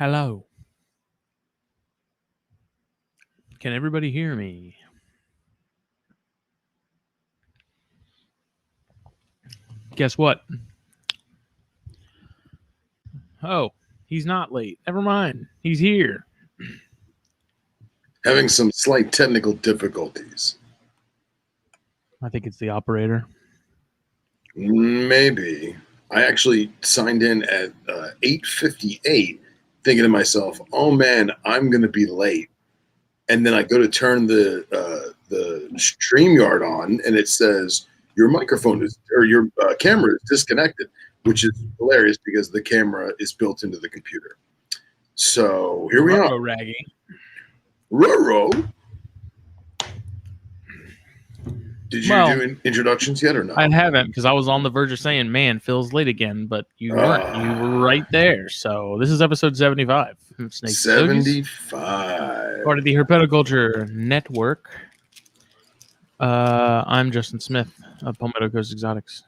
Hello. Can everybody hear me? Guess what? Oh, he's not late. Never mind. He's here. Having some slight technical difficulties. I think it's the operator. Maybe. I actually signed in at 8:58 thinking to myself, oh man, I'm going to be late. And then I go to turn the StreamYard on and it says your microphone is, or your camera is disconnected, which is hilarious because the camera is built into the computer. So here we are. Raggy. Roro. Did you do introductions yet or not? I haven't, because I was on the verge of saying, man, Phil's late again, but you weren't. You were right there. So this is episode 75. 75. Part of the Herpetoculture Network. I'm Justin Smith of palmettocoastexotics.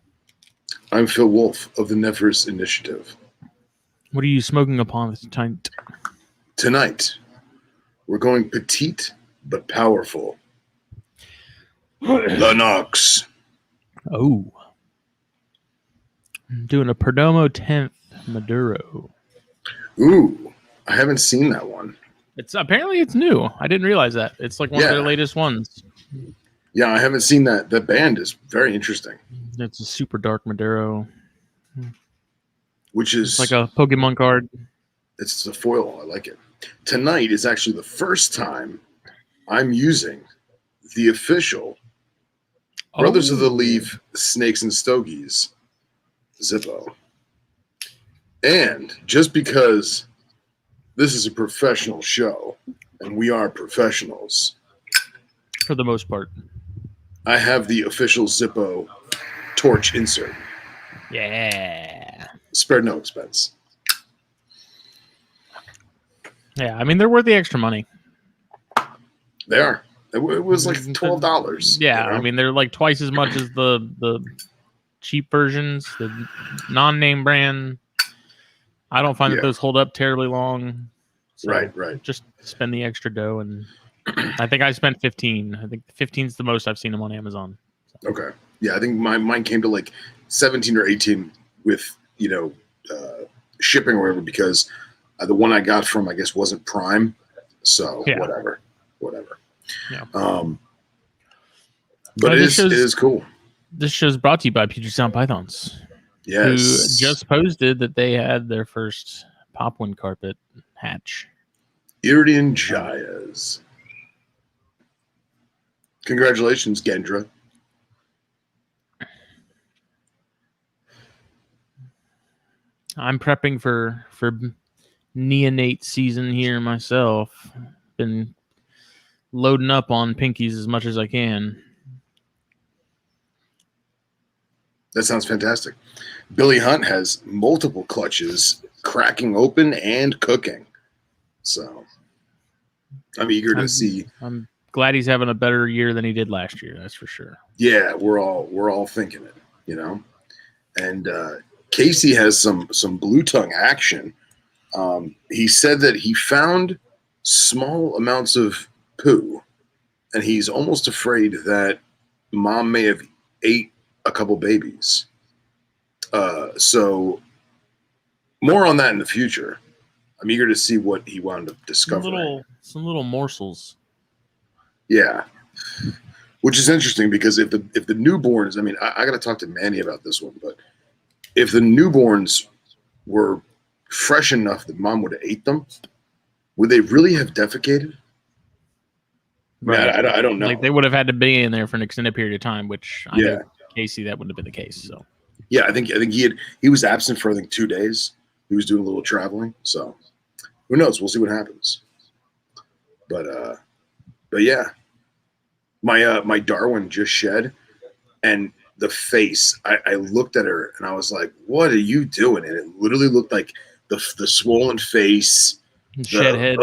I'm Phil Wolf of the Nevers Initiative. What are you smoking upon this time? Tonight, we're going petite but powerful. Lennox. Oh. I'm doing a Perdomo 10th Maduro. Ooh, I haven't seen that one. Apparently it's new. I didn't realize that. It's like one of their latest ones. Yeah, I haven't seen that. The band is very interesting. It's a super dark Maduro. Which is... It's like a Pokemon card. It's a foil. I like it. Tonight is actually the first time I'm using the official Brothers of the Leaf, Snakes and Stogies Zippo. And just because this is a professional show and we are professionals. For the most part. I have the official Zippo torch insert. Yeah. Spared no expense. Yeah, I mean, they're worth the extra money. They are. It was like $12. Yeah, you know? I mean, they're like twice as much as the cheap versions, the non-name brand. I don't find that those hold up terribly long. So Right. Just spend the extra dough, and I think I spent 15. I think 15 is the most I've seen them on Amazon. So. Okay. Yeah, I think mine came to like 17 or 18 with shipping or whatever, because the one I got from, I guess, wasn't Prime. So whatever. Yeah. But it is cool. This show's brought to you by Puget Sound Pythons. Yes. Who just posted that they had their first popwind carpet hatch. Iridian Jayas. Congratulations, Gendra. I'm prepping for neonate season here myself. Been loading up on pinkies as much as I can. That sounds fantastic. Billy Hunt has multiple clutches cracking open and cooking. So I'm eager to see. I'm glad he's having a better year than he did last year. That's for sure. Yeah, we're all thinking it, you know. And Casey has some blue tongue action. He said that he found small amounts of poo, and he's almost afraid that mom may have ate a couple babies. So more on that in the future. I'm eager to see what he wound up discovering. Some little morsels. Yeah. Which is interesting, because if the newborns, I mean, I got to talk to Manny about this one, but if the newborns were fresh enough that mom would have ate them, would they really have defecated? Right. I don't know. Like, they would have had to be in there for an extended period of time, which I know Casey, that wouldn't have been the case. So yeah, I think he was absent for 2 days. He was doing a little traveling, so who knows? We'll see what happens. But yeah, my Darwin just shed, and the face, I looked at her and I was like, "What are you doing?" And it literally looked like the swollen face, shed head.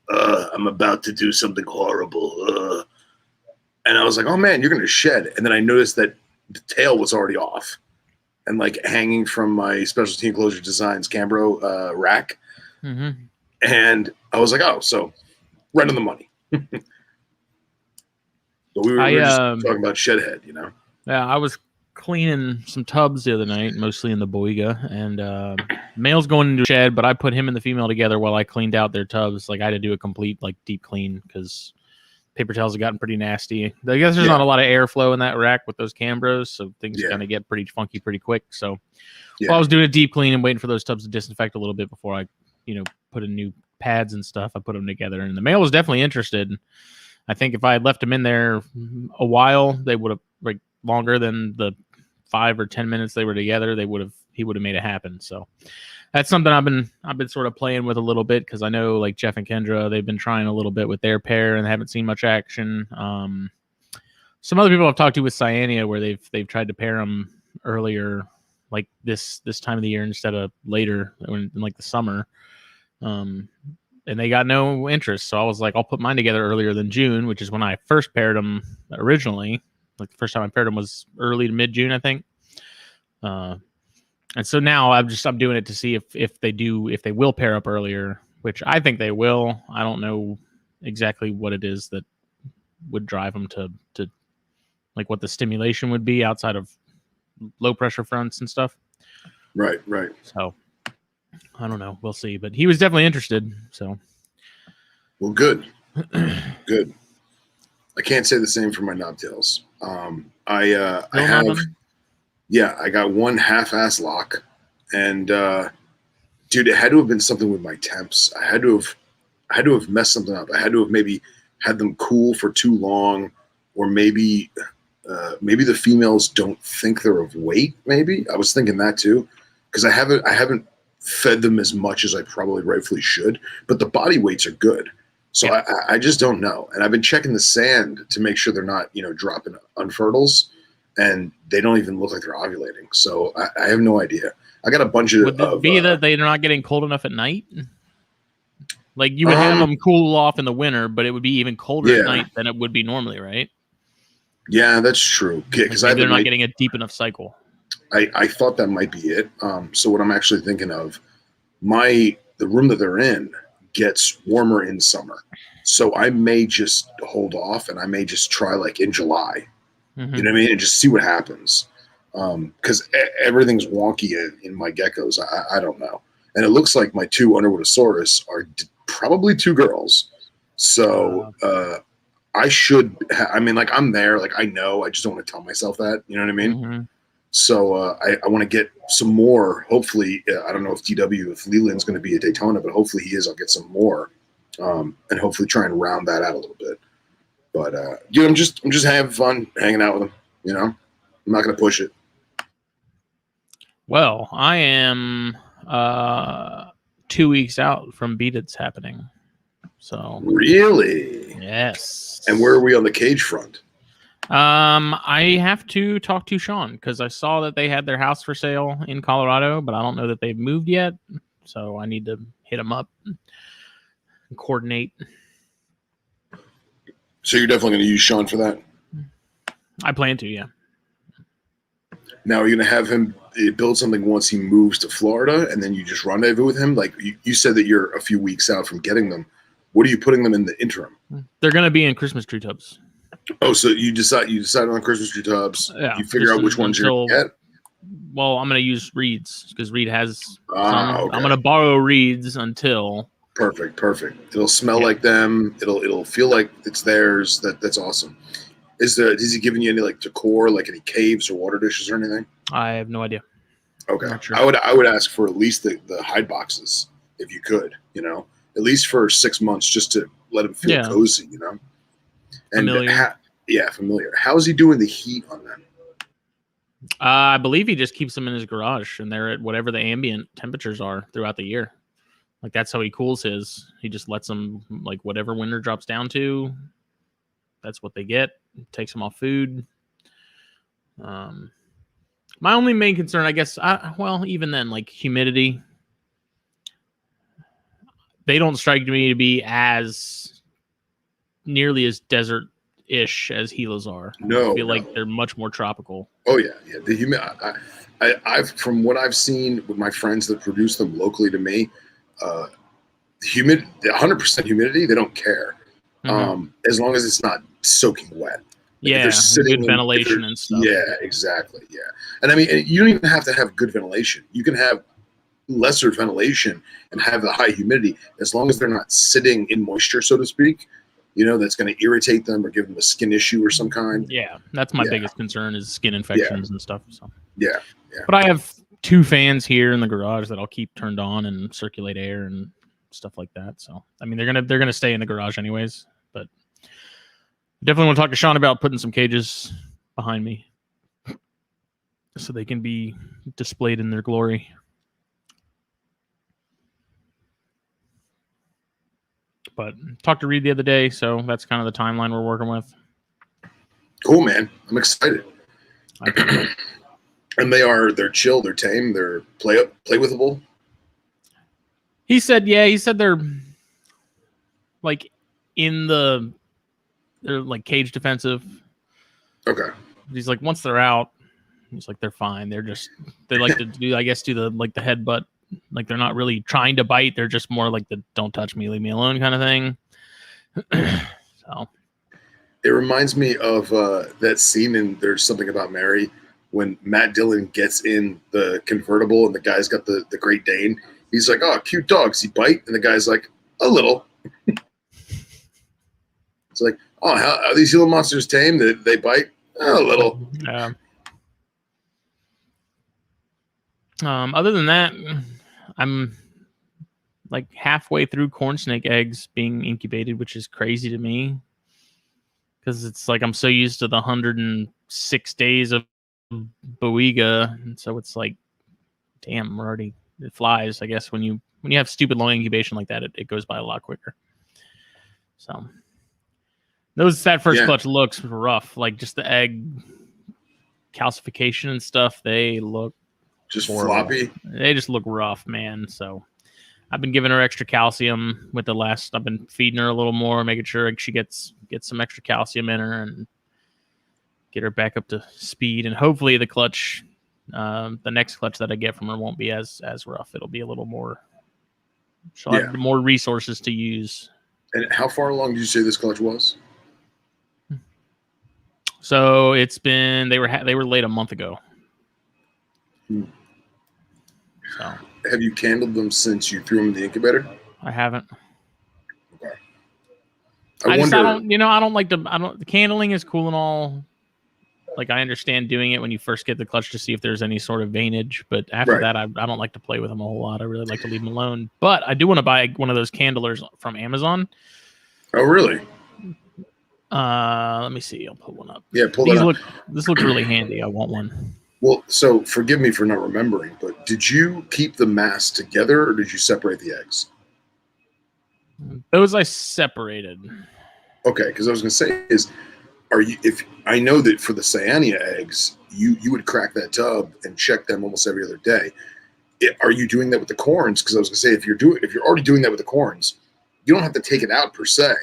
I'm about to do something horrible. And I was like, "Oh man, you're gonna shed." And then I noticed that the tail was already off and like hanging from my Specialty Enclosure Designs Cambro rack. Mm-hmm. And I was like, "Oh, so right on the money." But we were just talking about shed head, you know. Yeah, I was cleaning some tubs the other night, mostly in the Boiga, and male's going into a shed, but I put him and the female together while I cleaned out their tubs. Like, I had to do a complete deep clean because paper towels have gotten pretty nasty. I guess there's not a lot of airflow in that rack with those Cambros, so things kind of get pretty funky pretty quick. So while I was doing a deep clean and waiting for those tubs to disinfect a little bit before I, put in new pads and stuff, I put them together, and the male was definitely interested. I think if I had left him in there a while, they would have, like, longer than the 5 or 10 minutes they were together, he would have made it happen. So that's something I've been sort of playing with a little bit, because I know, like, Jeff and Kendra, they've been trying a little bit with their pair and haven't seen much action. Some other people I've talked to with Cyania, where they've tried to pair them earlier, like this time of the year instead of later in like the summer. And they got no interest. So I was like, I'll put mine together earlier than June, which is when I first paired them originally. Like, the first time I paired them was early to mid-June, I think. And so now I'm doing it to see if they will pair up earlier, which I think they will. I don't know exactly what it is that would drive them to like what the stimulation would be outside of low pressure fronts and stuff. Right. So I don't know. We'll see. But he was definitely interested. So, well, good. Good. I can't say the same for my knobtails. I got one half-ass lock, and dude, it had to have been something with my temps. I had to have messed something up. I had to have maybe had them cool for too long, or maybe the females don't think they're of weight. Maybe I was thinking that too, because I haven't fed them as much as I probably rightfully should, but the body weights are good. So I just don't know. And I've been checking the sand to make sure they're not, dropping unfertiles, and they don't even look like they're ovulating. So I have no idea. I got a bunch of. Would it be that they're not getting cold enough at night? Like you would have them cool off in the winter, but it would be even colder at night than it would be normally, right? Yeah, that's true. Because they're not getting a deep enough cycle. I thought that might be it. So what I'm actually thinking of, the room that they're in gets warmer in summer. So I may just hold off, and I may just try like in July. Mm-hmm. You know what I mean? And just see what happens. Because everything's wonky in my geckos. I don't know. And it looks like my 2 Underwoodosaurus are probably 2 girls. So I should, I'm there. Like, I know. I just don't want to tell myself that. You know what I mean? Mm-hmm. So I want to get some more. Hopefully, I don't know if Leland's going to be at Daytona, but hopefully he is. I'll get some more. And hopefully try and round that out a little bit. But I'm just having fun hanging out with him. I'm not going to push it. Well, I am 2 weeks out from Beat It's happening. So really, yes. And where are we on the cage front? I have to talk to Sean because I saw that they had their house for sale in Colorado, but I don't know that they've moved yet. So I need to hit them up and coordinate. So you're definitely going to use Sean for that? I plan to, yeah. Now, are you going to have him build something once he moves to Florida, and then you just rendezvous with him? Like you said that you're a few weeks out from getting them. What are you putting them in the interim? They're going to be in Christmas tree tubs. Oh, so you decide on Christmas tree tubs. Yeah, you figure out which ones you're going to get? Well, I'm going to use reeds because Reed has some. Okay. I'm going to borrow reeds until. Perfect. It'll smell like them. It'll feel like it's theirs. That's awesome. Is he giving you any like decor, like any caves or water dishes or anything? I have no idea. Okay, sure. I would ask for at least the hide boxes if you could, at least for 6 months just to let him feel cozy, And familiar. Familiar. How is he doing the heat on them? I believe he just keeps them in his garage, and they're at whatever the ambient temperatures are throughout the year. Like that's how he cools his. He just lets them like whatever winter drops down to. That's what they get. Takes them off food. My only main concern, I guess, even then, like humidity. They don't strike me to be as nearly as desert-ish as Gilas are. No, I feel like they're much more tropical. Oh yeah. The I've from what I've seen with my friends that produce them locally to me, 100% humidity, they don't care. Mm-hmm. As long as it's not soaking wet. Like they're sitting good ventilation and stuff. Yeah, exactly. Yeah. And I mean, you don't even have to have good ventilation. You can have lesser ventilation and have the high humidity as long as they're not sitting in moisture, so to speak, that's going to irritate them or give them a skin issue or some kind. Yeah. That's my biggest concern is skin infections and stuff. So yeah. But I have 2 fans here in the garage that I'll keep turned on and circulate air and stuff like that. So, I mean, they're going to stay in the garage anyways, but definitely want to talk to Sean about putting some cages behind me so they can be displayed in their glory. But talked to Reed the other day, so that's kind of the timeline we're working with. Cool, man. I'm excited. And they're chill, they're tame, they're play withable. He said they're like they're like cage defensive. Okay. He's like, once they're out, he's like, they're fine. They like to do the headbutt. Like they're not really trying to bite. They're just more like the don't touch me, leave me alone kind of thing. So it reminds me of that scene in There's Something About Mary when Matt Dillon gets in the convertible and the guy's got the Great Dane. He's like, oh, cute dogs. He bite? And the guy's like, a little. It's like, oh, how are these Gila monsters tame? They bite? A little. Yeah. Other than that, I'm like halfway through corn snake eggs being incubated, which is crazy to me because it's like I'm so used to the 106 days of Boiga, and so it's like, damn, it flies. I guess when you have stupid long incubation like that, it goes by a lot quicker. So that first clutch looks rough. Like just the egg calcification and stuff, they look just horrible. Floppy. They just look rough, man. So I've been giving her extra calcium with the last. I've been feeding her a little more, making sure she gets some extra calcium in her and get her back up to speed. And hopefully the clutch, the next clutch that I get from her won't be as rough. It'll be a little more. She'll have more resources to use. And how far along did you say this clutch was? So it's been they were laid a month ago. So have you candled them since you threw them in the incubator? I haven't. Okay. I don't like the candling is cool and all. Like I understand doing it when you first get the clutch to see if there's any sort of veinage, but after that, I don't like to play with them a whole lot. I really like to leave them alone. But I do want to buy one of those candlers from Amazon. Oh, really? Let me see. I'll pull one up. Yeah, pull that up. This looks really handy. I want one. Well, so forgive me for not remembering, but did you keep the mass together or did you separate the eggs? Those I separated. Okay, because I was going to say if I know that for the Cyanea eggs, you would crack that tub and check them almost every other day. Are you doing that with the corns? Because I was going to say if you're already doing that with the corns, you don't have to take it out per se.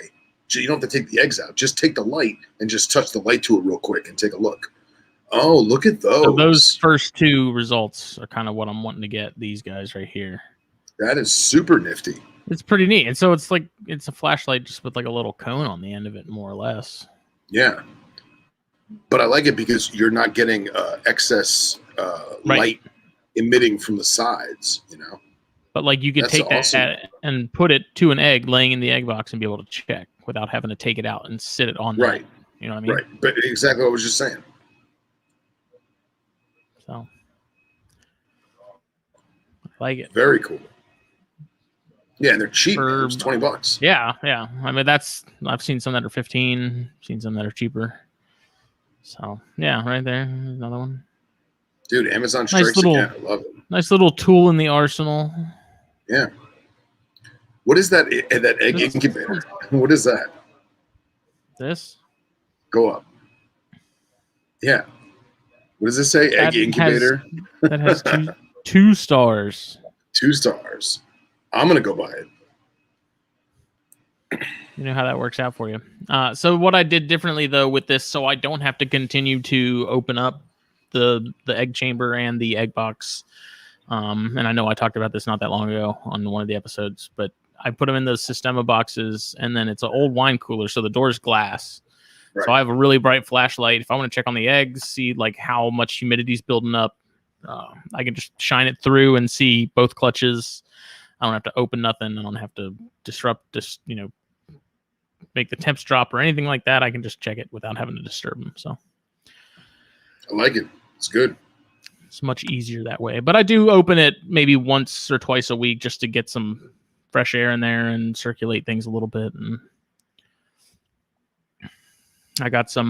You don't have to take the eggs out. Just take the light and just touch the light to it real quick and take a look. Oh, look at those. So those first two results are kind of what I'm wanting to get. These guys right here. That is super nifty. It's pretty neat. And so it's a flashlight just with like a little cone on the end of it, more or less. Yeah. But I like it because you're not getting excess light emitting from the sides, But like you could take that and put it to an egg laying in the egg box and be able to check without having to take it out and sit it on right. You know what I mean? Right. But exactly what I was just saying. So I like it. Very cool. Yeah, and they're cheap. It's $20. Yeah. I mean, I've seen some that are 15, seen some that are cheaper. So yeah, right there, another one. Dude, Amazon strikes again. I love it. Nice little tool in the arsenal. Yeah. What is that egg incubator? What is that? This? Go up. Yeah. What does it say? Egg incubator? That has two stars. 2 stars. I'm going to go buy it. You know how that works out for you. So what I did differently, though, with this, so I don't have to continue to open up the egg chamber and the egg box. And I know I talked about this not that long ago on one of the episodes, but I put them in those Sistema boxes, and then it's an old wine cooler, so the door's glass. Right. So I have a really bright flashlight. If I want to check on the eggs, see like how much humidity is building up, I can just shine it through and see both clutches. I don't have to open nothing. I don't have to disrupt this, make the temps drop or anything like that. I can just check it without having to disturb them. So I like it. It's good. It's much easier that way. But I do open it maybe once or twice a week just to get some fresh air in there and circulate things a little bit. And I got some,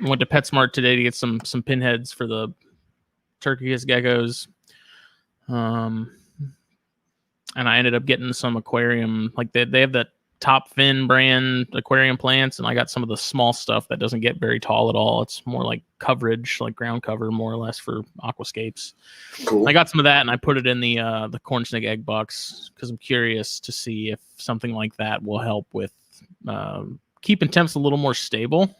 went to PetSmart today to get some pinheads for the Turkius geckos. And I ended up getting some aquarium, like they have that Top Fin brand aquarium plants, and I got some of the small stuff that doesn't get very tall at all. It's more like coverage, like ground cover, more or less for aquascapes. Cool. I got some of that, and I put it in the corn snake egg box because I'm curious to see if something like that will help with keeping temps a little more stable.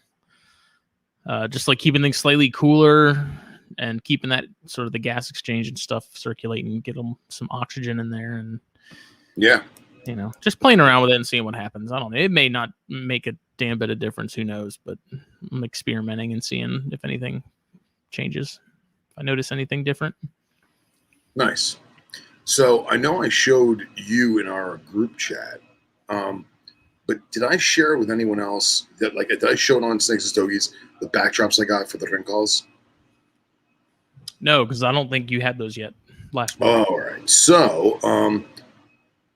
Just like keeping things slightly cooler and keeping that sort of the gas exchange and stuff circulating, get them some oxygen in there, and just playing around with it and seeing what happens. I don't know. It may not make a damn bit of difference. Who knows? But I'm experimenting and seeing if anything changes. If I notice anything different. Nice. So I know I showed you in our group chat, but did I share with anyone else that did I show it on Snakes and Stogies, the backdrops I got for the ring calls? No, because I don't think you had those yet last week. All right. So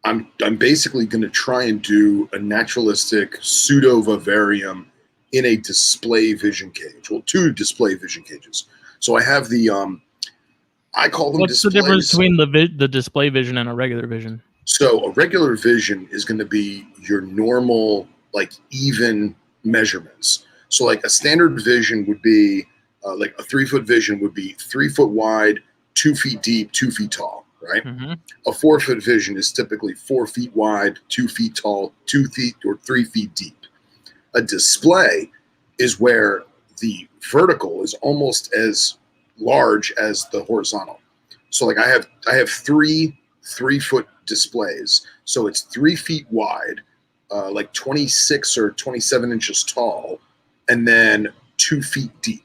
I'm basically going to try and do a naturalistic pseudo vivarium in a display vision cage. Well, 2 display vision cages. So I have the I call them What's displays. the difference between the display vision and a regular vision? So a regular vision is going to be your normal like even measurements. So like a standard vision would be like a 3-foot vision would be 3 foot wide, 2 feet deep, 2 feet tall, right? Mm-hmm. A 4-foot vision is typically 4 feet wide, 2 feet tall, 2 feet or 3 feet deep. A display is where the vertical is almost as large as the horizontal. So like I have 3 3-foot displays. So it's 3 feet wide, like 26 or 27 inches tall, and then 2 feet deep.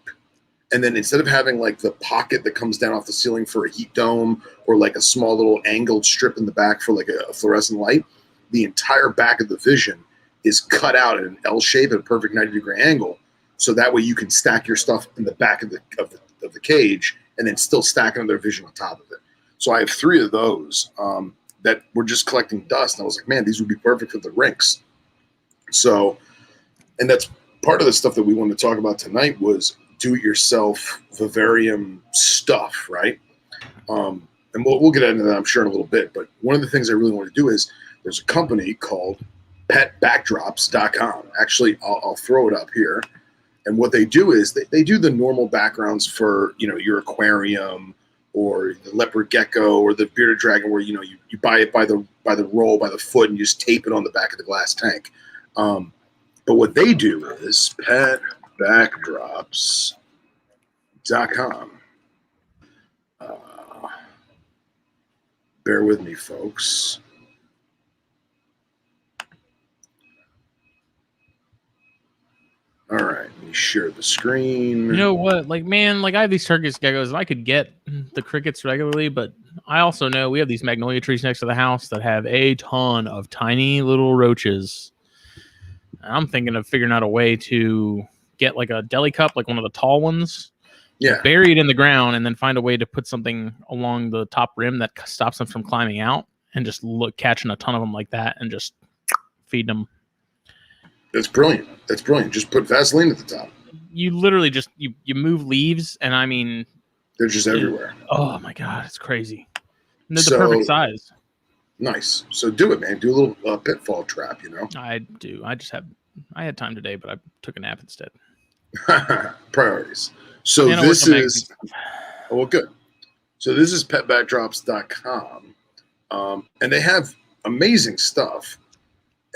And then instead of having like the pocket that comes down off the ceiling for a heat dome or like a small little angled strip in the back for like a fluorescent light, the entire back of the vision is cut out at an L shape at a perfect 90-degree angle. So that way you can stack your stuff in the back of the cage and then still stack another vision on top of it. So I have 3 of those that were just collecting dust. And I was like, man, these would be perfect for the rinks. So, and that's part of the stuff that we wanted to talk about tonight was do-it-yourself vivarium stuff, right? And we'll get into that, I'm sure, in a little bit. But one of the things I really want to do is there's a company called palmettocoastexotics.com. Actually, I'll throw it up here. And what they do is they do the normal backgrounds for, you know, your aquarium or the leopard gecko or the bearded dragon, where, you know, you buy it by the roll, by the foot, and you just tape it on the back of the glass tank. But what they do is palmettocoastexotics.com. Bear with me, folks. All right, let me share the screen. You know what? Like, man, like I have these Turkish geckos, and I could get the crickets regularly, but I also know we have these magnolia trees next to the house that have a ton of tiny little roaches. And I'm thinking of figuring out a way to get like a deli cup, like one of the tall ones, Yeah, bury it in the ground, and then find a way to put something along the top rim that stops them from climbing out, and just catching a ton of them like that, and just feed them. that's brilliant. That's brilliant. Just put Vaseline at the top. You literally just you move leaves, and I mean, They're just everywhere. Oh my god, it's crazy. And they're the perfect size. Nice. So do it, man. Do a little pitfall trap, you know. I do. I had time today, but I took a nap instead. Priorities. So this is well, good. So this is petbackdrops.com, and they have amazing stuff.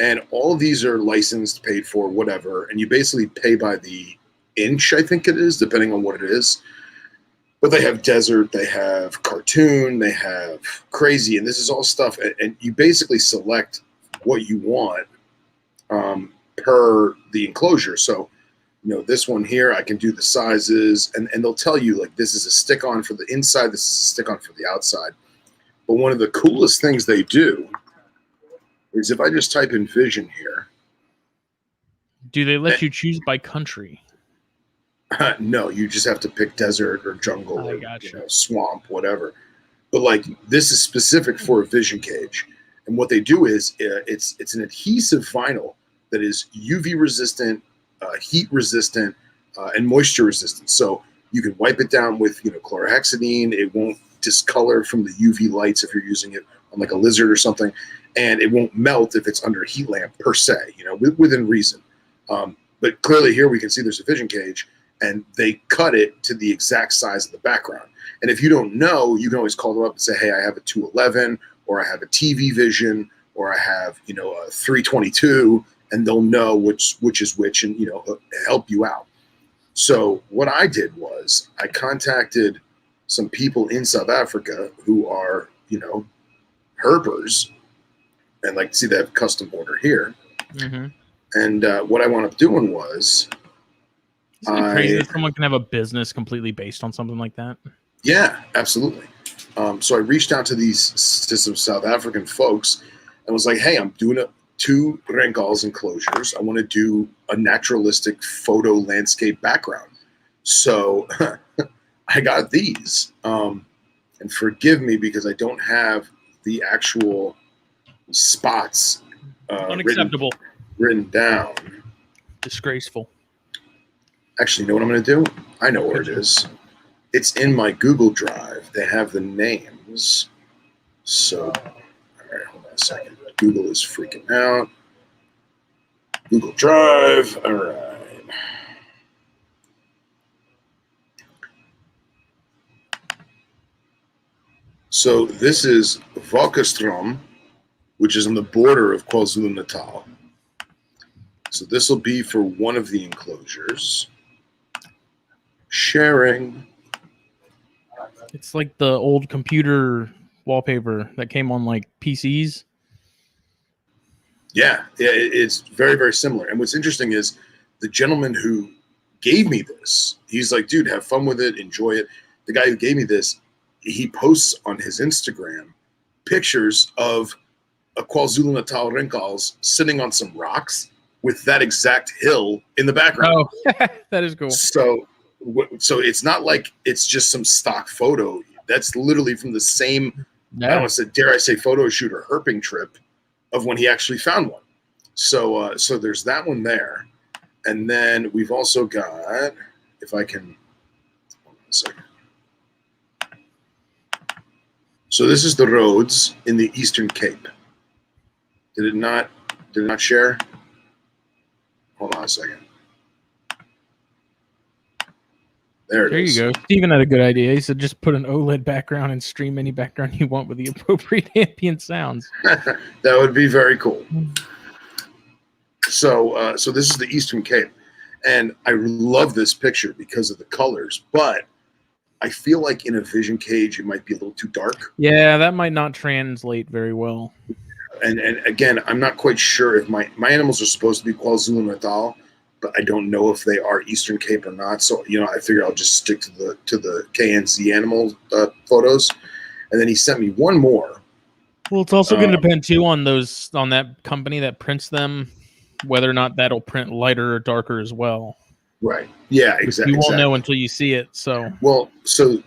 And all of these are licensed, paid for, whatever. And you basically pay by the inch, I think it is, depending on what it is. But they have desert, they have cartoon, they have crazy, and this is all stuff. And you basically select what you want per the enclosure. So, you know, this one here, I can do the sizes, and they'll tell you, like, this is a stick-on for the inside, this is a stick-on for the outside. But one of the coolest things they do is if I just type in vision here. Do they let you choose by country? No, you just have to pick desert or jungle or you know, swamp, whatever. But like this is specific for a vision cage. And what they do is it's an adhesive vinyl that is UV resistant, heat resistant, and moisture resistant. So you can wipe it down with, you know, chlorhexidine. It won't discolor from the UV lights if you're using it on like a lizard or something. And it won't melt if it's under a heat lamp per se, you know, within reason. But clearly here we can see there's a vision cage, and they cut it to the exact size of the background. And if you don't know, you can always call them up and say, hey, I have a 211, or I have a TV vision, or I have, you know, a 322, and they'll know which is which and, you know, help you out. So what I did was I contacted some people in South Africa who are, you know, herpers, and like, see, they have custom order here. Mm-hmm. And what I wound up doing was, isn't it crazy that someone can have a business completely based on something like that? Yeah, absolutely. So I reached out to some South African folks and was like, hey, I'm doing 2 Rengals enclosures. I want to do a naturalistic photo landscape background. So I got these. And forgive me because I don't have the actual spots unacceptable written down. Disgraceful. Actually, you know what I'm going to do? I know where it is. It's in my Google Drive. They have the names. So, all right, hold on a second. Google is freaking out. Google Drive. All right. So this is Valkastrom, which is on the border of KwaZulu-Natal. So this will be for one of the enclosures. Sharing. It's like the old computer wallpaper that came on like PCs. Yeah, it's very, very similar. And what's interesting is the gentleman who gave me this, he's like, dude, have fun with it, enjoy it. The guy who gave me this, he posts on his Instagram pictures of a KwaZulu-Natal rinkals sitting on some rocks with that exact hill in the background. Oh, that is cool. So it's not like it's just some stock photo. That's literally from the same, I don't want to say, dare I say, photo shoot or herping trip of when he actually found one. So there's that one there. And then we've also got, if I can, hold on a second. So this is the roads in the Eastern Cape. Did it not share? Hold on a second. There you go. Steven had a good idea. He said just put an OLED background and stream any background you want with the appropriate ambient sounds. That would be very cool. So this is the Eastern Cape. And I love this picture because of the colors, but I feel like in a vision cage, it might be a little too dark. Yeah, that might not translate very well. And again, I'm not quite sure if my animals are supposed to be KwaZulu-Natal, but I don't know if they are Eastern Cape or not. So, I figure I'll just stick to the KNZ animal photos. And then he sent me one more. Well, it's also going to depend too on that company that prints them, whether or not that'll print lighter or darker as well. Right. Yeah, exactly. You won't know until you see it. So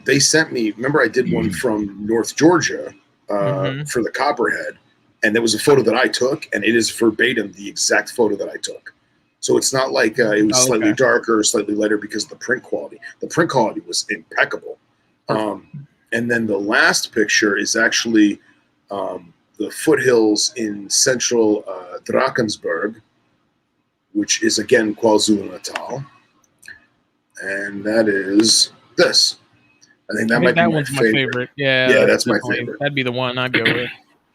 they sent me, remember I did one from North Georgia for the Copperhead, and there was a photo that I took, and it is verbatim the exact photo that I took. So it's not like it was slightly darker or slightly lighter because of the print quality. The print quality was impeccable. And then the last picture is actually the foothills in central Drakensberg, which is, again, KwaZulu-Natal. And that is this. I think that might be my favorite. Yeah, that's my favorite. That'd be the one I'd go with.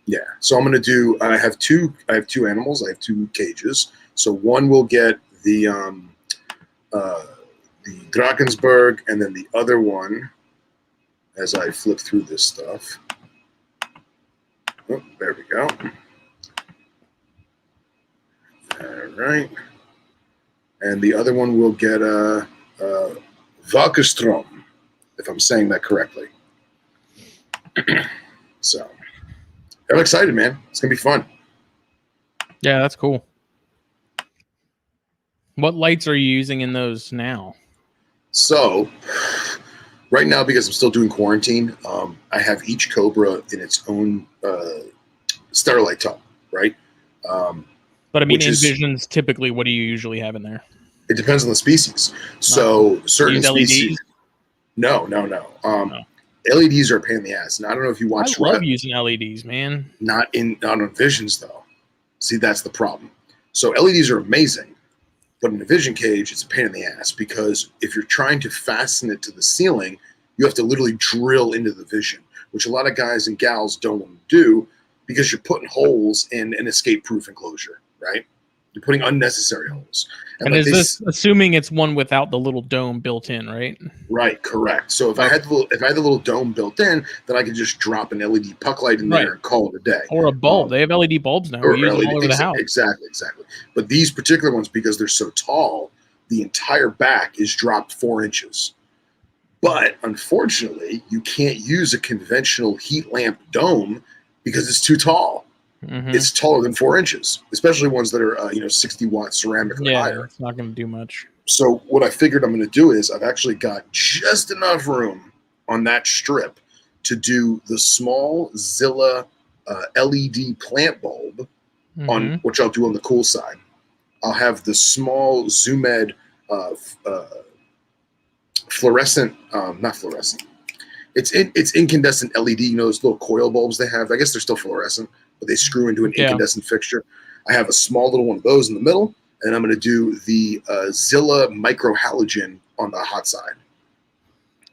Yeah. So I'm going to do, I have two animals. I have two cages. So one will get the Drakensberg, and then the other one, as I flip through this stuff. Oh, there we go. All right. And the other one will get a Valkastrom, if I'm saying that correctly. So I'm excited, man. It's going to be fun. Yeah, that's cool. What lights are you using in those now? So right now, because I'm still doing quarantine, I have each Cobra in its own Sterilite tub, right? But I mean, in visions, typically, what do you usually have in there? It depends on the species. So certain species. No. LEDs are a pain in the ass. And I don't know if you watch. I love using LEDs, man. Not on visions though. See, that's the problem. So LEDs are amazing, but in a vision cage, it's a pain in the ass because if you're trying to fasten it to the ceiling, you have to literally drill into the vision, which a lot of guys and gals don't want to do because you're putting holes in an escape-proof enclosure, right? You're putting unnecessary holes. And is this assuming it's one without the little dome built in, right? Right, correct. So if I had the little dome built in, then I could just drop an LED puck light in there and call it a day. Or a bulb. They have LED bulbs now. We use them all over the house. Exactly. But these particular ones, because they're so tall, the entire back is dropped 4 inches. But unfortunately, you can't use a conventional heat lamp dome because it's too tall. Mm-hmm. It's taller than 4 inches, especially ones that are 60-watt ceramic or higher. It's not going to do much. So what I figured I'm going to do is I've actually got just enough room on that strip to do the small Zilla LED plant bulb, on which I'll do on the cool side. I'll have the small Zoomed fluorescent, not fluorescent. It's incandescent LED. Those little coil bulbs they have. I guess they're still fluorescent, but they screw into an incandescent fixture. I have a small little one of those in the middle, and I'm going to do the Zilla microhalogen on the hot side.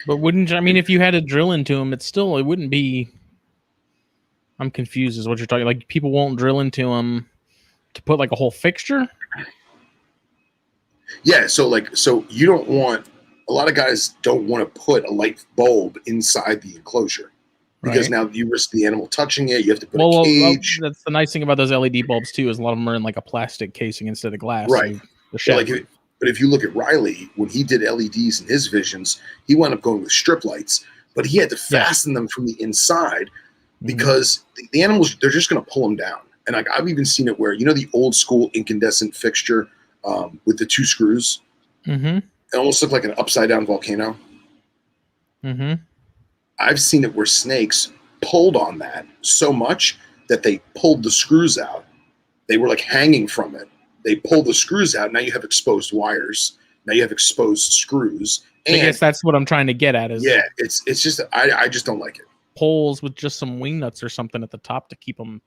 But if you had to drill into them, it wouldn't be. I'm confused as what you're talking. Like people won't drill into them to put like a whole fixture. Yeah, so you don't want, a lot of guys don't want to put a light bulb inside the enclosure because now you risk the animal touching it. You have to put a cage. That's the nice thing about those LED bulbs too, is a lot of them are in like a plastic casing instead of glass. Right. So but if you look at Riley, when he did LEDs in his visions, he wound up going with strip lights, but he had to fasten them from the inside because the animals, they're just going to pull them down. And like I've even seen it where, the old school incandescent fixture with the 2 screws. Mm-hmm. It almost looked like an upside down volcano. Mm-hmm. I've seen it where snakes pulled on that so much that they pulled the screws out. They were like hanging from it. They pulled the screws out. Now you have exposed wires. Now you have exposed screws. And, I guess that's what I'm trying to get at. It's just I just don't like it. Poles with just some wing nuts or something at the top to keep them.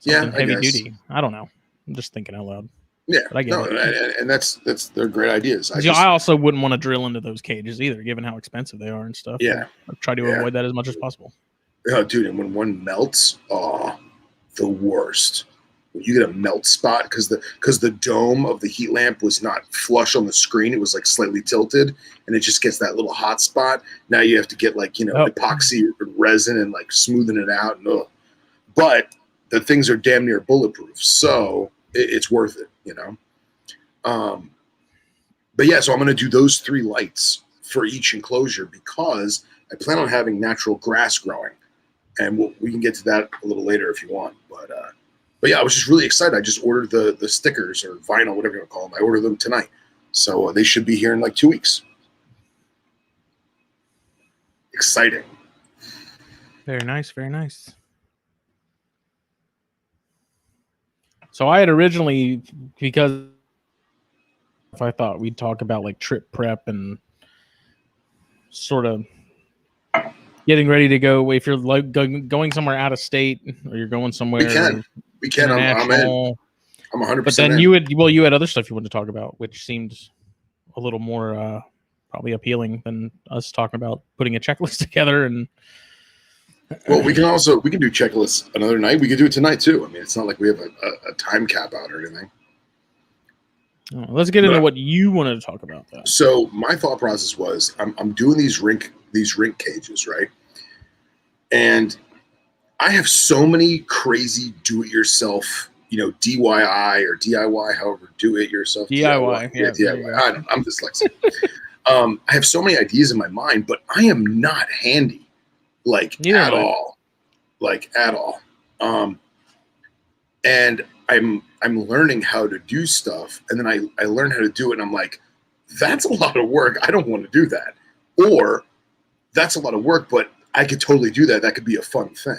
Heavy duty. I don't know. I'm just thinking out loud. Yeah, and that's they're great ideas. I also wouldn't want to drill into those cages either, given how expensive they are and stuff. Yeah, I try to avoid that as much as possible. Oh, dude, and when one melts, the worst. When you get a melt spot because the dome of the heat lamp was not flush on the screen, it was like slightly tilted, and it just gets that little hot spot. Now you have to get epoxy resin and like smoothing it out. But the things are damn near bulletproof, so it's worth it. But yeah, so I'm going to do those 3 lights for each enclosure because I plan on having natural grass growing, and we can get to that a little later if you want. But yeah, I was just really excited. I just ordered the stickers or vinyl, whatever you want to call them. I ordered them tonight, so they should be here in like 2 weeks. Exciting. Very nice, very nice. So I had originally, because I thought we'd talk about like trip prep and sort of getting ready to go. If you're like going somewhere out of state or you're going somewhere, we can. I'm in. I'm 100%. But then you had other stuff you wanted to talk about, which seemed a little more probably appealing than us talking about putting a checklist together. And well, we can do checklists another night. We could do it tonight too. I mean, it's not like we have a time cap out or anything. Let's get into what you wanted to talk about, though. So my thought process was, I'm doing these rink cages, right? And I have so many crazy do-it-yourself, DIY or DIY, however, do-it-yourself. DIY. Yeah, DIY. I know, I'm dyslexic. I have so many ideas in my mind, but I am not handy. At all. And I'm learning how to do stuff, and then I learn how to do it, and I'm like, that's a lot of work. I don't want to do that. Or that's a lot of work, but I could totally do that. That could be a fun thing,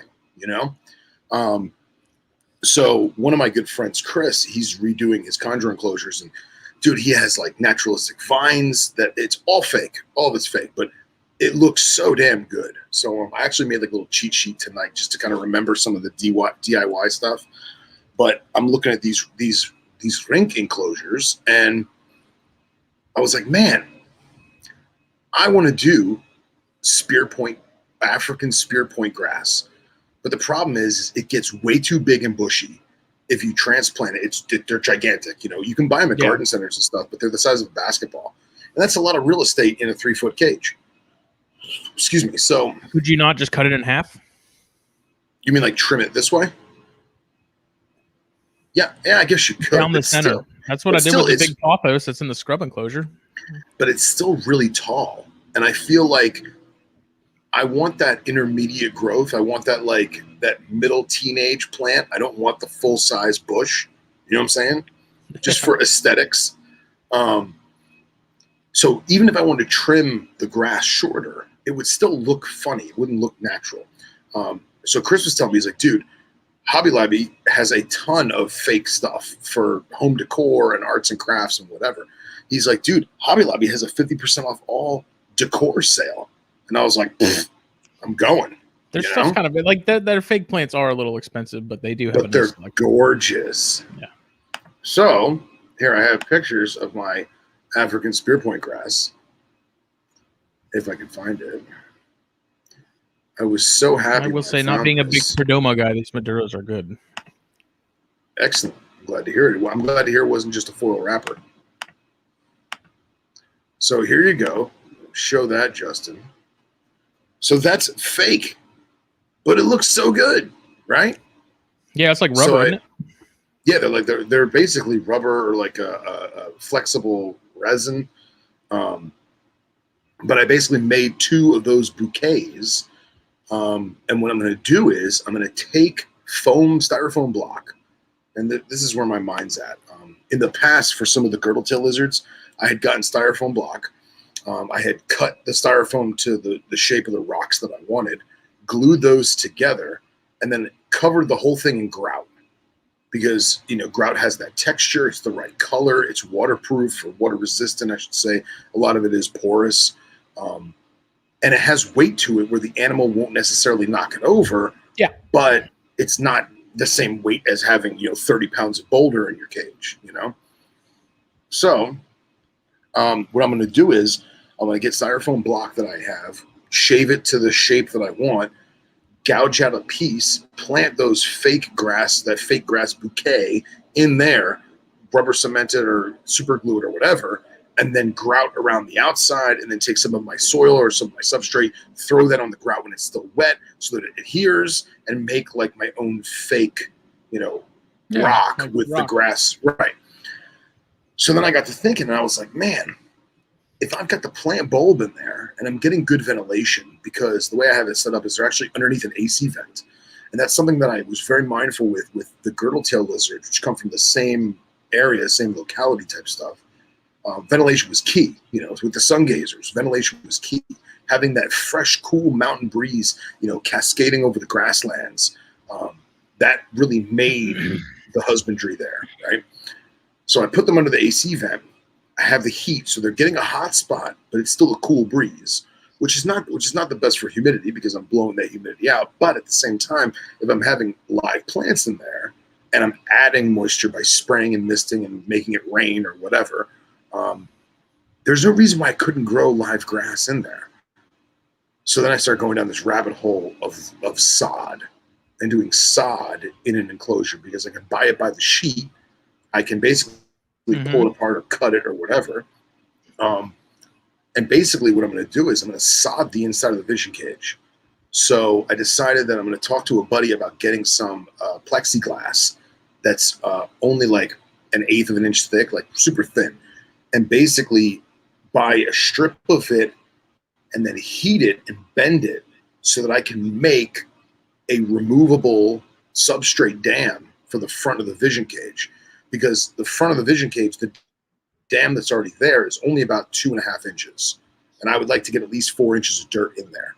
So one of my good friends, Chris, he's redoing his conjure enclosures, and dude, he has like naturalistic vines that it's all fake. All of it's fake, but it looks so damn good. So I actually made like a little cheat sheet tonight just to kind of remember some of the DIY stuff. But I'm looking at these rink enclosures, and I was like, man, I want to do African spear point grass. But the problem is it gets way too big and bushy if you transplant it. They're gigantic. You can buy them at garden centers and stuff, but they're the size of a basketball. And that's a lot of real estate in a 3-foot cage. Excuse me. So could you not just cut it in half? You mean like trim it this way? Yeah, I guess you could. Down the center. That's what I did with the big pothos that's in the scrub enclosure. But it's still really tall. And I feel like I want that intermediate growth. I want that middle teenage plant. I don't want the full-size bush. You know what I'm saying? Just for aesthetics. So even if I wanted to trim the grass shorter, it would still look funny. It wouldn't look natural. So Chris was telling me, he's like, dude, Hobby Lobby has a ton of fake stuff for home decor and arts and crafts and whatever. He's like, dude, Hobby Lobby has a 50% off all decor sale. And I was like, I'm going. Their stuff's kind of like their fake plants are a little expensive, but they do have. But they're gorgeous. Yeah. So here I have pictures of my African spearpoint grass, if I can find it. I was so happy. I will say, not being a big Perdomo guy, these Maduros are good. Excellent. I'm glad to hear it. Well, I'm glad to hear it wasn't just a foil wrapper. So here you go. Show that, Justin. So that's fake, but it looks so good, right? Yeah, it's like rubber, isn't it? Yeah, they're basically rubber or like a flexible resin. But I basically made 2 of those bouquets. And what I'm going to do is I'm going to take styrofoam block, and this is where my mind's at. In the past, for some of the girdle-tail lizards, I had gotten styrofoam block. I had cut the styrofoam to the shape of the rocks that I wanted, glued those together, and then covered the whole thing in grout. Because, grout has that texture. It's the right color. It's waterproof or water resistant, I should say. A lot of it is porous. And it has weight to it where the animal won't necessarily knock it over. Yeah. But it's not the same weight as having, 30 pounds of boulder in your cage, So what I'm going to do is I'm going to get styrofoam block that I have, shave it to the shape that I want, gouge out a piece, plant that fake grass bouquet in there, rubber cemented or super glued or whatever, and then grout around the outside, and then take some of my soil or some of my substrate, throw that on the grout when it's still wet so that it adheres, and make like my own fake, rock like with the grass. Right. So then I got to thinking, and I was like, man, if I've got the plant bulb in there and I'm getting good ventilation, because the way I have it set up is they're actually underneath an AC vent. And that's something that I was very mindful with the girdle-tail lizards, which come from the same area, same locality type stuff. Ventilation was key, with the sun gazers, ventilation was key. Having that fresh, cool mountain breeze, cascading over the grasslands, that really made the husbandry there, right? So I put them under the AC vent. I have the heat, so they're getting a hot spot, but it's still a cool breeze, which is not the best for humidity because I'm blowing that humidity out. But at the same time, if I'm having live plants in there and I'm adding moisture by spraying and misting and making it rain or whatever, there's no reason why I couldn't grow live grass in there. So then I start going down this rabbit hole of sod and doing sod in an enclosure, because I can buy it by the sheet. I can basically pull it apart or cut it or whatever. And basically what I'm going to do is I'm going to sod the inside of the vision cage. So I decided that I'm going to talk to a buddy about getting some plexiglass that's only like 1/8 of an inch thick, like super thin, and basically buy a strip of it and then heat it and bend it so that I can make a removable substrate dam for the front of the vision cage. Because the front of the vision cage, the dam that's already there is only about 2.5 inches. And I would like to get at least 4 inches of dirt in there.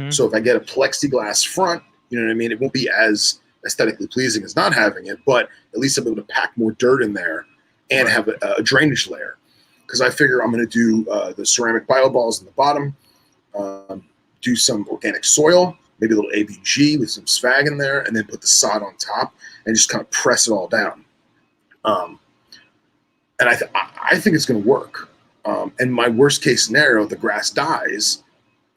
So if I get a plexiglass front, you know what I mean? It won't be as aesthetically pleasing as not having it, but at least I'll be able to pack more dirt in there and have a drainage layer. Because I figure I'm going to do the ceramic bioballs in the bottom, do some organic soil, maybe a little ABG with some sphagnum in there, and then put the sod on top and just kind of press it all down. And I think it's going to work. And my worst case scenario, the grass dies.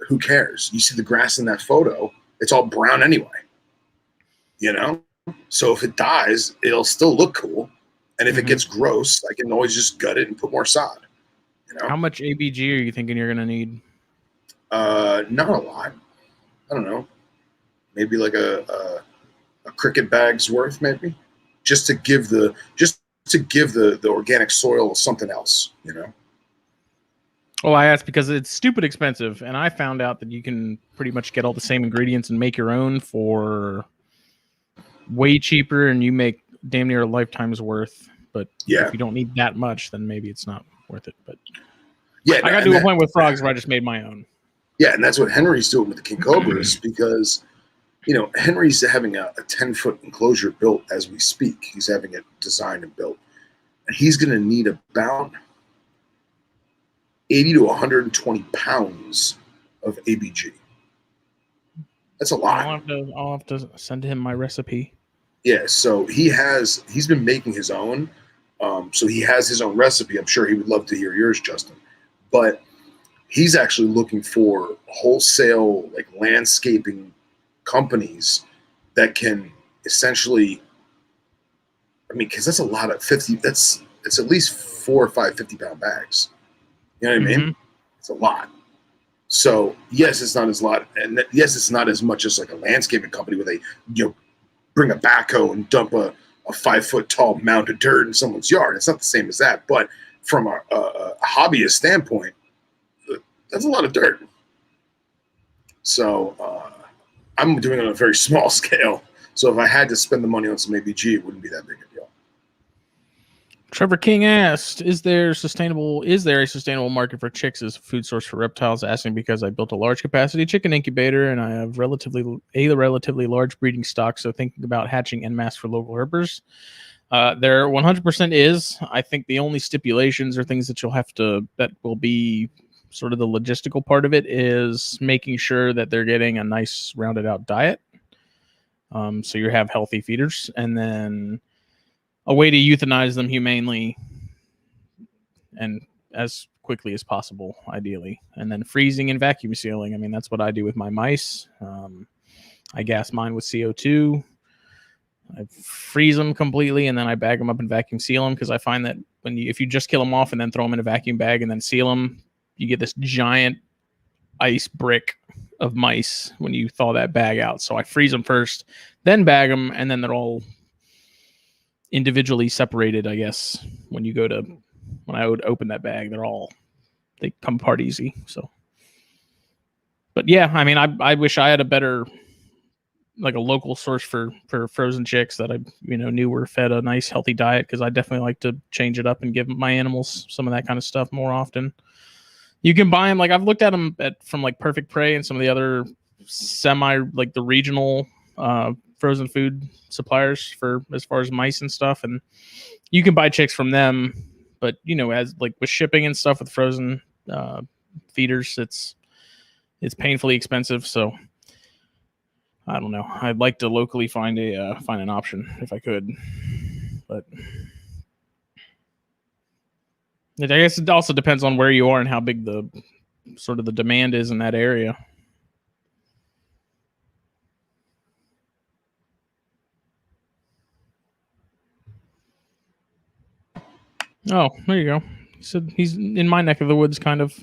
Who cares? You see the grass in that photo, it's all brown anyway. So if it dies, it'll still look cool. And if it gets gross, I can always just gut it and put more sod. How much ABG are you thinking you're going to need? Not a lot. I don't know. Maybe like a cricket bag's worth, maybe, just to give the organic soil something else. Well, I asked because it's stupid expensive, and I found out that you can pretty much get all the same ingredients and make your own for way cheaper, and you make damn near a lifetime's worth. But if you don't need that much, then maybe it's not worth it. But I got to a point with frogs where I just made my own. Yeah, and that's what Henry's doing with the King Cobras, because Henry's having a 10-foot enclosure built as we speak. He's having it designed and built, and he's going to need about 80 to 120 pounds of ABG. That's a lot. I'll have to send him my recipe. Yeah, so he's been making his own. So he has his own recipe. I'm sure he would love to hear yours, Justin. But he's actually looking for wholesale, like, landscaping companies that can essentially, I mean, because that's a lot of 50, it's at least 4 or 5 50-pound bags. You know what I mean? It's a lot. So yes, it's not as lot, and yes, it's not as much as like a landscaping company where they, bring a backhoe and dump a 5-foot tall mound of dirt in someone's yard. It's not the same as that. But from a hobbyist standpoint, that's a lot of dirt. So I'm doing it on a very small scale. So if I had to spend the money on some ABG, it wouldn't be that big a deal. Trevor King asked, is there a sustainable market for chicks as a food source for reptiles? Asking because I built a large capacity chicken incubator and I have relatively large breeding stock. So thinking about hatching en masse for local herpers. There 100% is. I think the only stipulations or things that will be sort of the logistical part of it is making sure that they're getting a nice rounded out diet. So you have healthy feeders, and then a way to euthanize them humanely and as quickly as possible, ideally. And then freezing and vacuum sealing. I mean, that's what I do with my mice. I gas mine with CO2. I freeze them completely, and then I bag them up and vacuum seal them, because I find that if you just kill them off and then throw them in a vacuum bag and then seal them, you get this giant ice brick of mice when you thaw that bag out. So I freeze them first, then bag them, and then they're all individually separated, I guess. When I would open that bag, they come apart easy. So, but yeah, I mean, I wish I had a better, like, a local source for frozen chicks that I knew were fed a nice healthy diet, because I definitely like to change it up and give my animals some of that kind of stuff more often. You can buy them, like, I've looked at them from like Perfect Prey and some of the other the regional frozen food suppliers for as far as mice and stuff, and you can buy chicks from them. But as like with shipping and stuff with frozen feeders, it's painfully expensive. So I don't know. I'd like to locally find an option if I could, but I guess it also depends on where you are and how big the sort of the demand is in that area. Oh, there you go. He said he's in my neck of the woods, kind of.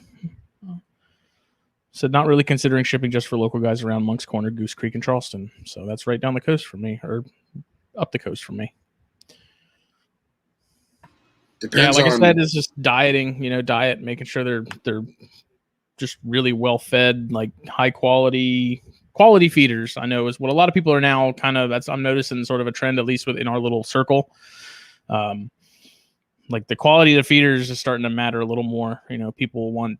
Said not really considering shipping just for local guys around Monk's Corner, Goose Creek, and Charleston. So that's right down the coast from me, or up the coast from me. Depends I said, it's just dieting. Making sure they're just really well fed, like high quality feeders. I know is what a lot of people are now kind of. I'm noticing sort of a trend, at least within our little circle. Like the quality of the feeders is starting to matter a little more. People want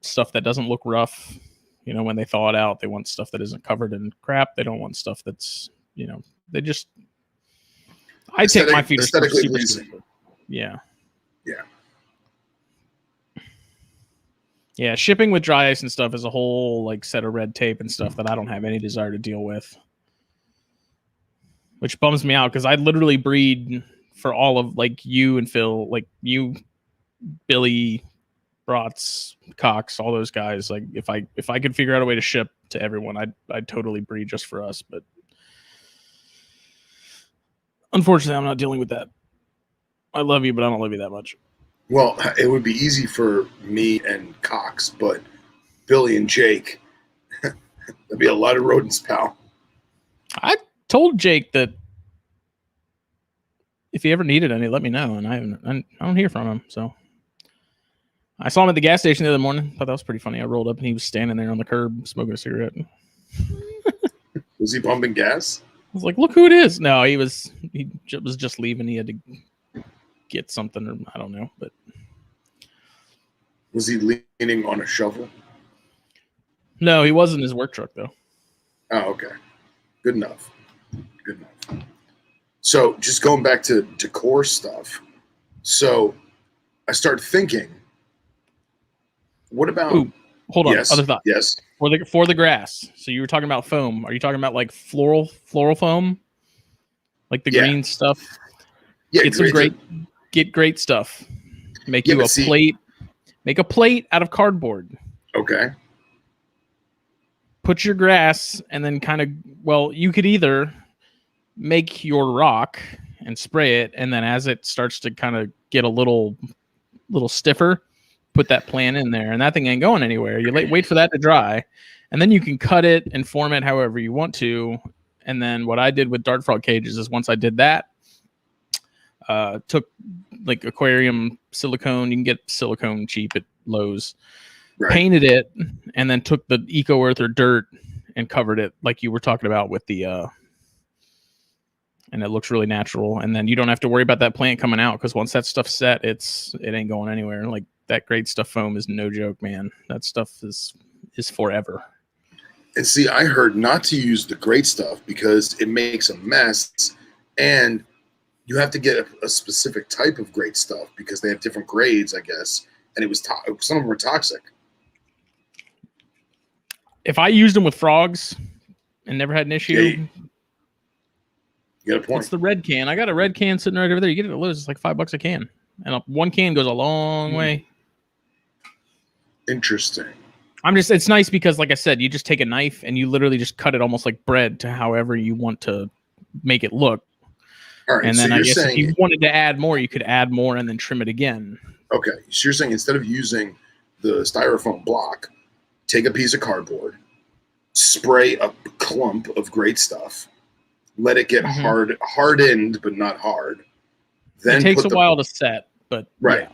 stuff that doesn't look rough. When they thaw it out, they want stuff that isn't covered in crap. They don't want stuff that's, they just. I take my feeders aesthetically pleasing. Yeah. Yeah, shipping with dry ice and stuff is a whole like set of red tape and stuff that I don't have any desire to deal with. Which bums me out, because I literally breed for all of like you and Phil, like you, Billy, Brotz, Cox, all those guys. Like if I could figure out a way to ship to everyone, I'd totally breed just for us. But unfortunately, I'm not dealing with that. I love you, but I don't love you that much. Well, it would be easy for me and Cox, but Billy and Jake, there'd be a lot of rodents, pal. I told Jake that if he ever needed any, let me know, and I don't hear from him. So I saw him at the gas station the other morning. Thought that was pretty funny. I rolled up and he was standing there on the curb smoking a cigarette. Was he pumping gas? I was like, "Look who it is!" No, he was just leaving. He had to get something, or I don't know. But was he leaning on a shovel? No, he was in his work truck though. Oh, okay. Good enough. So just going back to decor stuff. So I started thinking, what about? Ooh, hold on. Yes, other thought. Yes. For the grass. So you were talking about foam. Are you talking about like floral foam, like the green stuff? Yeah. Get get great stuff. Make Yeah, you a plate. Make a plate out of cardboard. Okay. Put your grass, and then kind of, well, you could either make your rock and spray it, and then as it starts to kind of get a little stiffer, put that plant in there, and that thing ain't going anywhere. You wait for that to dry, and then you can cut it and form it however you want to. And then what I did with dart frog cages is once I did that, took like aquarium silicone. You can get silicone cheap at Lowe's. Right. Painted it, and then took the eco earth or dirt and covered it like you were talking about with the and it looks really natural. And then you don't have to worry about that plant coming out, because once that stuff's set, it ain't going anywhere. Like that great stuff foam is no joke, man. That stuff is forever. And see, I heard not to use the great stuff because it makes a mess, and you have to get a specific type of great stuff because they have different grades, I guess. And it was some of them were toxic. If I used them with frogs and never had an issue, you got a point. It's the red can. I got a red can sitting right over there. You get it at Lowe's. It's like $5 a can, and one can goes a long way. Interesting. It's nice because, like I said, you just take a knife and you literally just cut it almost like bread to however you want to make it look. All right. And then I guess if you wanted to add more, you could add more and then trim it again. Okay. So you're saying instead of using the styrofoam block, take a piece of cardboard, spray a clump of great stuff, let it get hardened, but not hard. Then it takes a while to set, but right. Yeah.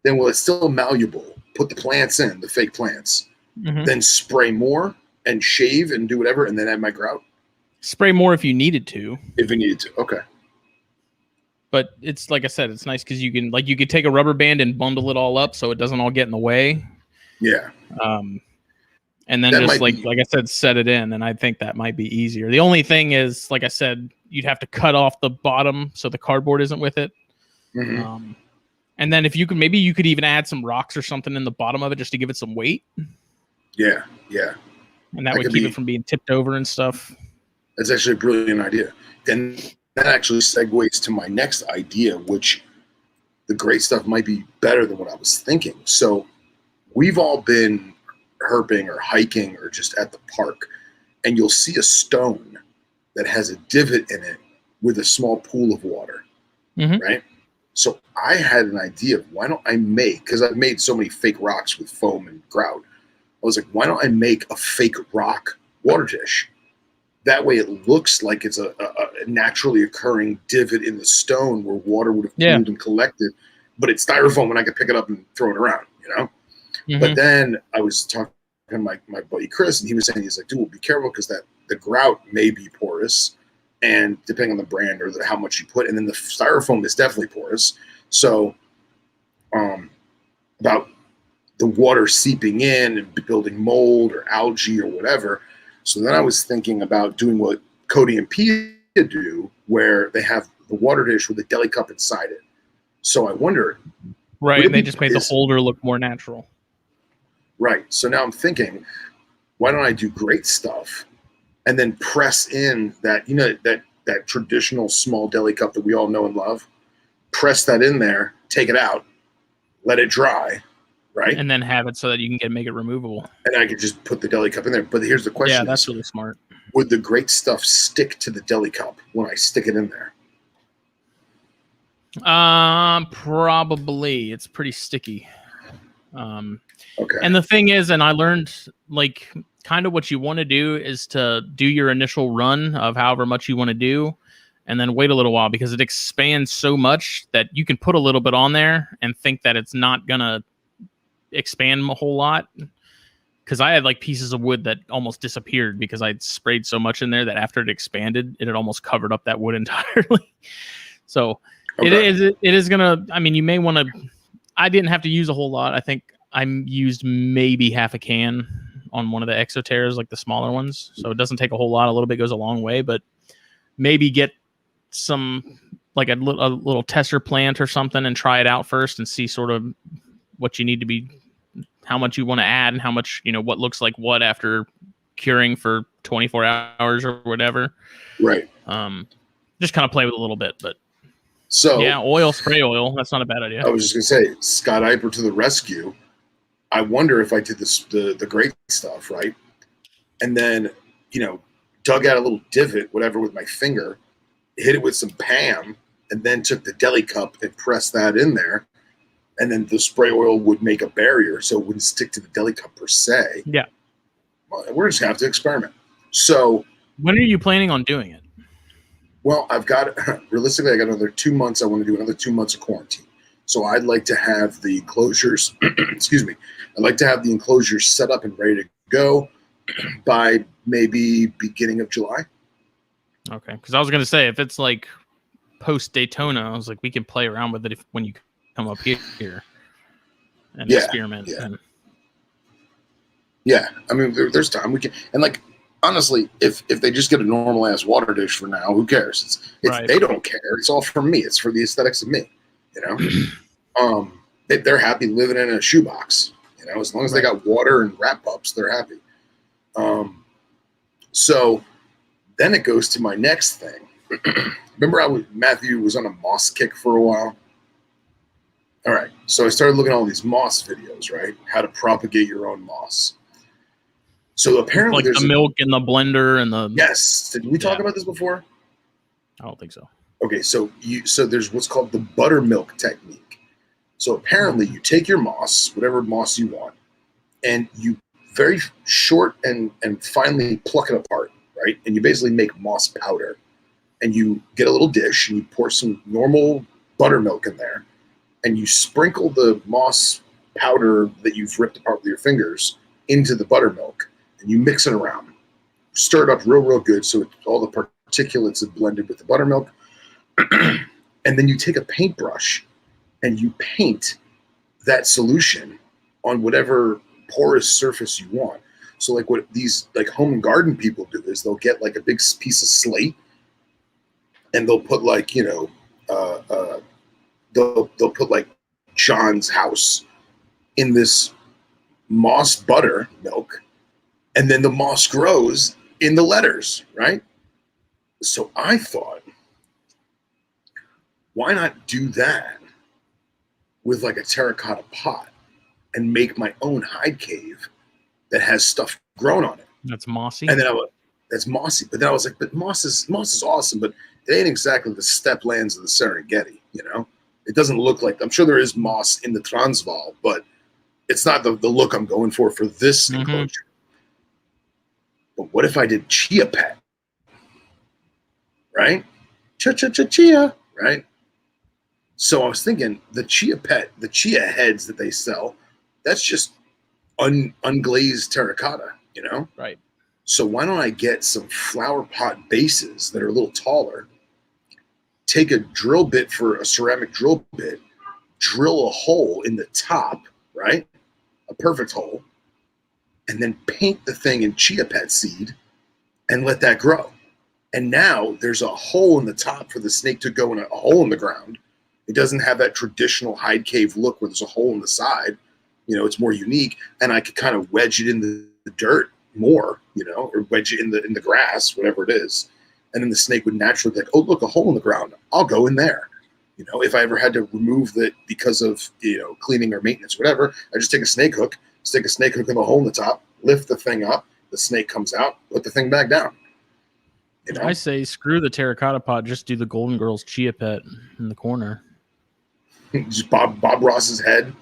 Then it's still malleable. Put the plants in, the fake plants. Then spray more and shave and do whatever, and then add my grout. Spray more if you needed to. If you needed to, okay. But it's like I said, it's nice because you could take a rubber band and bundle it all up so it doesn't all get in the way. Yeah. And then just like I said, set it in, and I think that might be easier. The only thing is, like I said, you'd have to cut off the bottom so the cardboard isn't with it. And then if you could, maybe you could even add some rocks or something in the bottom of it just to give it some weight. Yeah, yeah. And that would keep it from being tipped over and stuff. That's actually a brilliant idea. And that actually segues to my next idea, which the great stuff might be better than what I was thinking. So we've all been herping or hiking or just at the park, and you'll see a stone that has a divot in it with a small pool of water, right? So I had an idea of why don't I make, because I've made so many fake rocks with foam and grout. I was like, why don't I make a fake rock water dish? That way it looks like it's a naturally occurring divot in the stone where water would have cooled and collected, but it's styrofoam and I could pick it up and throw it around, you know? But then I was talking to my buddy Chris, and he was saying, he's like, dude, well, be careful because the grout may be porous, and depending on the brand or how much you put, and then the styrofoam is definitely porous. So about the water seeping in and building mold or algae or whatever. So then I was thinking about doing what Cody and Pia do, where they have the water dish with a deli cup inside it. So I wonder. Right, and they just made the holder look more natural. Right. So now I'm thinking, why don't I do great stuff and then press in that, you know, that traditional small deli cup that we all know and love, press that in there, take it out, let it dry, right? And then have it so that you can make it removable. And I could just put the deli cup in there. But here's the question. Yeah, that's really smart. Would the great stuff stick to the deli cup when I stick it in there? Probably. It's pretty sticky. Okay. And the thing is, and I learned, like, kind of what you want to do is to do your initial run of however much you want to do, and then wait a little while, because it expands so much that you can put a little bit on there and think that it's not gonna expand a whole lot. Because I had like pieces of wood that almost disappeared because I'd sprayed so much in there that after it expanded, it had almost covered up that wood entirely. So it is gonna. I mean, you may want to. I didn't have to use a whole lot. I think I used maybe half a can on one of the Exoterras, like the smaller ones. So it doesn't take a whole lot. A little bit goes a long way, but maybe get some, like a little tester plant or something and try it out first and see sort of what you need to be, how much you want to add and how much, you know, what looks like what after curing for 24 hours or whatever. Right. Just kind of play with a little bit, but So yeah, oil, spray oil. That's not a bad idea. I was just gonna say, Scott Iper to the rescue. I wonder if I did this the great stuff, right? And then, dug out a little divot, whatever, with my finger, hit it with some Pam, and then took the deli cup and pressed that in there. And then the spray oil would make a barrier so it wouldn't stick to the deli cup per se. Yeah. Well, we're just going to have to experiment. So when are you planning on doing it? Well, realistically, I got another 2 months. I want to do another 2 months of quarantine. So I'd like to have the enclosures, excuse me, I'd like to have the enclosures set up and ready to go by maybe beginning of July. Okay. Because I was going to say, if it's like post Daytona, I was like, we can play around with it when you come up here and experiment. Yeah. And yeah. I mean, there's time we can, and like, honestly, if they just get a normal ass water dish for now, who cares? It's right. They don't care. It's all for me. It's for the aesthetics of me, they're happy living in a shoebox, as long as they got water and wrap ups, they're happy. So then it goes to my next thing. Remember Matthew was on a moss kick for a while? All right. So I started looking at all these moss videos, right? How to propagate your own moss. So apparently there's the milk in the blender and the... Yes. Did we talk about this before? I don't think so. Okay. So there's what's called the buttermilk technique. So apparently you take your moss, whatever moss you want, and you very short and finely pluck it apart, right? And you basically make moss powder. And you get a little dish and you pour some normal buttermilk in there, and you sprinkle the moss powder that you've ripped apart with your fingers into the buttermilk, and you mix it around. Stir it up real good so all the particulates have blended with the buttermilk. And then you take a paintbrush and you paint that solution on whatever porous surface you want. So like what these like home and garden people do is they'll get like a big piece of slate, and they'll put like, they'll put like John's house in this moss buttermilk, and then the moss grows in the letters, right? So I thought, why not do that with like a terracotta pot and make my own hide cave that has stuff grown on it? That's mossy. And then that's mossy. But then I was like, but moss is awesome, but it ain't exactly the steppe lands of the Serengeti, It doesn't look like, I'm sure there is moss in the Transvaal, but it's not the look I'm going for this enclosure. But what if I did chia pet? Right? Chia, right? So I was thinking the chia pet, the chia heads that they sell, that's just unglazed terracotta, Right. So why don't I get some flower pot bases that are a little taller, take a drill bit for a ceramic drill bit, drill a hole in the top, right? A perfect hole, and then paint the thing in chia pet seed and let that grow. And now there's a hole in the top for the snake to go in, a hole in the ground. It doesn't have that traditional hide cave look where there's a hole in the side. It's more unique, and I could kind of wedge it in the dirt more, or wedge it in the grass, whatever it is. And then the snake would naturally be like, oh, look, a hole in the ground. I'll go in there. If I ever had to remove that because of, cleaning or maintenance, whatever, I just take a snake hook, stick a snake hook in the hole in the top, lift the thing up, the snake comes out, put the thing back down. I say screw the terracotta pot, just do the Golden Girls chia pet in the corner. Just Bob Ross's head in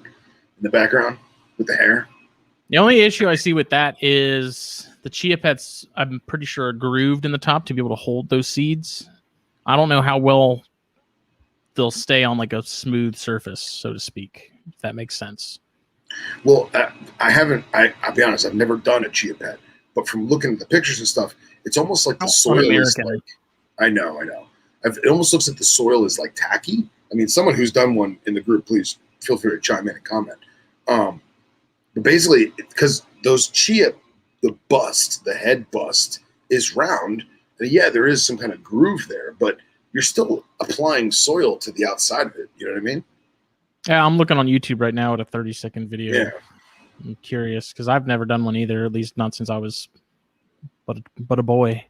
the background with the hair. The only issue I see with that is the chia pets, I'm pretty sure, are grooved in the top to be able to hold those seeds. I don't know how well they'll stay on like a smooth surface, so to speak, if that makes sense. Well, I'll be honest, I've never done a chia pet, but from looking at the pictures and stuff, it's almost like the soil is like, I know. It almost looks like the soil is like tacky. I mean, someone who's done one in the group, please feel free to chime in and comment. But basically, because those chia, the head bust is round. And yeah, there is some kind of groove there, but you're still applying soil to the outside of it. You know what I mean? Yeah, I'm looking on YouTube right now at a 30-second video. Yeah. I'm curious because I've never done one either, at least not since I was but a boy.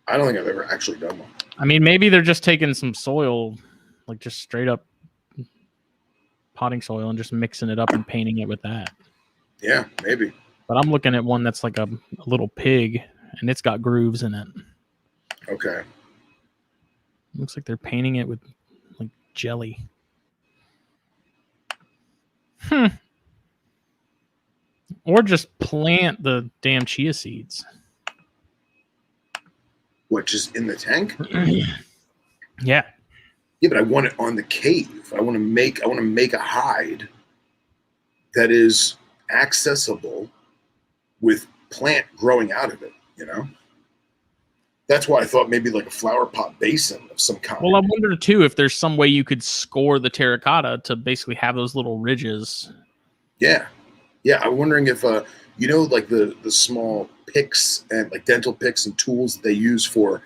I don't think I've ever actually done one. I mean, maybe they're just taking some soil, like just straight up potting soil, and just mixing it up and painting it with that. Yeah, maybe. But I'm looking at one that's like a little pig, and it's got grooves in it. Okay. Looks like they're painting it with like jelly. Or just plant the damn chia seeds. What, just in the tank? Yeah. Yeah, but I want it on the cave. I want to make a hide that is accessible with plant growing out of it, you know? That's why I thought maybe like a flower pot basin of some kind. Well, I wonder too if there's some way you could score the terracotta to basically have those little ridges. Yeah. Yeah, I'm wondering if you know, like the small picks and like dental picks and tools that they use for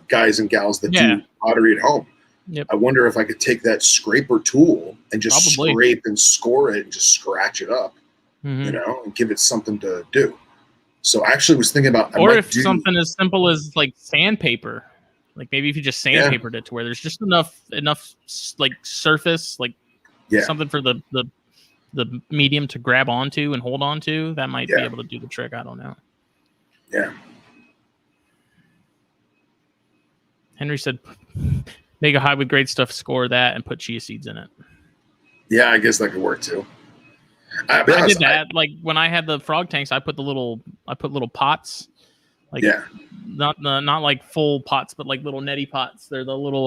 guys and gals that do pottery at home. Yep. I wonder if I could take that scraper tool and just Probably. scrape and score it and just scratch it up, you know, and give it something to do. So I actually was thinking about, or if something as simple as like sandpaper, like maybe if you just sandpapered it to where there's just enough like surface, like something for the medium to grab onto and hold onto, that might be able to do the trick. I don't know. Yeah. Henry said, make a hide with great stuff, score that, and put chia seeds in it. Yeah, I guess that could work too. I did that. Like when I had the frog tanks, I put little pots, like not like full pots, but like little neti pots. They're the little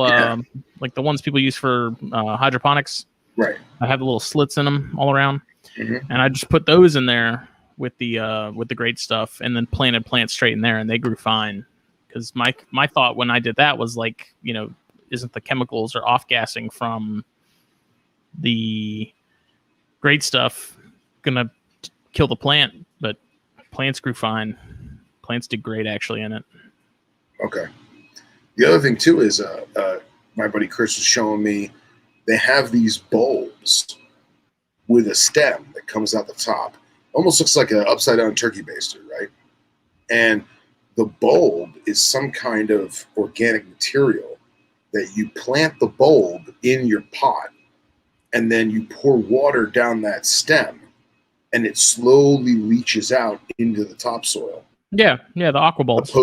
like the ones people use for hydroponics. Right. I have the little slits in them all around, and I just put those in there with the great stuff, and then planted plants straight in there, and they grew fine. Because my thought when I did that was like, you know, isn't the chemicals or off gassing from the great stuff gonna kill the plant? But plants grew fine. Plants did great actually in it. Okay. The other thing too is my buddy Chris was showing me they have these bulbs with a stem that comes out the top. Almost looks like an upside down turkey baster, right? And the bulb is some kind of organic material that you plant the bulb in your pot, and then you pour water down that stem, and it slowly leaches out into the topsoil. Yeah, the aqua bulbs.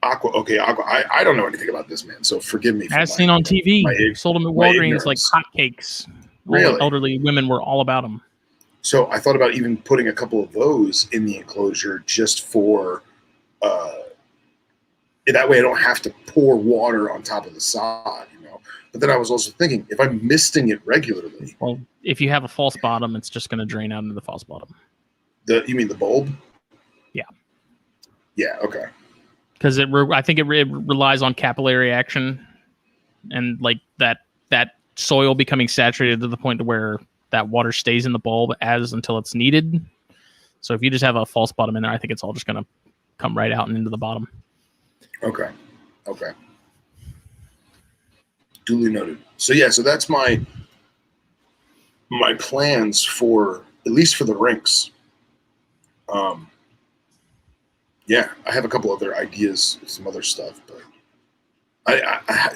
Aqua. I don't know anything about this, man, so forgive me. As seen on TV, sold them at Walgreens like hotcakes. Really? Elderly women were all about them. So I thought about even putting a couple of those in the enclosure just for that way I don't have to pour water on top of the sod, you know. But then I was also thinking, if I'm misting it regularly. Well, if you have a false bottom, it's just going to drain out into the false bottom. You mean the bulb? Yeah. Yeah. Okay. Because I think it relies on capillary action, and like that soil becoming saturated to the point to where that water stays in the bulb until it's needed. So if you just have a false bottom in there, I think it's all just going to come right out and into the bottom. Okay. Duly noted. So yeah, so that's my plans for, at least for the rinks. Yeah, I have a couple other ideas, some other stuff, but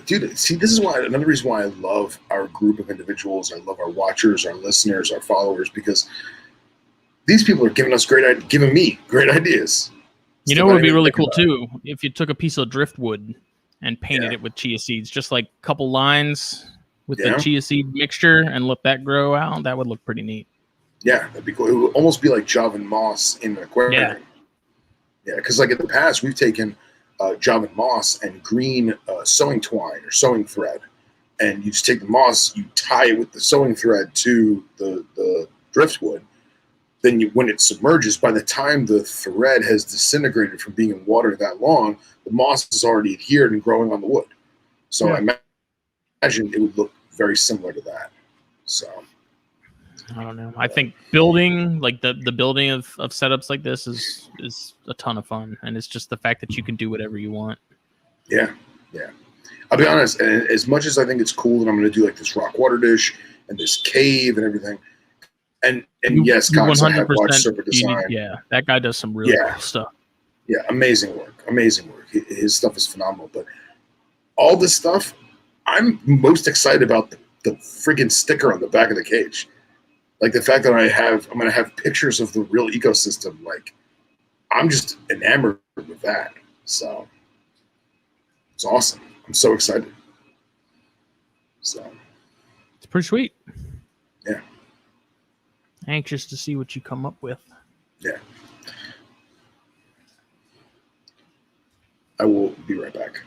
dude, see, this is why, another reason why I love our group of individuals. I love our watchers, our listeners, our followers, because these people are giving me great ideas. You know what would be really cool too? If you took a piece of driftwood and painted it with chia seeds, just like a couple lines with the chia seed mixture, and let that grow out. That would look pretty neat. Yeah, that'd be cool. It would almost be like Javan moss in an aquarium. Yeah, because like in the past, we've taken Javan moss and green sewing twine or sewing thread, and you just take the moss, you tie it with the sewing thread to the driftwood. Then when it submerges, by the time the thread has disintegrated from being in water that long, the moss is already adhered and growing on the wood. So I imagine it would look very similar to that. So I don't know. I think building, like the building of setups like this is a ton of fun, and it's just the fact that you can do whatever you want. Yeah. I'll be honest, and as much as I think it's cool that I'm going to do like this rock water dish and this cave and everything, and yes, Cox, I have watched Serpent Design. That guy does some really cool stuff. Yeah, amazing work. His stuff is phenomenal. But all this stuff. I'm most excited about the friggin' sticker on the back of the cage. Like the fact that I'm going to have pictures of the real ecosystem. Like, I'm just enamored with that. So it's awesome. I'm so excited. So it's pretty sweet. Yeah. Anxious to see what you come up with. Yeah. I will be right back.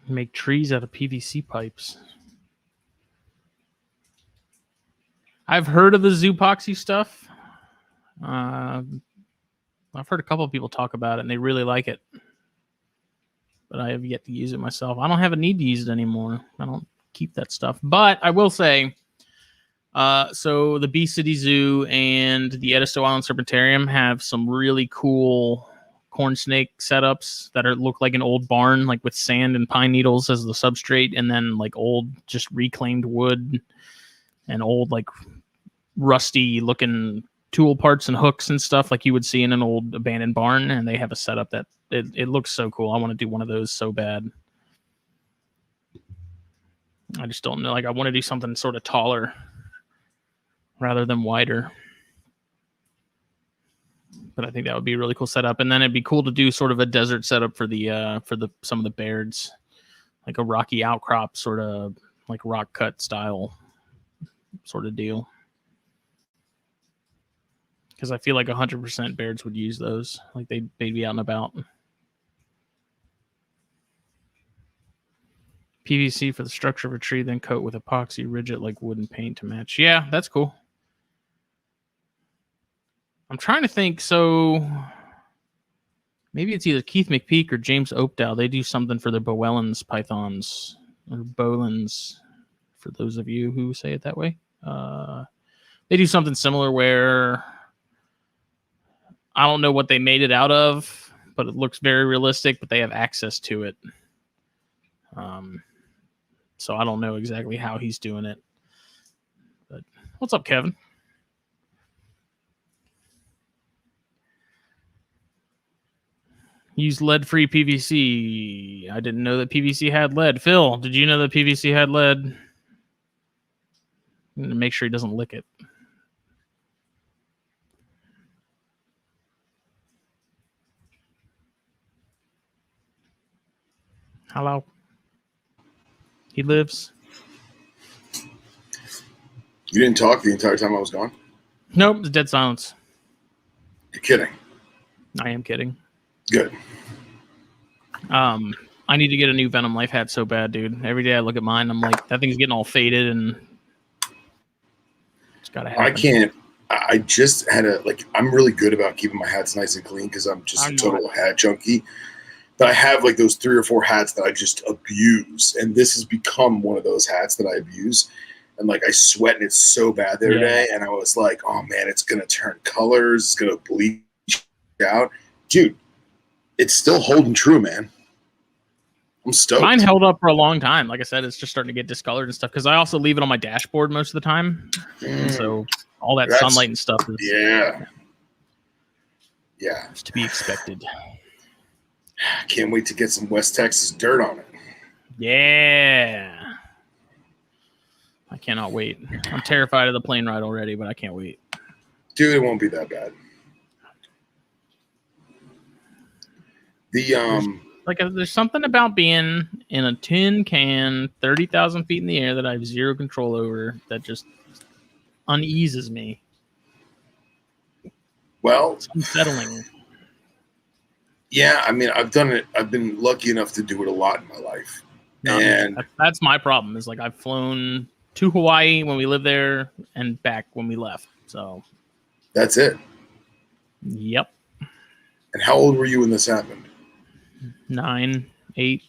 Make trees out of PVC pipes. I've heard of the Zoopoxy stuff. I've heard a couple of people talk about it, and they really like it. But I have yet to use it myself. I don't have a need to use it anymore. I don't keep that stuff. But I will say, so the Bee City Zoo and the Edisto Island Serpentarium have some really cool corn snake setups that look like an old barn, like with sand and pine needles as the substrate, and then like old just reclaimed wood and old like rusty looking tool parts and hooks and stuff like you would see in an old abandoned barn. And they have a setup that it looks so cool. I want to do one of those so bad. I just don't know. Like I want to do something sort of taller rather than wider. But I think that would be a really cool setup. And then it'd be cool to do sort of a desert setup for the some of the Bairds, like a rocky outcrop, sort of like rock cut style sort of deal. Because I feel like 100% Bairds would use those. Like they'd be out and about. PVC for the structure of a tree, then coat with epoxy rigid like wooden paint to match. Yeah, that's cool. I'm trying to think. So maybe it's either Keith McPeak or James Oakdale. They do something for the Bowellins pythons or Bolins, for those of you who say it that way. They do something similar where I don't know what they made it out of, but it looks very realistic, but they have access to it. So I don't know exactly how he's doing it. But what's up, Kevin? Use lead-free PVC. I didn't know that PVC had lead. Phil, did you know that PVC had lead? I'm going to make sure he doesn't lick it. Hello? He lives? You didn't talk the entire time I was gone? Nope, it's dead silence. You're kidding. I am kidding. Good. I need to get a new Venom Life hat so bad, dude. Every day I look at mine, I'm like, that thing's getting all faded, and it's gotta happen. I can't. I just had I'm really good about keeping my hats nice and clean because I'm just a total hat junkie. But I have like those 3 or 4 hats that I just abuse, and this has become one of those hats that I abuse. And like I sweat and it's so bad the other day, and I was like, oh man, it's gonna turn colors, it's gonna bleach out. Dude, it's still holding true, man. I'm stoked. Mine held up for a long time. Like I said, it's just starting to get discolored and stuff because I also leave it on my dashboard most of the time. And so all that sunlight and stuff is it's to be expected. Can't wait to get some West Texas dirt on it. Yeah. I cannot wait. I'm terrified of the plane ride already, but I can't wait. Dude, it won't be that bad. There's something about being in a tin can 30,000 feet in the air that I have zero control over that just uneases me. Well, it's unsettling. Yeah, I mean, I've done it. I've been lucky enough to do it a lot in my life. And that's my problem is like I've flown to Hawaii when we lived there and back when we left. So that's it. Yep. And how old were you when this happened? 9, 8.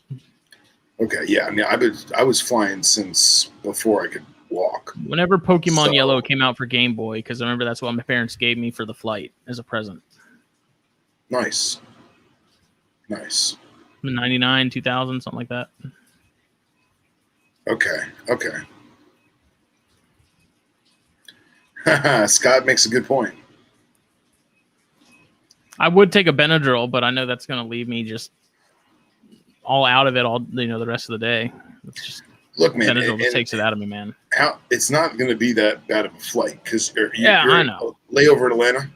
Okay, yeah. I mean, I was flying since before I could walk. Whenever Pokemon Yellow came out for Game Boy, because I remember that's what my parents gave me for the flight as a present. Nice. 99, 2000, something like that. Okay. Scott makes a good point. I would take a Benadryl, but I know that's going to leave me just all out of it all, the rest of the day. It's just look, man, Benadryl just takes it out of me, man. It's not going to be that bad of a flight because you're I know. Layover in Atlanta,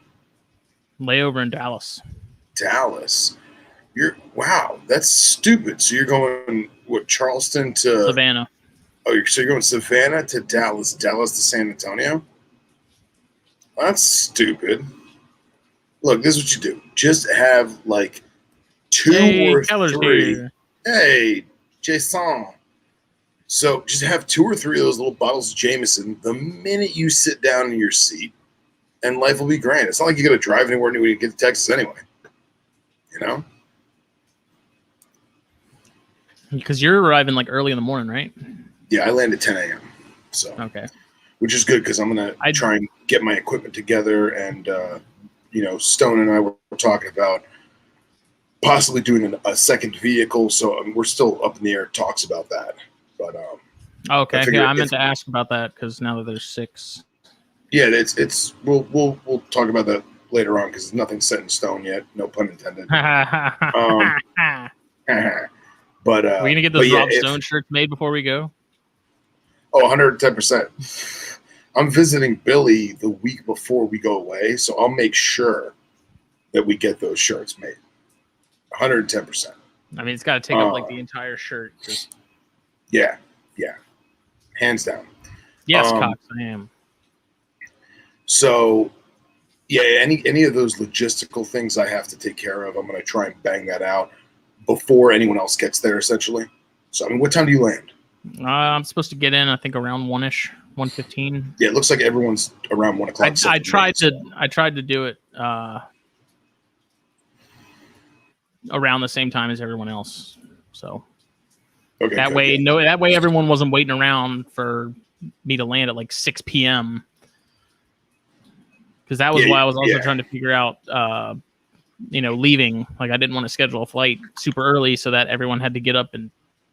layover in Dallas. Wow, that's stupid. So you're going Charleston to Savannah. Oh, so you're going Savannah to Dallas to San Antonio? That's stupid. Look, this is what you do. Just have like 2 or 3. Here. Hey, Jason. So just have 2 or 3 of those little bottles of Jameson the minute you sit down in your seat, and life will be grand. It's not like you got to drive anywhere when you get to Texas anyway. You know? Because you're arriving like early in the morning, right? Yeah, I land at 10 a.m. So okay, which is good because I'm gonna try and get my equipment together, and Stone and I were talking about possibly doing a second vehicle. So we're still up in the air talks about that. But okay, I meant to ask about that because now that there's 6. Yeah, we'll talk about that later on because nothing's set in stone yet. No pun intended. But we're gonna get those Rob Stone shirts made before we go. Oh, 110%. I'm visiting Billy the week before we go away, so I'll make sure that we get those shirts made. 110%. I mean, it's got to take up like the entire shirt. Yeah, hands down. Yes, Cox, I am. So, yeah, any of those logistical things I have to take care of, I'm going to try and bang that out before anyone else gets there, essentially. So, I mean, what time do you land? I'm supposed to get in, I think, around 1-ish, 1:15. Yeah, it looks like everyone's around 1 o'clock. I tried to do it around the same time as everyone else. So that way everyone wasn't waiting around for me to land at like 6 p.m. Because that was why I was also trying to figure out leaving. Like I didn't want to schedule a flight super early so that everyone had to get up and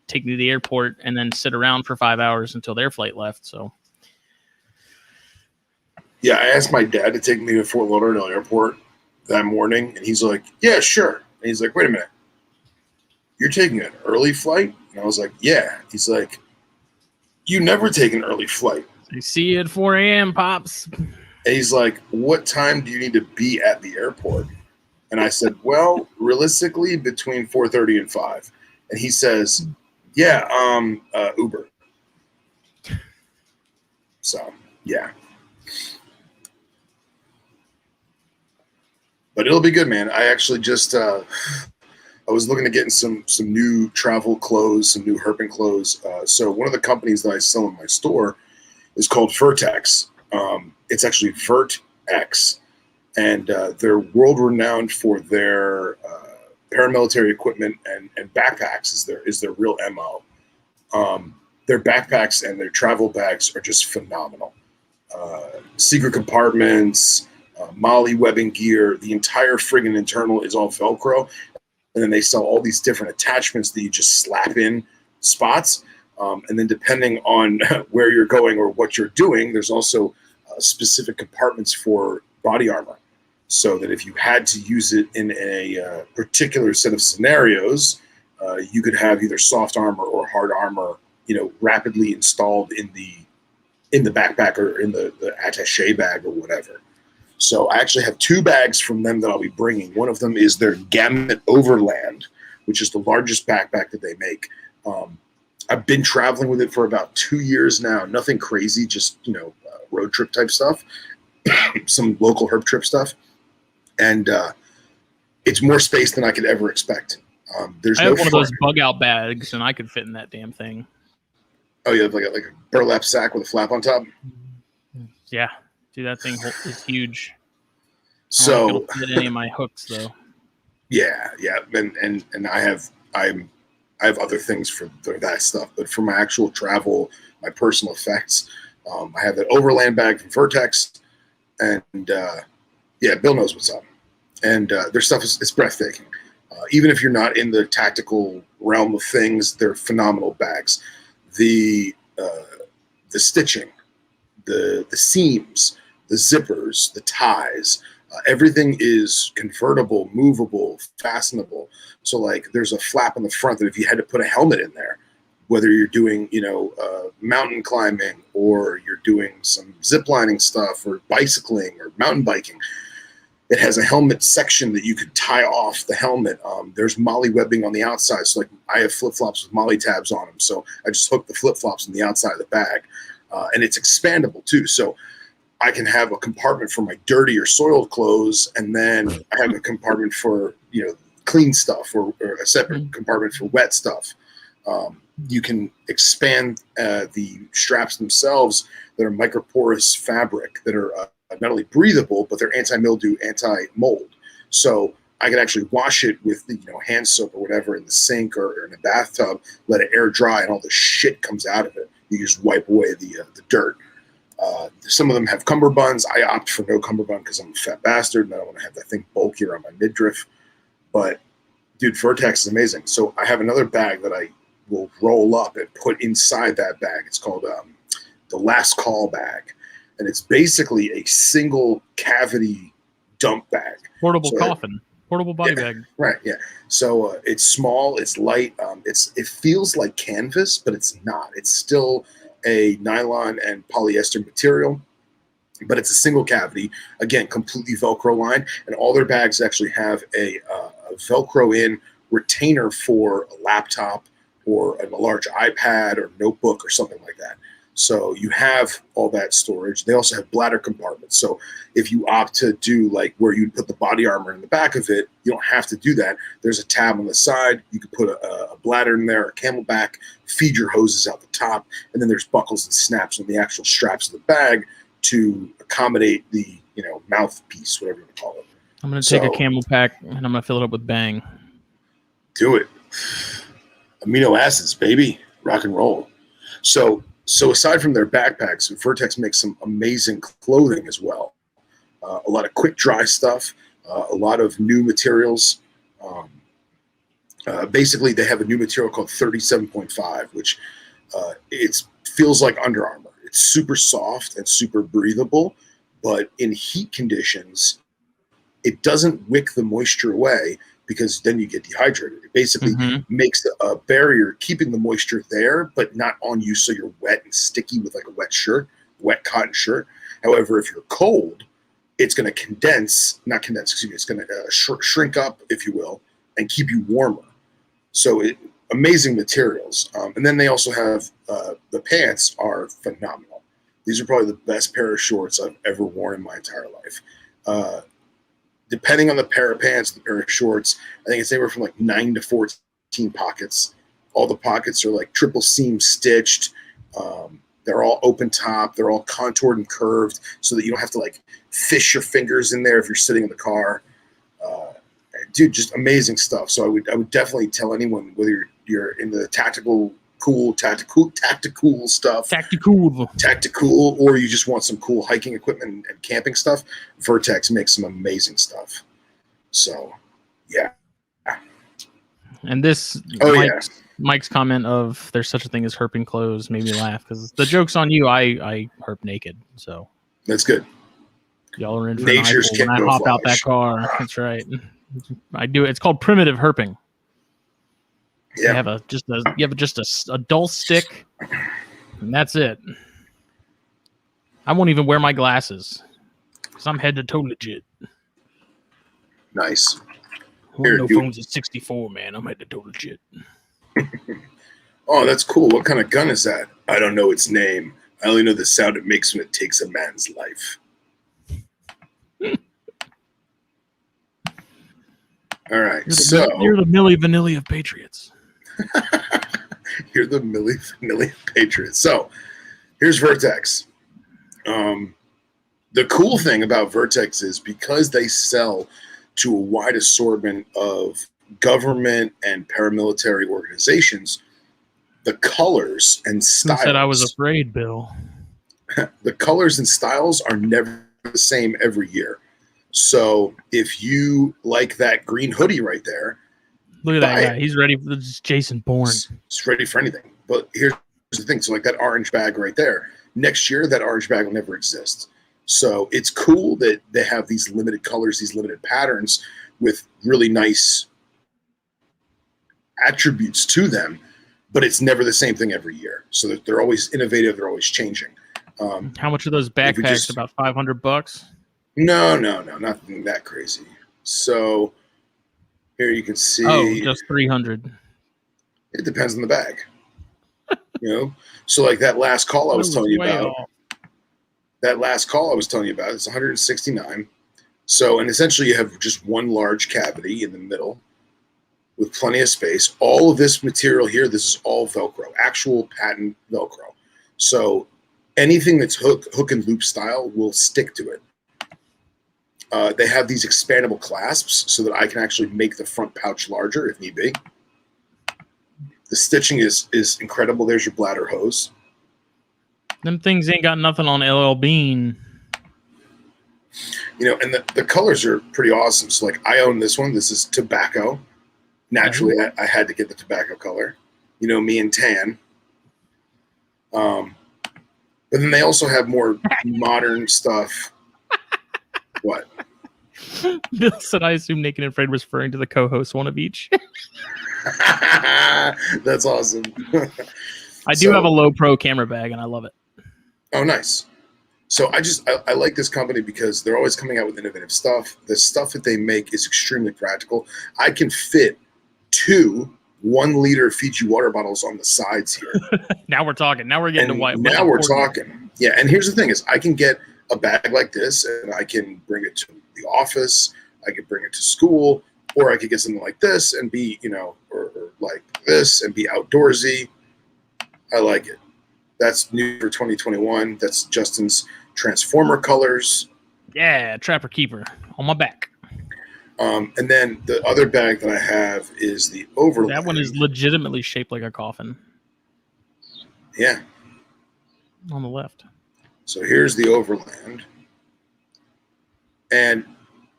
take me to the airport and then sit around for 5 hours until their flight left. So yeah, I asked my dad to take me to Fort Lauderdale Airport that morning, and he's like, yeah, sure. And he's like, wait a minute, you're taking an early flight? And I was like, yeah. He's like, you never take an early flight. I see you at 4 a.m., Pops. And he's like, what time do you need to be at the airport? And I said, well, realistically, between 4:30 and 5. And he says, yeah, Uber. So, yeah. But it'll be good, man. I actually just I was looking at getting some new travel clothes, some new herping clothes. So one of the companies that I sell in my store is called Vertex. It's actually VertX, and they're world renowned for their paramilitary equipment and backpacks is their real MO. Their backpacks and their travel bags are just phenomenal. Secret compartments, Molly webbing gear, the entire friggin' internal is all Velcro. And then they sell all these different attachments that you just slap in spots. And then depending on where you're going or what you're doing, there's also specific compartments for body armor. So that if you had to use it in a particular set of scenarios, you could have either soft armor or hard armor, rapidly installed in the backpack or in the attaché bag or whatever. So I actually have 2 bags from them that I'll be bringing. One of them is their Gamut Overland, which is the largest backpack that they make. I've been traveling with it for about 2 years now. Nothing crazy, just road trip type stuff, some local herp trip stuff, and it's more space than I could ever expect. I have one of those bug out bags, and I could fit in that damn thing. Oh, you have like a burlap sack with a flap on top? Yeah. Dude, that thing is huge. So I don't think it'll fit any of my hooks though. Yeah, and I have other things for that stuff, but for my actual travel, my personal effects, I have that Overland bag from Vertex, and Bill knows what's up, and their stuff is breathtaking. Even if you're not in the tactical realm of things, they're phenomenal bags. The stitching, the seams, the zippers, the ties, Everything is convertible, movable, fastenable. So like there's a flap on the front that if you had to put a helmet in there, whether you're doing, mountain climbing or you're doing some zip lining stuff or bicycling or mountain biking, it has a helmet section that you could tie off the helmet. There's molly webbing on the outside. So like I have flip-flops with molly tabs on them. So I just hook the flip-flops on the outside of the bag. And it's expandable too. So I can have a compartment for my dirty or soiled clothes. And then I have a compartment for, clean stuff or a separate compartment for wet stuff. You can expand the straps themselves that are microporous fabric that are not only breathable, but they're anti-mildew, anti-mold. So I can actually wash it with hand soap or whatever in the sink or in a bathtub, let it air dry, and all the shit comes out of it. You just wipe away the dirt. Some of them have cummerbunds. I opt for no cummerbund because I'm a fat bastard and I don't want to have that thing bulkier on my midriff. But dude, Vertex is amazing. So I have another bag that I will roll up and put inside that bag. It's called the Last Call bag. And it's basically a single cavity dump bag. Portable coffin, portable body bag. Right, yeah. So it's small, it's light. It feels like canvas, but it's not. It's still a nylon and polyester material, but it's a single cavity. Again, completely Velcro lined. And all their bags actually have a Velcro in retainer for a laptop or a large iPad or notebook or something like that. So you have all that storage. They also have bladder compartments. So if you opt to do like where you put the body armor in the back of it, you don't have to do that. There's a tab on the side. You could put a bladder in there, a camelback, feed your hoses out the top, and then there's buckles and snaps on the actual straps of the bag to accommodate the mouthpiece, whatever you want to call it. I'm going to take a camel pack and I'm going to fill it up with Bang. Do it. Amino acids, baby. Rock and roll. So aside from their backpacks, Vertex makes some amazing clothing as well. A lot of quick dry stuff, a lot of new materials. Basically, they have a new material called 37.5, which it feels like Under Armour. It's super soft and super breathable, but in heat conditions, it doesn't wick the moisture away because then you get dehydrated. It basically makes a barrier, keeping the moisture there, but not on you so you're wet and sticky with like a wet cotton shirt. However, if you're cold, it's going to it's going to shrink up, if you will, and keep you warmer. So amazing materials. And then they also have, the pants are phenomenal. These are probably the best pair of shorts I've ever worn in my entire life. Depending on the pair of pants, the pair of shorts, I think it's anywhere from like 9 to 14 pockets. All the pockets are like triple seam stitched. They're all open top. They're all contoured and curved so that you don't have to like fish your fingers in there if you're sitting in the car. Dude, just amazing stuff. So I would definitely tell anyone, whether you're in the tactical stuff, or you just want some cool hiking equipment and camping stuff, Vertex makes some amazing stuff. So, yeah. And this Mike's comment of "there's such a thing as herping clothes" made me laugh because the joke's on you. I herp naked, so that's good. Y'all are in for nature's an eyeful when I hop out that car. That's right. I do it. It's called primitive herping. Yeah. You have just a dull stick, and that's it. I won't even wear my glasses because I'm head to toe legit. Nice. No phones at 64, man. I'm head to toe legit. Oh, that's cool. What kind of gun is that? I don't know its name. I only know the sound it makes when it takes a man's life. All right, you're the Milli Vanilli of Patriots. You're the Milli Vanilli of Patriots. So here's Vertex. The cool thing about Vertex is because they sell to a wide assortment of government and paramilitary organizations, the colors and styles. Who said I was afraid, Bill? The colors and styles are never the same every year. So if you like that green hoodie right there, look at that guy. He's ready for this Jason Bourne. He's ready for anything. But here's the thing. So like that orange bag right there, next year, that orange bag will never exist. So it's cool that they have these limited colors, these limited patterns with really nice attributes to them, but it's never the same thing every year. So that they're always innovative, they're always changing. How much are those backpacks? About $500? No, nothing that crazy. So here you can see. Oh, just 300. It depends on the bag. So like that last call I was telling you about. That last call I was telling you about, it's 169. So, and essentially you have just one large cavity in the middle with plenty of space. All of this material here, this is all Velcro, actual patent Velcro. So anything that's hook and loop style will stick to it. They have these expandable clasps so that I can actually make the front pouch larger if need be. The stitching is incredible. There's your bladder hose. Them things ain't got nothing on LL Bean. And the colors are pretty awesome. So like I own this one. This is tobacco. Naturally, I had to get the tobacco color. Me and tan. But then they also have more modern stuff. What? Bill said, I assume Naked and Afraid was referring to the co-host, one of each. That's awesome. I do have a low pro camera bag, and I love it. Oh, nice. So I like this company because they're always coming out with innovative stuff. The stuff that they make is extremely practical. I can fit 2 1-liter Fiji water bottles on the sides here. Now we're talking. Now we're getting to white. Now we're talking. Yeah, and here's the thing is I can get a bag like this and I can bring it to the office. I could bring it to school, or I could get something like this and be, or like this and be outdoorsy. I like it. That's new for 2021. That's Justin's Transformer colors. Yeah, Trapper Keeper on my back. And then the other bag that I have is the Overland. That one is legitimately shaped like a coffin. Yeah. On the left. So here's the Overland. And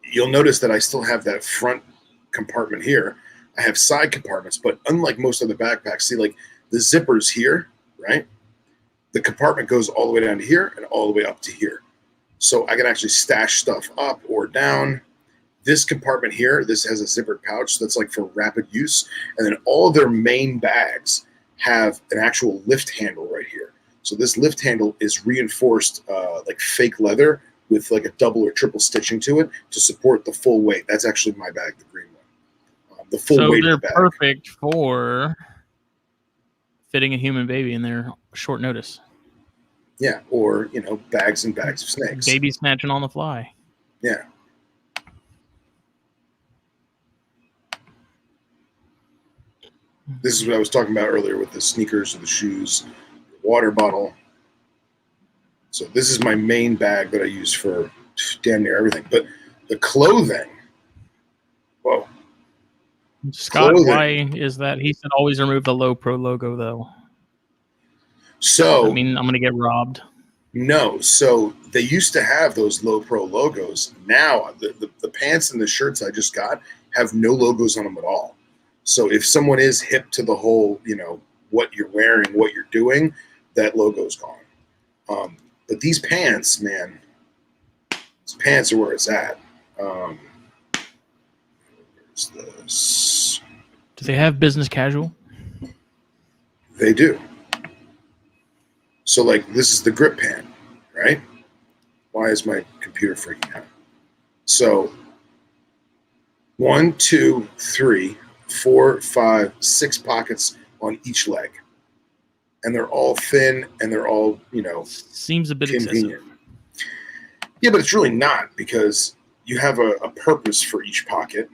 you'll notice that I still have that front compartment here. I have side compartments, but unlike most other backpacks, see like the zippers here, right? The compartment goes all the way down to here and all the way up to here. So I can actually stash stuff up or down. This compartment here, this has a zippered pouch that's like for rapid use. And then all of their main bags have an actual lift handle right here. So this lift handle is reinforced like fake leather with like a double or triple stitching to it to support the full weight. That's actually my bag, the green one. The full weight of the bag. So they're perfect for fitting a human baby in there short notice. Yeah, or, bags and bags of snakes. Baby snatching on the fly. Yeah. This is what I was talking about earlier with the sneakers or the shoes, water bottle. So this is my main bag that I use for damn near everything. But the clothing, whoa. Scott, why is that? He said always remove the Low Pro logo, though. So I'm going to get robbed. No. So they used to have those Low Pro logos. Now the pants and the shirts I just got have no logos on them at all. So if someone is hip to the whole, what you're wearing, what you're doing, that logo's gone. But these pants, man, these pants are where it's at. Where's this? Do they have business casual? They do. So like this is the grip pant, right? Why is my computer freaking out? So 1, 2, 3, 4, 5, 6 pockets on each leg. And they're all thin and they're all, seems a bit convenient. excessive. Yeah, but it's really not because you have a purpose for each pocket.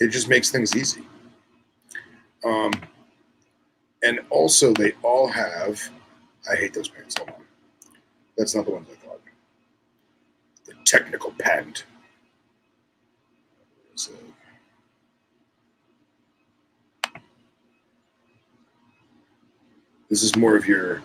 It just makes things easy. And also they all have, I hate those pants, hold on. That's not the ones I thought. The technical patent. So, this is more of your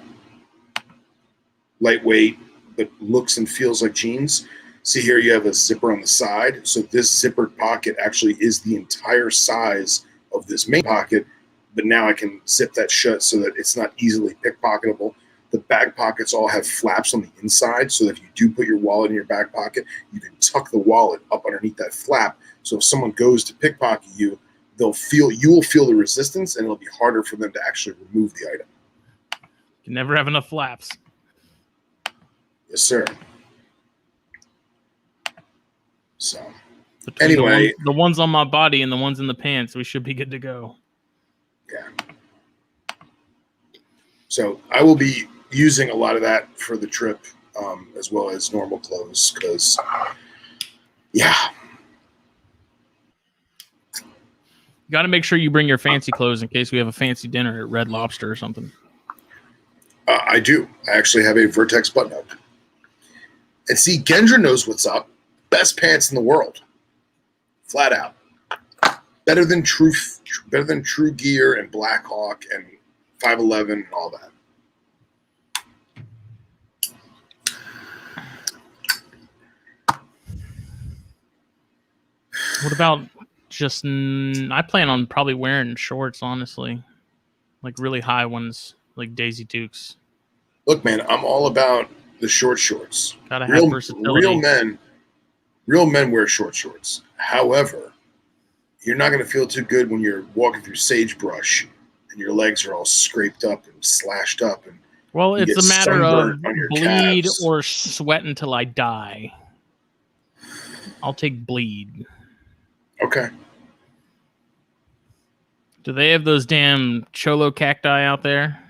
lightweight, but looks and feels like jeans. See here, you have a zipper on the side. So this zippered pocket actually is the entire size of this main pocket, but now I can zip that shut so that it's not easily pickpocketable. The back pockets all have flaps on the inside, so that if you do put your wallet in your back pocket, you can tuck the wallet up underneath that flap. So if someone goes to pickpocket you, you will feel the resistance, and it'll be harder for them to actually remove the item. You never have enough flaps. Yes, sir. So, Between anyway, the ones on my body and the ones in the pants, we should be good to go. Yeah. So I will be using a lot of that for the trip, as well as normal clothes, because, yeah. You got to make sure you bring your fancy clothes in case we have a fancy dinner at Red Lobster or something. I do. I actually have a Vertex button-up. And see, Gendra knows what's up. Best pants in the world. Flat out. Better than True Gear and Blackhawk and 511 and all that. What about just... I plan on probably wearing shorts, honestly. Like really high ones, like Daisy Dukes. Look, man, I'm all about the shorts. Gotta have versatility. Real men wear shorts. However, you're not going to feel too good when you're walking through sagebrush and your legs are all scraped up and slashed up. And well, it's a matter of bleed calves. Or sweat until I die. I'll take bleed. Okay. Do they have those damn cholo cacti out there?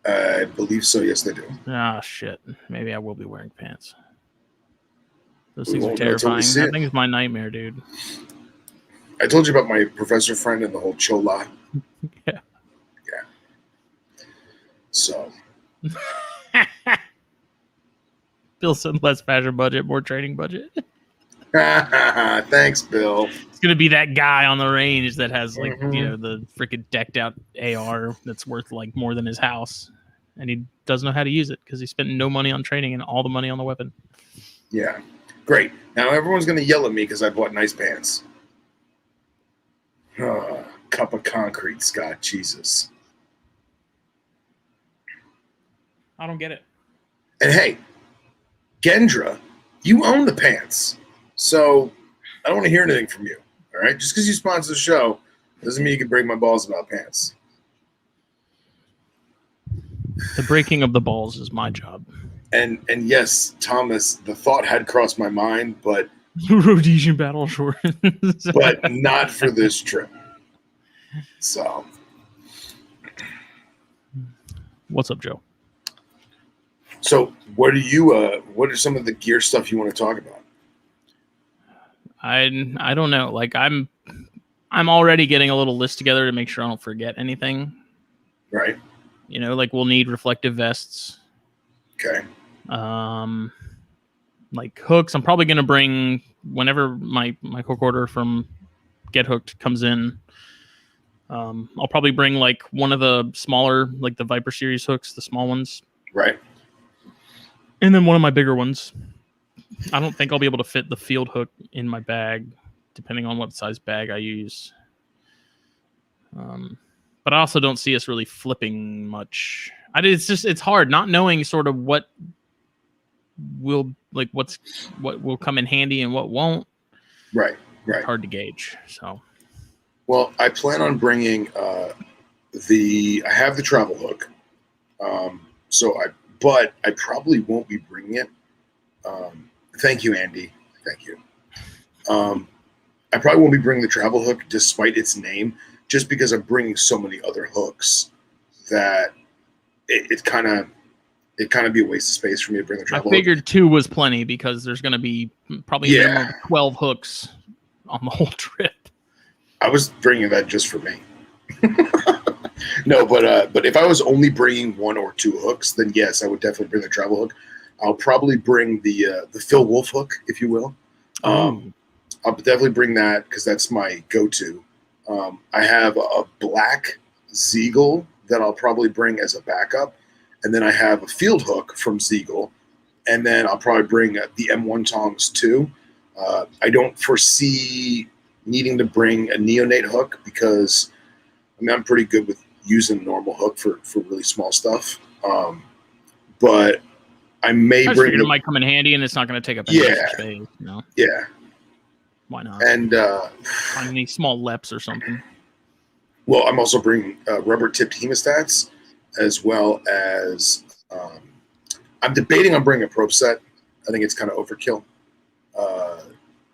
I believe so. Yes, they do. Ah, shit. Maybe I will be wearing pants. Those things are terrifying. That thing is my nightmare, dude. I told you about my professor friend and the whole chola. Yeah. So. Bill said less fashion budget, more training budget. Thanks, Bill. It's gonna be that guy on the range that has like the freaking decked out AR that's worth like more than his house, and he doesn't know how to use it because he spent no money on training and all the money on the weapon. Yeah, great. Now everyone's gonna yell at me because I bought nice pants. Cup of concrete, Scott. Jesus. I don't get it. And hey, Gendra, you own the pants. So I don't want to hear anything from you. All right? Just because you sponsor the show doesn't mean you can break my balls about pants. The breaking of the balls is my job. And yes, Thomas, the thought had crossed my mind, but Rhodesian battle shorts. but not for this trip. So what's up, Joe? So what are some of the gear stuff you want to talk about? I don't know. Like I'm already getting a little list together to make sure I don't forget anything. Right. You know, like we'll need reflective vests. Okay. Like hooks. I'm probably gonna bring whenever my hook order from Get Hooked comes in. I'll probably bring like one of the smaller, like the Viper series hooks, the small ones. Right. And then one of my bigger ones. I don't think I'll be able to fit the field hook in my bag, depending on what size bag I use. But I also don't see us really flipping much. It's hard not knowing sort of what will come in handy and what won't. Right. It's hard to gauge. So, well, I plan on bringing I have the travel hook, but I probably won't be bringing it. Thank you, Andy. Thank you. I probably won't be bringing the travel hook despite its name, just because I'm bringing so many other hooks that it kind of be a waste of space for me to bring the travel hook. I figured 2 was plenty because there's going to be probably a minimum of 12 hooks on the whole trip. I was bringing that just for me. No, but if I was only bringing 1 or 2 hooks, then yes, I would definitely bring the travel hook. I'll probably bring the Phil Wolf hook, if you will. I'll definitely bring that because that's my go-to. I have a black Ziegel that I'll probably bring as a backup, and then I have a field hook from Ziegel, and then I'll probably bring the M1 tongs too. I don't foresee needing to bring a neonate hook because I'm pretty good with using a normal hook for really small stuff. but I may I just bring figured it the might come in handy, and it's not going to take up any extra space. You know? yeah. Why not? And Find any small leps or something. well, I'm also bringing rubber tipped hemostats, as well as I'm debating on bringing a probe set. I think it's kind of overkill.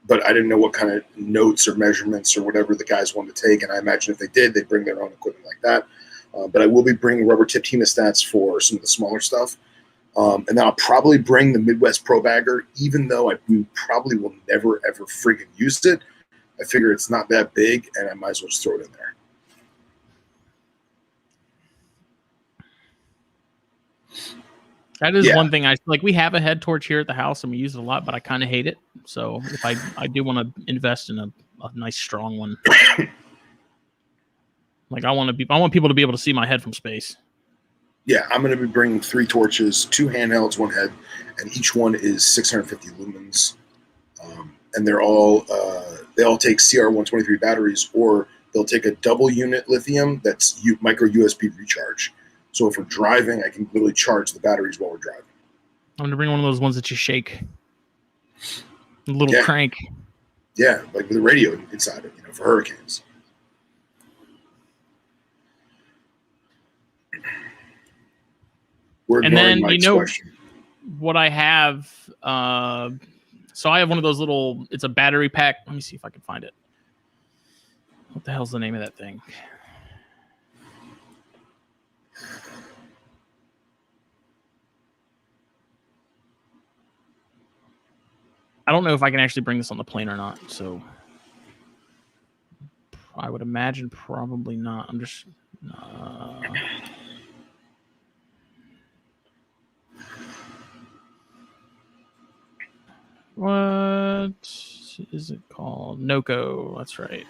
But I didn't know what kind of notes or measurements or whatever the guys wanted to take. And I imagine if they did, they'd bring their own equipment like that. But I will be bringing rubber tipped hemostats for some of the smaller stuff. And then I'll probably bring the Midwest Pro Bagger, even though I probably will never, ever friggin' use it. I figure it's not that big, and I might as well just throw it in there. That is one thing I like. We have a head torch here at the house, and we use it a lot, but I kind of hate it. So if I do want to invest in a nice strong one, like I want people to be able to see my head from space. Yeah, I'm going to be bringing 3 torches, 2 handhelds, 1 head, and each one is 650 lumens. And they all take CR123 batteries, or they'll take a double unit lithium that's micro USB recharge. So if we're driving, I can literally charge the batteries while we're driving. I'm going to bring one of those ones that you shake. A little crank. Yeah, like with a radio inside it, for hurricanes. And then question. What I have. So I have one of those little. It's a battery pack. Let me see if I can find it. What the hell's the name of that thing? I don't know if I can actually bring this on the plane or not. So I would imagine probably not. I'm just. What is it called? Noco. That's right.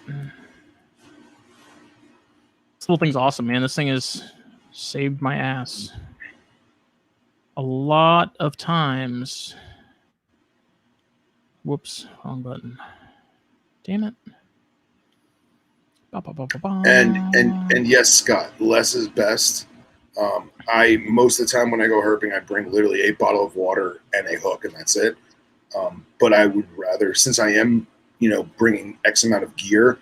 This little thing's awesome, man. This thing has saved my ass a lot of times. Whoops, wrong button. Damn it. And yes, Scott, less is best. I most of the time when I go herping, I bring literally a bottle of water and a hook, and that's it. But I would rather, since I am, bringing X amount of gear,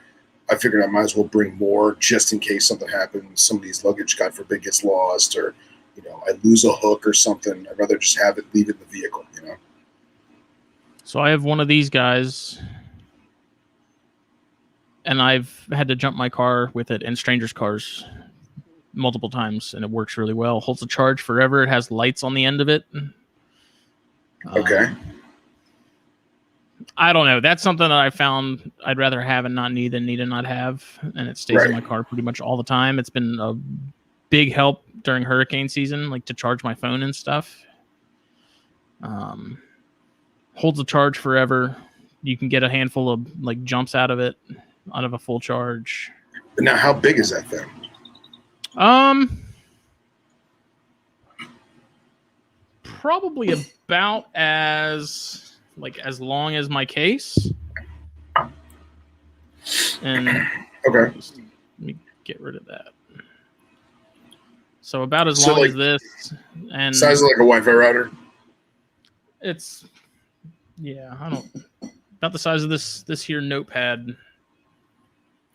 I figured I might as well bring more just in case something happens. Somebody's luggage, God forbid, gets lost, or I lose a hook or something. I'd rather just leave it in the vehicle. So I have one of these guys, and I've had to jump my car with it in strangers' cars multiple times, and it works really well. Holds a charge forever. It has lights on the end of it. Okay. I don't know. That's something that I found I'd rather have and not need than need and not have, and it stays in my car pretty much all the time. It's been a big help during hurricane season, like to charge my phone and stuff. Holds a charge forever. You can get a handful of jumps out of it, out of a full charge. Now, how big is that thing? Probably about as long as my case. And okay, let me get rid of that. So about as long as this, and size of like a Wi-Fi router. It's about the size of this here notepad.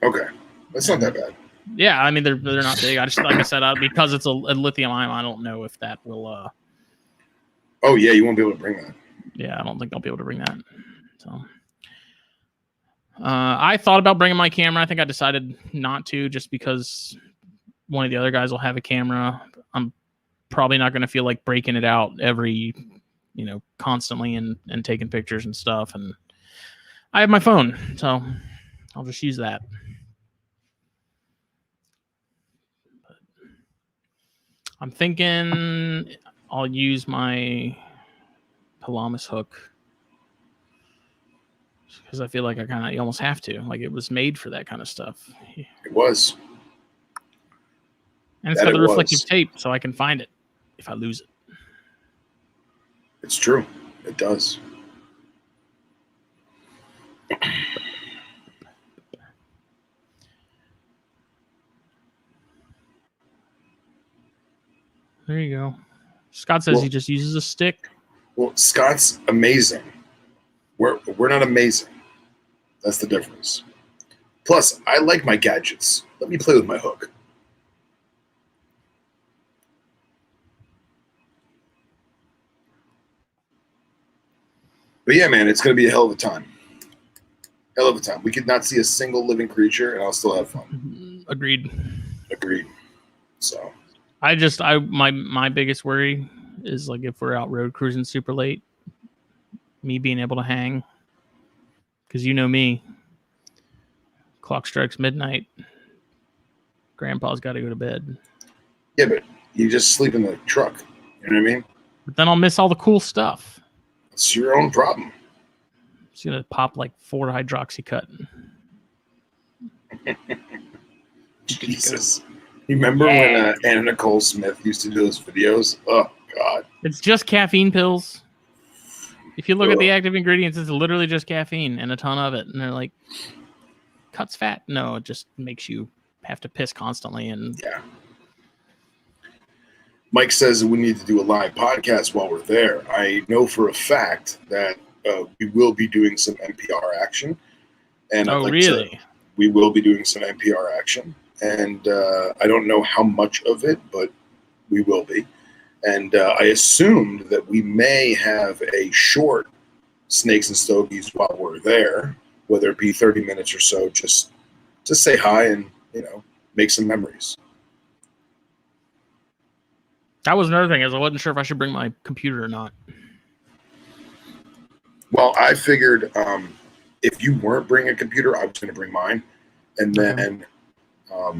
Okay, that's not that bad. Yeah, I mean they're not big. I just like I said, because it's a lithium ion, I don't know if that will. Oh yeah, you won't be able to bring that. Yeah, I don't think I'll be able to bring that. So, I thought about bringing my camera. I think I decided not to, just because one of the other guys will have a camera. I'm probably not going to feel like breaking it out constantly and taking pictures and stuff. And I have my phone, so I'll just use that. But I'm thinking I'll use my Palamas hook, because I feel like you almost have to. Like, it was made for that kind of stuff. It was. And it's got the reflective tape, so I can find it if I lose it. It's true. It does. There you go. Scott says he just uses a stick. Well, Scott's amazing. We're not amazing. That's the difference. Plus, I like my gadgets. Let me play with my hook. But yeah, man, it's going to be a hell of a time. Hell of a time. We could not see a single living creature, and I'll still have fun. Agreed. So, my biggest worry is like if we're out road cruising super late, me being able to hang, because you know me, clock strikes midnight, Grandpa's got to go to bed. Yeah, but you just sleep in the truck. You know what I mean? But then I'll miss all the cool stuff. It's your own problem. It's gonna pop like 4 hydroxycut. Jesus. You remember when Anna Nicole Smith used to do those videos? Oh, God. It's just caffeine pills. If you look at the active ingredients, it's literally just caffeine and a ton of it. And they're like, cuts fat. No, it just makes you have to piss constantly. And yeah. Mike says that we need to do a live podcast while we're there. I know for a fact that we will be doing some NPR action. And really? We will be doing some NPR action. And I don't know how much of it, but we will be. And I assumed that we may have a short Snakes and Stogies while we're there, whether it be 30 minutes or so, just to say hi and, make some memories. That was another thing, is I wasn't sure if I should bring my computer or not. Well, I figured if you weren't bringing a computer, I was going to bring mine. And then...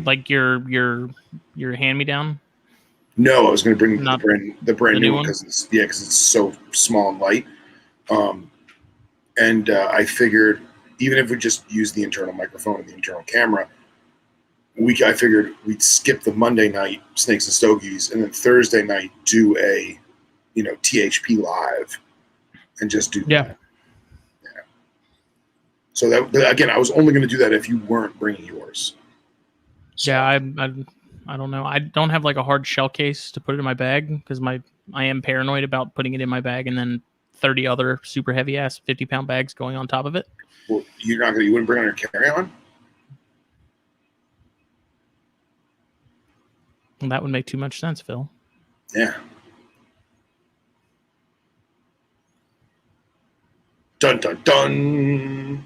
like your hand-me-down? No, I was going to bring the brand new one because it's so small and light. And I figured even if we just use the internal microphone and the internal camera, I figured we'd skip the Monday night Snakes and Stogies and then Thursday night do a THP live and just do that. Yeah. So that again, I was only going to do that if you weren't bringing yours. So, yeah, I don't know. I don't have like a hard shell case to put it in my bag because I am paranoid about putting it in my bag and then 30 other super heavy ass 50-pound bags going on top of it. Well, you wouldn't bring on your carry-on? Well, that would make too much sense, Phil. Yeah. Dun dun dun.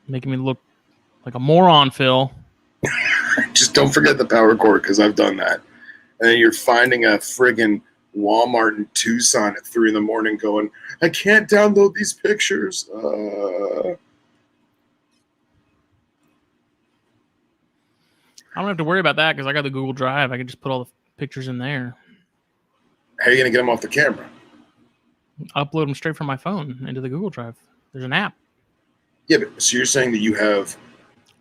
Making me look like a moron, Phil. Just don't forget the power cord, because I've done that. And then you're finding a friggin' Walmart in Tucson at 3 a.m. going, I can't download these pictures. I don't have to worry about that because I got the Google Drive. I can just put all the pictures in there. How are you going to get them off the camera? Upload them straight from my phone into the Google Drive. There's an app. Yeah, but so you're saying that you have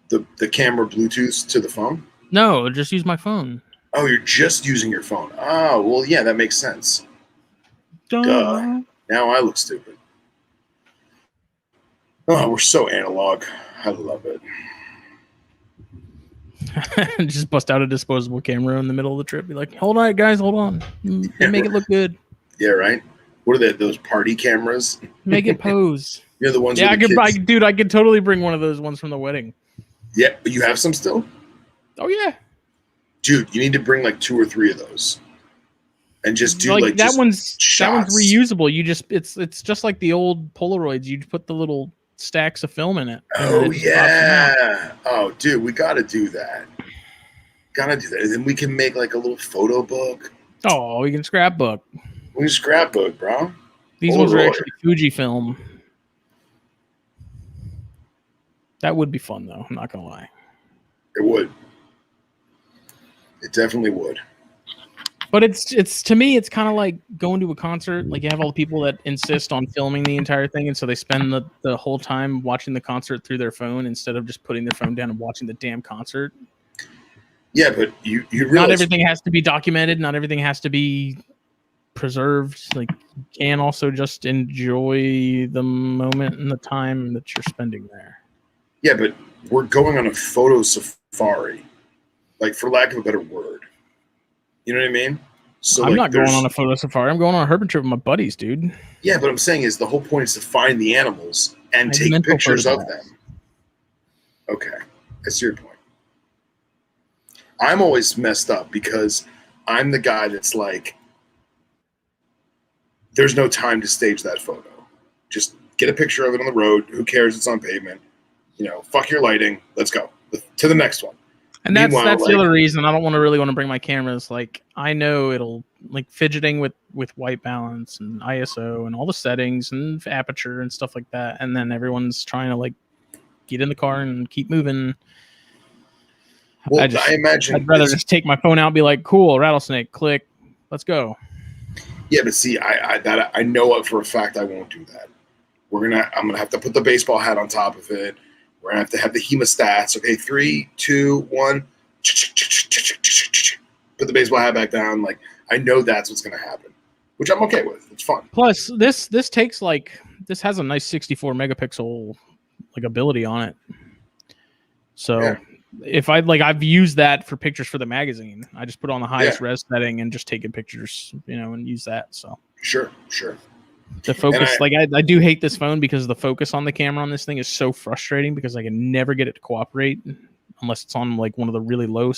the camera Bluetooth to the phone? No, just use my phone. Oh, you're just using your phone. Oh, well, yeah, that makes sense. Duh. Now I look stupid. Oh, we're so analog. I love it. Just bust out a disposable camera in the middle of the trip. Be like, hold on, guys, hold on. Make it look good. Yeah, right? What are they, those party cameras? Make it pose. You're the ones. Yeah, I could totally bring one of those ones from the wedding. Yeah, but you have some still? Oh, yeah. Dude, you need to bring like 2 or 3 of those. And just do like that just one's shots. That one's reusable. It's just like the old Polaroids. You put the little stacks of film in it. Oh yeah. Oh dude, we gotta do that. And then we can make like a little photo book. Oh, we can scrapbook. We can scrapbook, bro. These ones are actually Fujifilm. That would be fun though, I'm not gonna lie. It would. It definitely would. But it's to me, it's kind of like going to a concert. Like you have all the people that insist on filming the entire thing, and so they spend the whole time watching the concert through their phone instead of just putting their phone down and watching the damn concert. Yeah, but you realize not everything has to be documented. Not everything has to be preserved. Like you can also just enjoy the moment and the time that you're spending there. Yeah, but we're going on a photo safari, like for lack of a better word. You know what I mean? So I'm like, not going on a photo safari. I'm going on a herping trip with my buddies, dude. Yeah, but I'm saying is the whole point is to find the animals and take pictures of them. Okay, I see your point. I'm always messed up because I'm the guy that's like, there's no time to stage that photo. Just get a picture of it on the road. Who cares? It's on pavement. You know, fuck your lighting. Let's go to the next one. And that's the other reason I don't really want to bring my cameras. Like, I know it'll like fidgeting with white balance and ISO and all the settings and aperture and stuff like that. And then everyone's trying to like get in the car and keep moving. Well, I imagine I'd rather just take my phone out and be like, cool, rattlesnake, click, let's go. Yeah, but see, I know it for a fact I won't do that. I'm gonna have to put the baseball hat on top of it. We're gonna have the hemostats. Okay, 3, 2, 1. Put the baseball hat back down. Like, I know that's what's gonna happen, which I'm okay with. It's fun. Plus, this takes like, this has a nice 64 megapixel like ability on it. So yeah. If I've used that for pictures for the magazine. I just put on the highest res setting and just taking pictures, and use that. So sure. The focus, I do hate this phone because the focus on the camera on this thing is so frustrating because I can never get it to cooperate unless it's on like one of the really low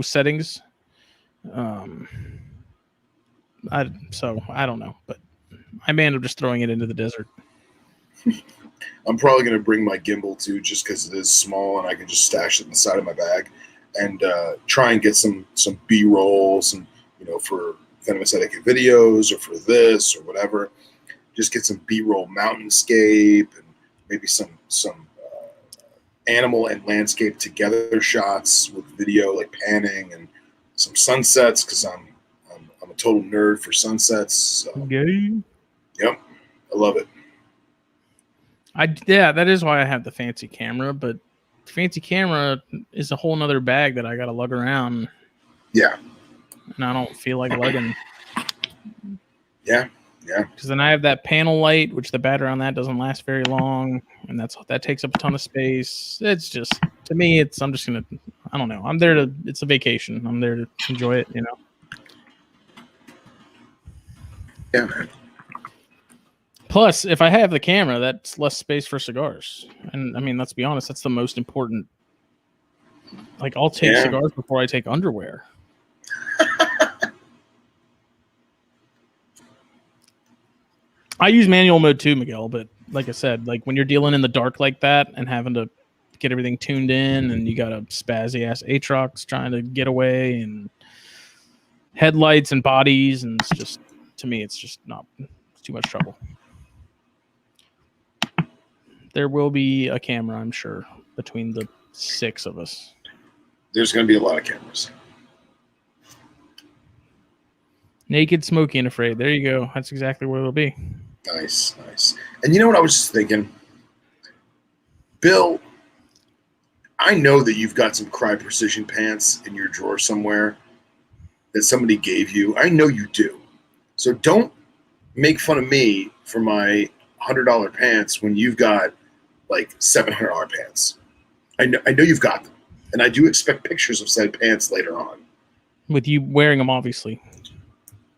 settings. I don't know, but I may end up just throwing it into the desert. I'm probably going to bring my gimbal too, just because it is small and I can just stash it in the side of my bag and try and get some B-roll, some, for Venomous Etiquette videos or for this or whatever. Just get some B-roll mountainscape and maybe some animal and landscape together shots with video, like panning, and some sunsets because I'm a total nerd for sunsets. So. Okay. Yep, I love it. That is why I have the fancy camera, but the fancy camera is a whole nother bag that I got to lug around. Yeah. And I don't feel like lugging. Yeah. Because then I have that panel light, which the battery on that doesn't last very long, and that takes up a ton of space. It's just, to me, I'm just gonna, I don't know. It's a vacation. I'm there to enjoy it, Yeah, man. Plus, if I have the camera, that's less space for cigars. And I mean, let's be honest, that's the most important. Like, I'll take cigars before I take underwear. I use manual mode too, Miguel, but like I said, like when you're dealing in the dark like that and having to get everything tuned in and you got a spazzy ass Atrox trying to get away and headlights and bodies, and it's just, to me, it's just not, it's too much trouble. There will be a camera, I'm sure, between the 6 of us. There's going to be a lot of cameras. Naked, smoky, and afraid. There you go. That's exactly what it'll be. Nice. And you know what I was just thinking? Bill, I know that you've got some Cry Precision pants in your drawer somewhere that somebody gave you. I know you do. So don't make fun of me for my $100 pants when you've got like $700 pants. I know you've got them. And I do expect pictures of said pants later on. With you wearing them, obviously.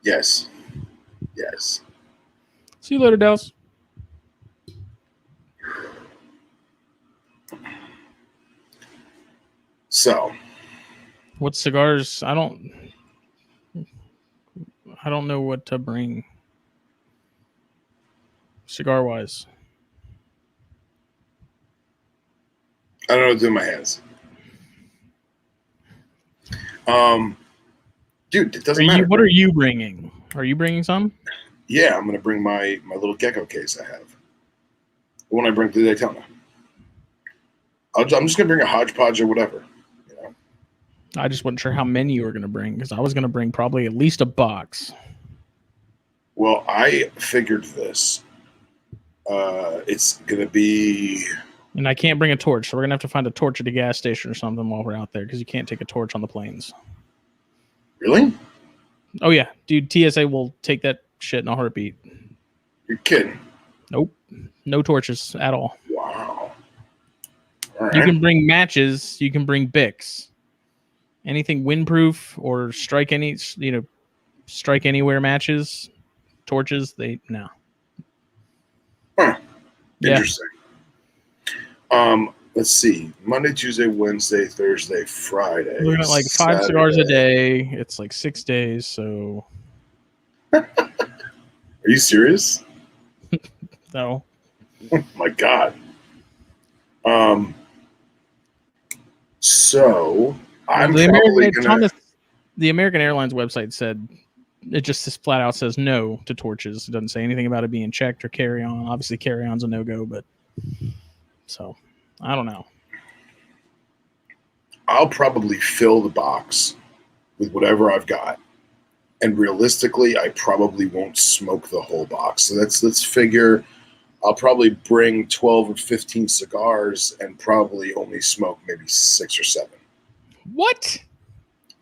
Yes. See you later, Dels. So, what cigars? I don't know what to bring cigar-wise. I don't know what to do with my hands. Dude, it doesn't matter. What are you bringing? Are you bringing some? Yeah, I'm going to bring my little gecko case I have. The one I bring to Daytona. I'm just going to bring a hodgepodge or whatever. I just wasn't sure how many you were going to bring because I was going to bring probably at least a box. Well, I figured this. It's going to be... And I can't bring a torch, so we're going to have to find a torch at a gas station or something while we're out there because you can't take a torch on the planes. Really? Oh, yeah. Dude, TSA will take that shit in a heartbeat. You're kidding. Nope. No torches at all. Wow. All right. You can bring matches. You can bring Bics. Anything windproof or strike anywhere matches, torches? No. Huh. Yeah. Interesting. Let's see. Monday, Tuesday, Wednesday, Thursday, Friday. We're looking at like 5 cigars a day. It's like 6 days. So. Are you serious? No. Oh my God. So I'm probably gonna. The American Airlines website said it just flat out says no to torches. It doesn't say anything about it being checked or carry on. Obviously, carry on's a no go, but so I don't know. I'll probably fill the box with whatever I've got, and realistically, I probably won't smoke the whole box. So let's figure. I'll probably bring 12 or 15 cigars and probably only smoke maybe 6 or 7. What?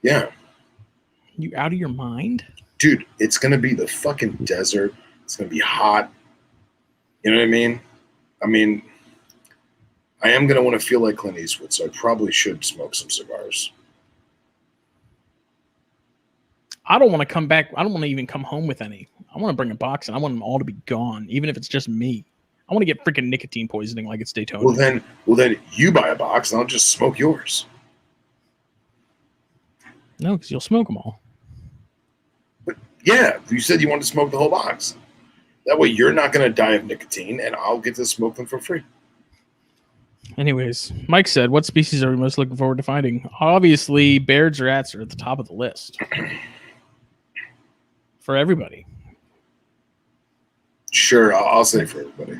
Yeah. You out of your mind? Dude, it's going to be the fucking desert. It's going to be hot. You know what I mean? I am going to want to feel like Clint Eastwood, so I probably should smoke some cigars. I don't want to come back. I don't want to even come home with any. I want to bring a box and I want them all to be gone, even if it's just me. I want to get freaking nicotine poisoning like it's Daytona. Well then you buy a box and I'll just smoke yours. No, because you'll smoke them all. But yeah, you said you wanted to smoke the whole box. That way you're not going to die of nicotine and I'll get to smoke them for free. Anyways, Mike said, what species are we most looking forward to finding? Obviously, Baird's rats are at the top of the list. For everybody. Sure, I'll say for everybody.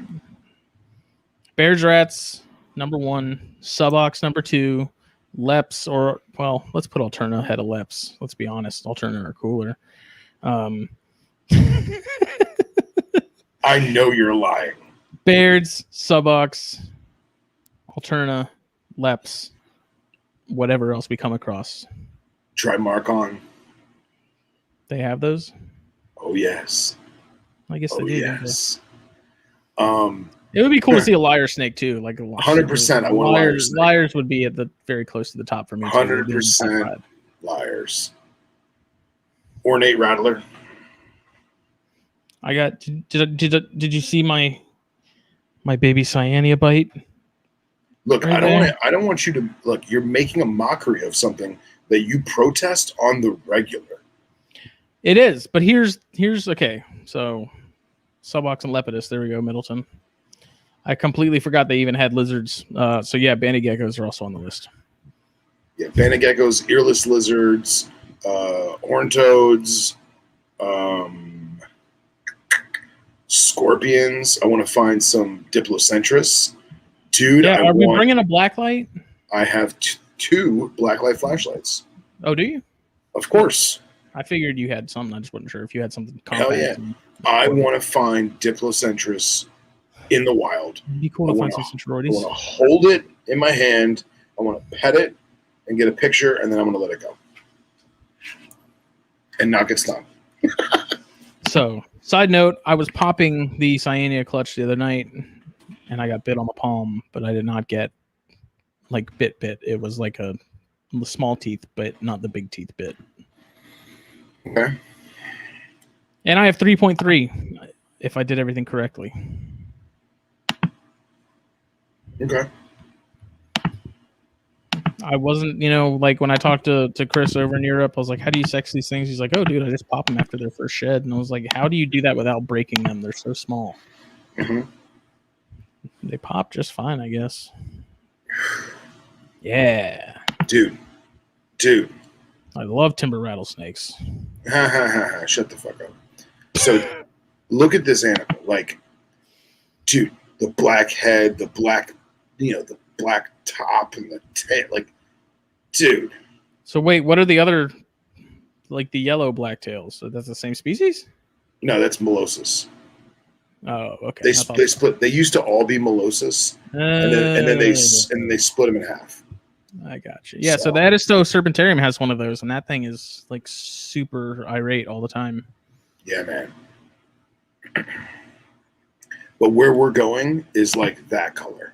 Baird's rats, number 1. Subox, number 2. Leps, or, well, let's put Alterna ahead of Leps. Let's be honest. Alterna are cooler. I know you're lying. Baird's, Subox, Alterna, Leps, whatever else we come across. Try Mark on. They have those? Oh, yes. I guess they do. Yes. It would be cool to see a lyre snake too, like 100%. I want a lyre snake. Lyres would be at the very close to the top for me. 100% lyres. Ornate rattler. I got. Did you see my baby cyanea bite? Look, right I don't want you to look. You're making a mockery of something that you protest on the regular. It is, but here's okay. So, Subox and Lepidus. There we go, Middleton. I completely forgot they even had lizards. So yeah, banded geckos are also on the list. Yeah, banded geckos, earless lizards, horn toads, scorpions. I want to find some Diplocentris. Dude, yeah, are we bringing a blacklight? I have 2 blacklight flashlights. Oh, do you? Of course. I figured you had something. I just wasn't sure if you had something Hell compact. yeah. I want to find Diplocentris in the wild. It'd be cool to find some sororities. I want to hold it in my hand. I want to pet it and get a picture, and then I'm going to let it go. And not get stung. So, side note, I was popping the cyanea clutch the other night, and I got bit on the palm, but I did not get, like, bit. It was like a small teeth, but not the big teeth bit. Okay. And I have 3.3 if I did everything correctly. Okay. I wasn't, like when I talked to Chris over in Europe, I was like, how do you sex these things? He's like, oh, dude, I just pop them after their first shed. And I was like, how do you do that without breaking them? They're so small. Mm-hmm. They pop just fine, I guess. Yeah. Dude. I love timber rattlesnakes. Shut the fuck up. So look at this animal. Like, dude, the black head, the black, the black top and the tail. Like, dude. So wait, what are the other, like the yellow blacktails? So that's the same species? No, that's Molossus. Oh, okay. They split. They used to all be Molossus, and then they split them in half. I got you. Yeah, so the Edisto Serpentarium has one of those, and that thing is like super irate all the time. Yeah, man. But where we're going is like that color.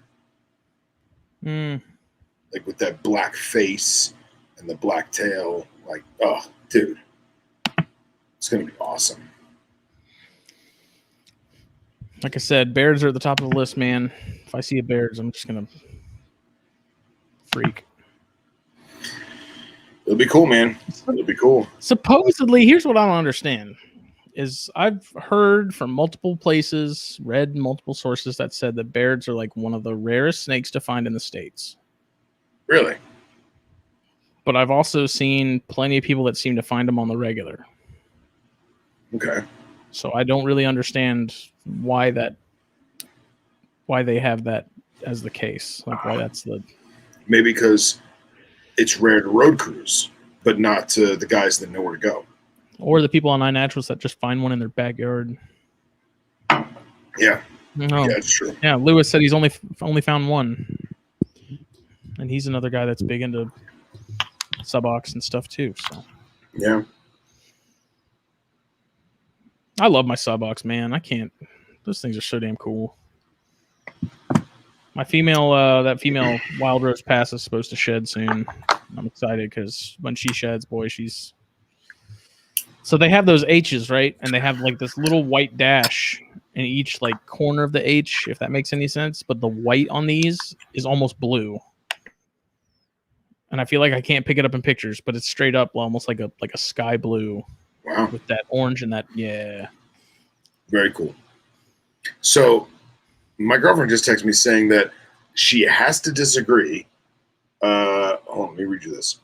Like with that black face and the black tail. Like, oh, dude, it's gonna be awesome. Like I said, bears are at the top of the list, man. If I see a bears, I'm just gonna freak. It'll be cool, man. It'll be cool. Supposedly, here's what I don't understand: is I've heard from multiple places, read multiple sources that said that bears are like one of the rarest snakes to find in the States. Really? But I've also seen plenty of people that seem to find them on the regular. Okay. So I don't really understand why they have that as the case. Like why that's the maybe because it's rare to road cruise, but not to the guys that know where to go. Or the people on iNaturals that just find one in their backyard. Yeah. No. Yeah, it's true. Yeah, Lewis said he's only found one. And he's another guy that's big into subox and stuff too. So yeah. I love my subox, man. I can't. Those things are so damn cool. My female, that female Wild Rose Pass is supposed to shed soon. I'm excited because when she sheds, boy, she's. So they have those H's, right? And they have like this little white dash in each like corner of the H, if that makes any sense. But the white on these is almost blue. And I feel like I can't pick it up in pictures, but it's straight up almost like a sky blue. Wow. With that orange and that, yeah. Very cool. So my girlfriend just texted me saying that she has to disagree. Hold on, let me read you this.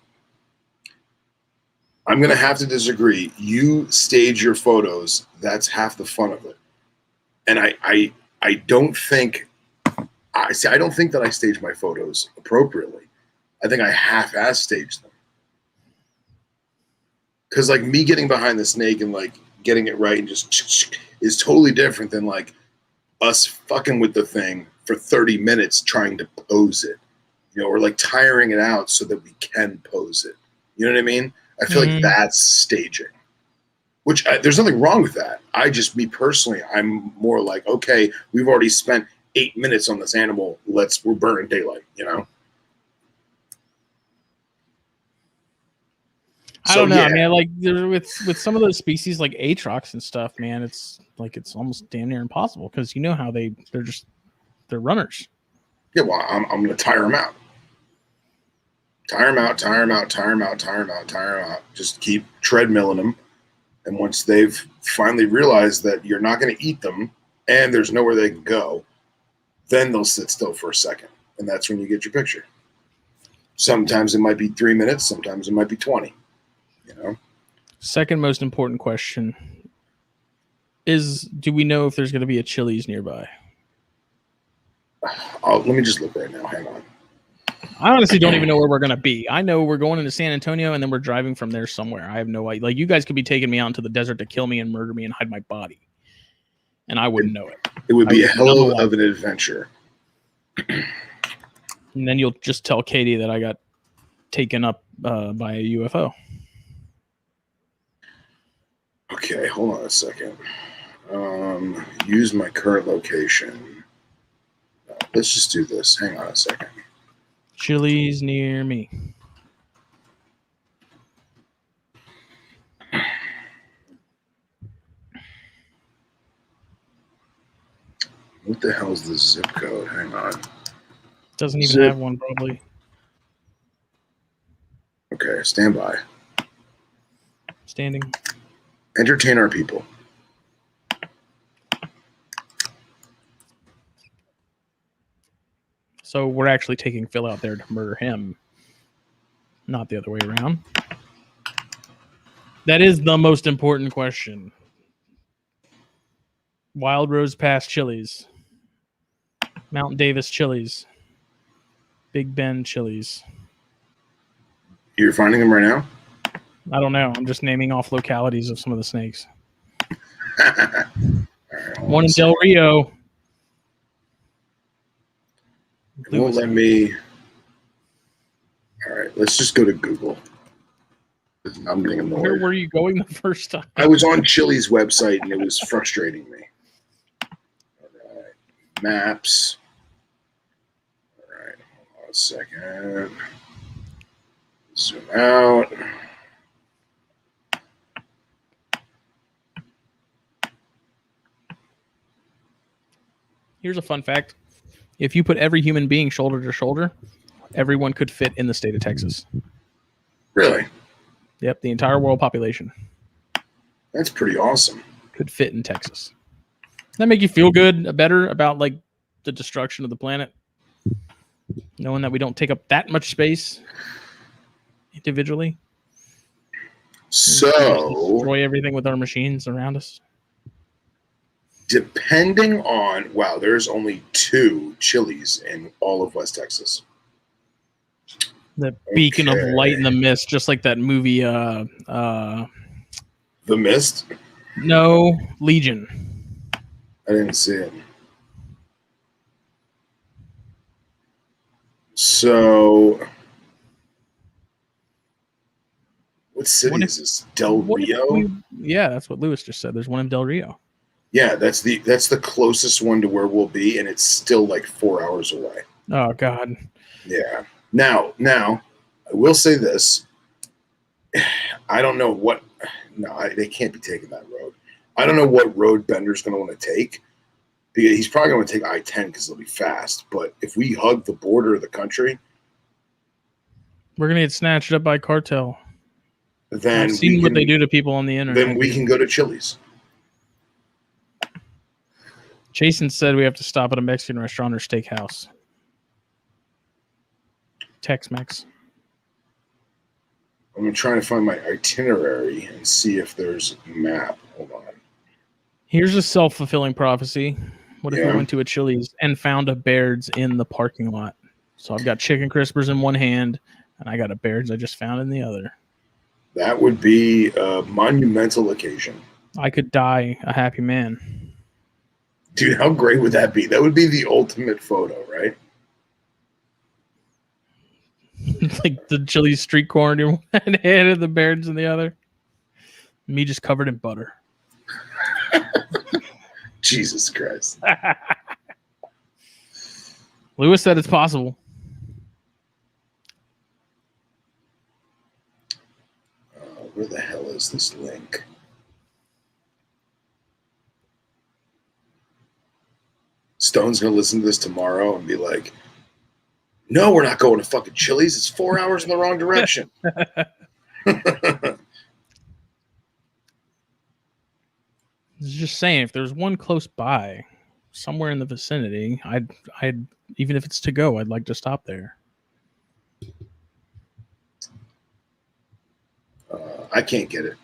I'm going to have to disagree. You stage your photos. That's half the fun of it. And I don't think, I don't think that I stage my photos appropriately. I think I half-ass stage them. Because like me getting behind the snake and like getting it right and just is totally different than like us fucking with the thing for 30 minutes trying to pose it, you know, or like tiring it out so that we can pose it. You know what I mean? I feel like that's staging, which there's nothing wrong with that. Me personally, I'm more like, okay, we've already spent 8 minutes on this animal. We're burning daylight, you know? I don't know. Yeah. I mean, like with some of those species like Atrox and stuff, man, it's like it's almost damn near impossible because you know how they're runners. Yeah, well, I'm going to tire them out. Tire them out, tire them out, tire them out, tire them out, tire them out. Just keep treadmilling them. And once they've finally realized that you're not going to eat them and there's nowhere they can go, then they'll sit still for a second. And that's when you get your picture. Sometimes it might be 3 minutes. Sometimes it might be 20. You know? Second most important question is, do we know if there's going to be a Chili's nearby? Let me just look right now. Hang on. I honestly don't even know where we're going to be. I know we're going into San Antonio and then we're driving from there somewhere. I have no idea. Like, you guys could be taking me out into the desert to kill me and murder me and hide my body. And I wouldn't know it. It would be a hell of an adventure. And then you'll just tell Katie that I got taken up by a UFO. Okay, hold on a second. Use my current location. Let's just do this. Hang on a second. Chili's near me. What the hell is the zip code? Hang on. Doesn't even have one, probably. Okay, stand by. Standing. Entertain our people. So we're actually taking Phil out there to murder him, not the other way around. That is the most important question. Wild Rose Pass Chili's. Mount Davis Chili's. Big Bend Chili's. You're finding them right now? I don't know. I'm just naming off localities of some of the snakes. Right, one in Del Rio. It won't let me. All right, let's just go to Google. I'm getting annoyed. Where were you going the first time? I was on Chili's website and it was frustrating me. All right, maps. All right, hold on a second. Zoom out. Here's a fun fact. If you put every human being shoulder to shoulder, everyone could fit in the state of Texas. Really? Yep, the entire world population That's pretty awesome. could fit in Texas. Does that make you feel good, better about like the destruction of the planet? Knowing that we don't take up that much space individually? So, destroy everything with our machines around us? depending on, wow, there's only 2 Chili's in all of West Texas. The beacon of light in the mist, just like that movie. The Mist? No, Legion. I didn't see it. So, what city is this? Del Rio? Yeah, that's what Lewis just said. There's one in Del Rio. Yeah, that's the closest one to where we'll be, and it's still like 4 hours away. Oh God. Yeah. Now, I will say this. I don't know what. No, they can't be taking that road. I don't know what road Bender's going to want to take. Because he's probably going to take I-10 because it'll be fast. But if we hug the border of the country, we're going to get snatched up by cartel. Then I've seen what they do to people on the internet. Then we can go to Chili's. Jason said we have to stop at a Mexican restaurant or steakhouse. Tex-Mex. I'm trying to find my itinerary and see if there's a map. Hold on. Here's a self-fulfilling prophecy. What if we went to a Chili's and found a Baird's in the parking lot? So I've got chicken crispers in one hand, and I got a Baird's I just found in the other. That would be a monumental occasion. I could die a happy man. Dude, how great would that be? That would be the ultimate photo, right? Like the Chili's street corn in one hand and the Baird's in the other. Me just covered in butter. Jesus Christ. Lewis said it's possible. Where the hell is this link? Stone's going to listen to this tomorrow and be like, no, we're not going to fucking Chili's. It's 4 hours in the wrong direction. Just saying, if there's one close by, somewhere in the vicinity, I'd even if it's to go, I'd like to stop there. I can't get it.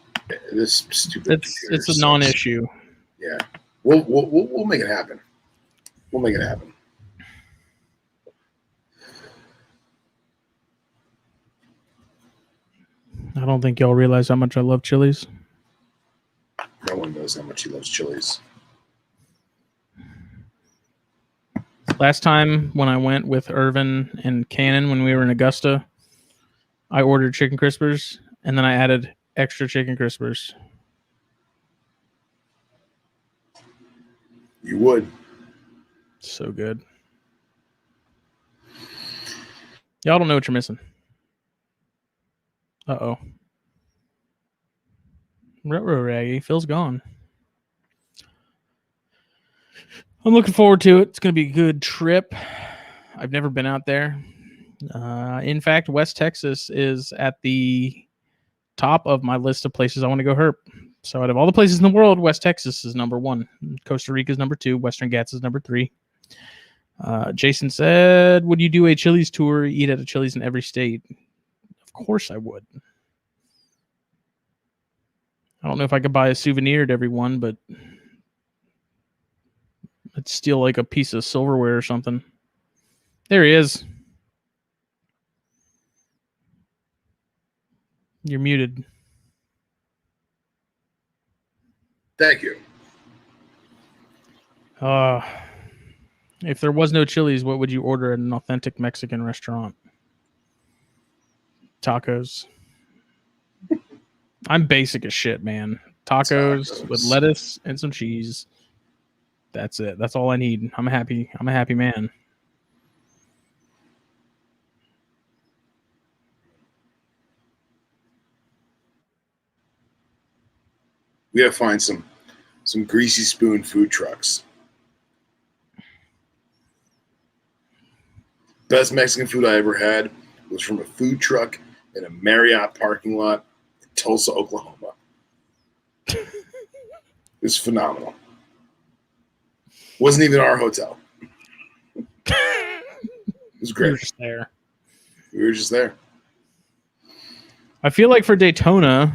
This stupid. It's a non-issue. Yeah, we'll make it happen. We'll make it happen. I don't think y'all realize how much I love Chili's. No one knows how much he loves Chili's. Last time when I went with Irvin and Cannon when we were in Augusta, I ordered chicken crispers and then I added extra chicken crispers. You would. So good. Y'all don't know what you're missing. Uh-oh. Ruh-roh Raggy. Phil's gone. I'm looking forward to it. It's going to be a good trip. I've never been out there. In fact, West Texas is at the top of my list of places I want to go herp. So out of all the places in the world, West Texas is number 1. Costa Rica is number 2. Western Ghats is number 3. Jason said, would you do a Chili's tour, eat at a Chili's in every state? Of course I would. I don't know if I could buy a souvenir at every one, but I'd steal like a piece of silverware or something. There he is. You're muted. Thank you. If there was no Chili's, what would you order at an authentic Mexican restaurant? Tacos. I'm basic as shit, man. Tacos with lettuce and some cheese. That's it. That's all I need. I'm a happy man. We gotta find some greasy spoon food trucks. Best Mexican food I ever had was from a food truck in a Marriott parking lot in Tulsa, Oklahoma. It was phenomenal. Wasn't even our hotel. It was great. We were just there. We were just there. I feel like for Daytona,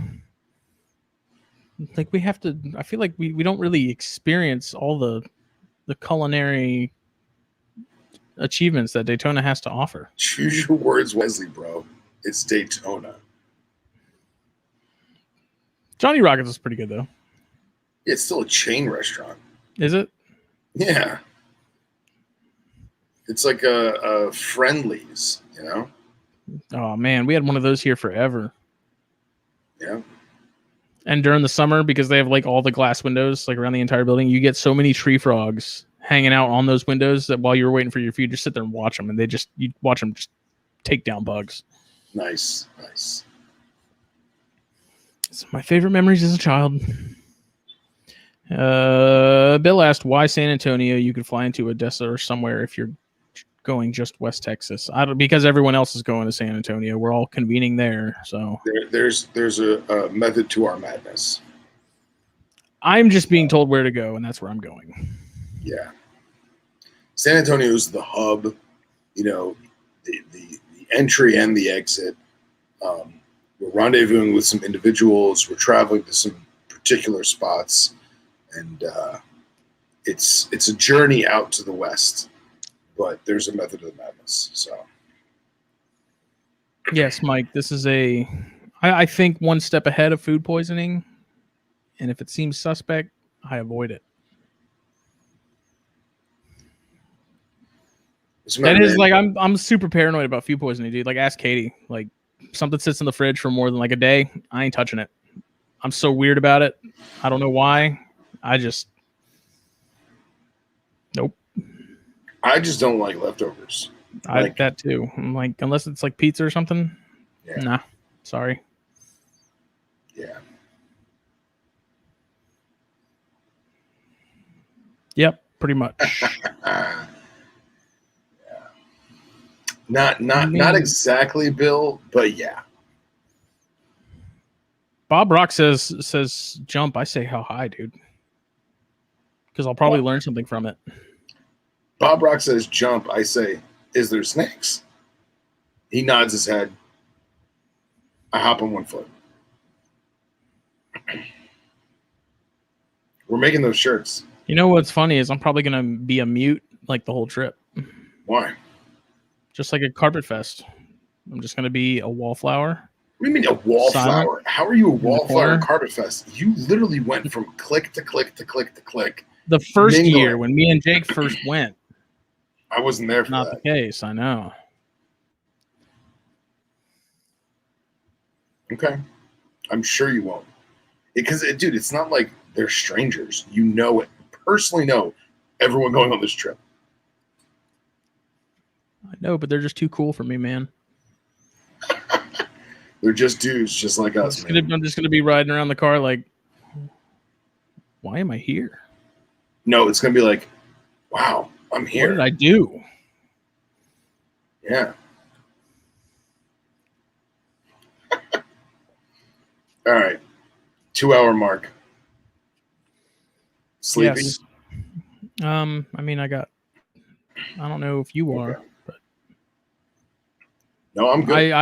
like we have to. I feel like we don't really experience all the culinary achievements that Daytona has to offer. Choose your words wisely, bro. It's Daytona. Johnny Rockets is pretty good though. It's still a chain restaurant. Is it? Yeah. It's like a Friendlies, you know? Oh man, we had one of those here forever. Yeah. And during the summer, because they have like all the glass windows like around the entire building, you get so many tree frogs hanging out on those windows that while you were waiting for your food, just sit there and watch them, and you watch them just take down bugs. Nice, nice. It's my favorite memories as a child. Bill asked why San Antonio. You could fly into Odessa or somewhere if you're going just West Texas. Because everyone else is going to San Antonio. We're all convening there. So there's a method to our madness. I'm just being told where to go, and that's where I'm going. Yeah. San Antonio is the hub, you know, the entry and the exit. We're rendezvousing with some individuals. We're traveling to some particular spots, and it's a journey out to the west. But there's a method of the madness. So yes, Mike, this is I think one step ahead of food poisoning, and if it seems suspect, I avoid it. That is like I'm super paranoid about food poisoning, dude. Like ask Katie. Like something sits in the fridge for more than like a day, I ain't touching it. I'm so weird about it. I don't know why. Nope. I just don't like leftovers. That too. I'm like, unless it's like pizza or something. Yeah. Nah. Sorry. Yeah. Yep. Pretty much. Yeah. Not exactly, Bill, but yeah. Bob Rock says jump. I say how high, dude. Because I'll probably learn something from it. Bob Rock says jump. I say, is there snakes? He nods his head. I hop on one foot. We're making those shirts. You know what's funny is I'm probably going to be a mute like the whole trip. Why? Just like a carpet fest. I'm just going to be a wallflower. What do you mean a wallflower? How are you a wallflower carpet fest? You literally went from click to click to click to click. The first year when me and Jake first went. I wasn't there for that. Not the case, I know. Okay. I'm sure you won't. Because, dude, it's not like they're strangers. You know it. Personally know everyone going on this trip. I know, but they're just too cool for me, man. They're just dudes, just like us, man. I'm just going to be riding around the car like, why am I here? No, it's going to be like, wow, I'm here. What did I do? Yeah. All right. 2-hour mark. Sleepy? Yes. I mean, I don't know if you are, but no, I'm good.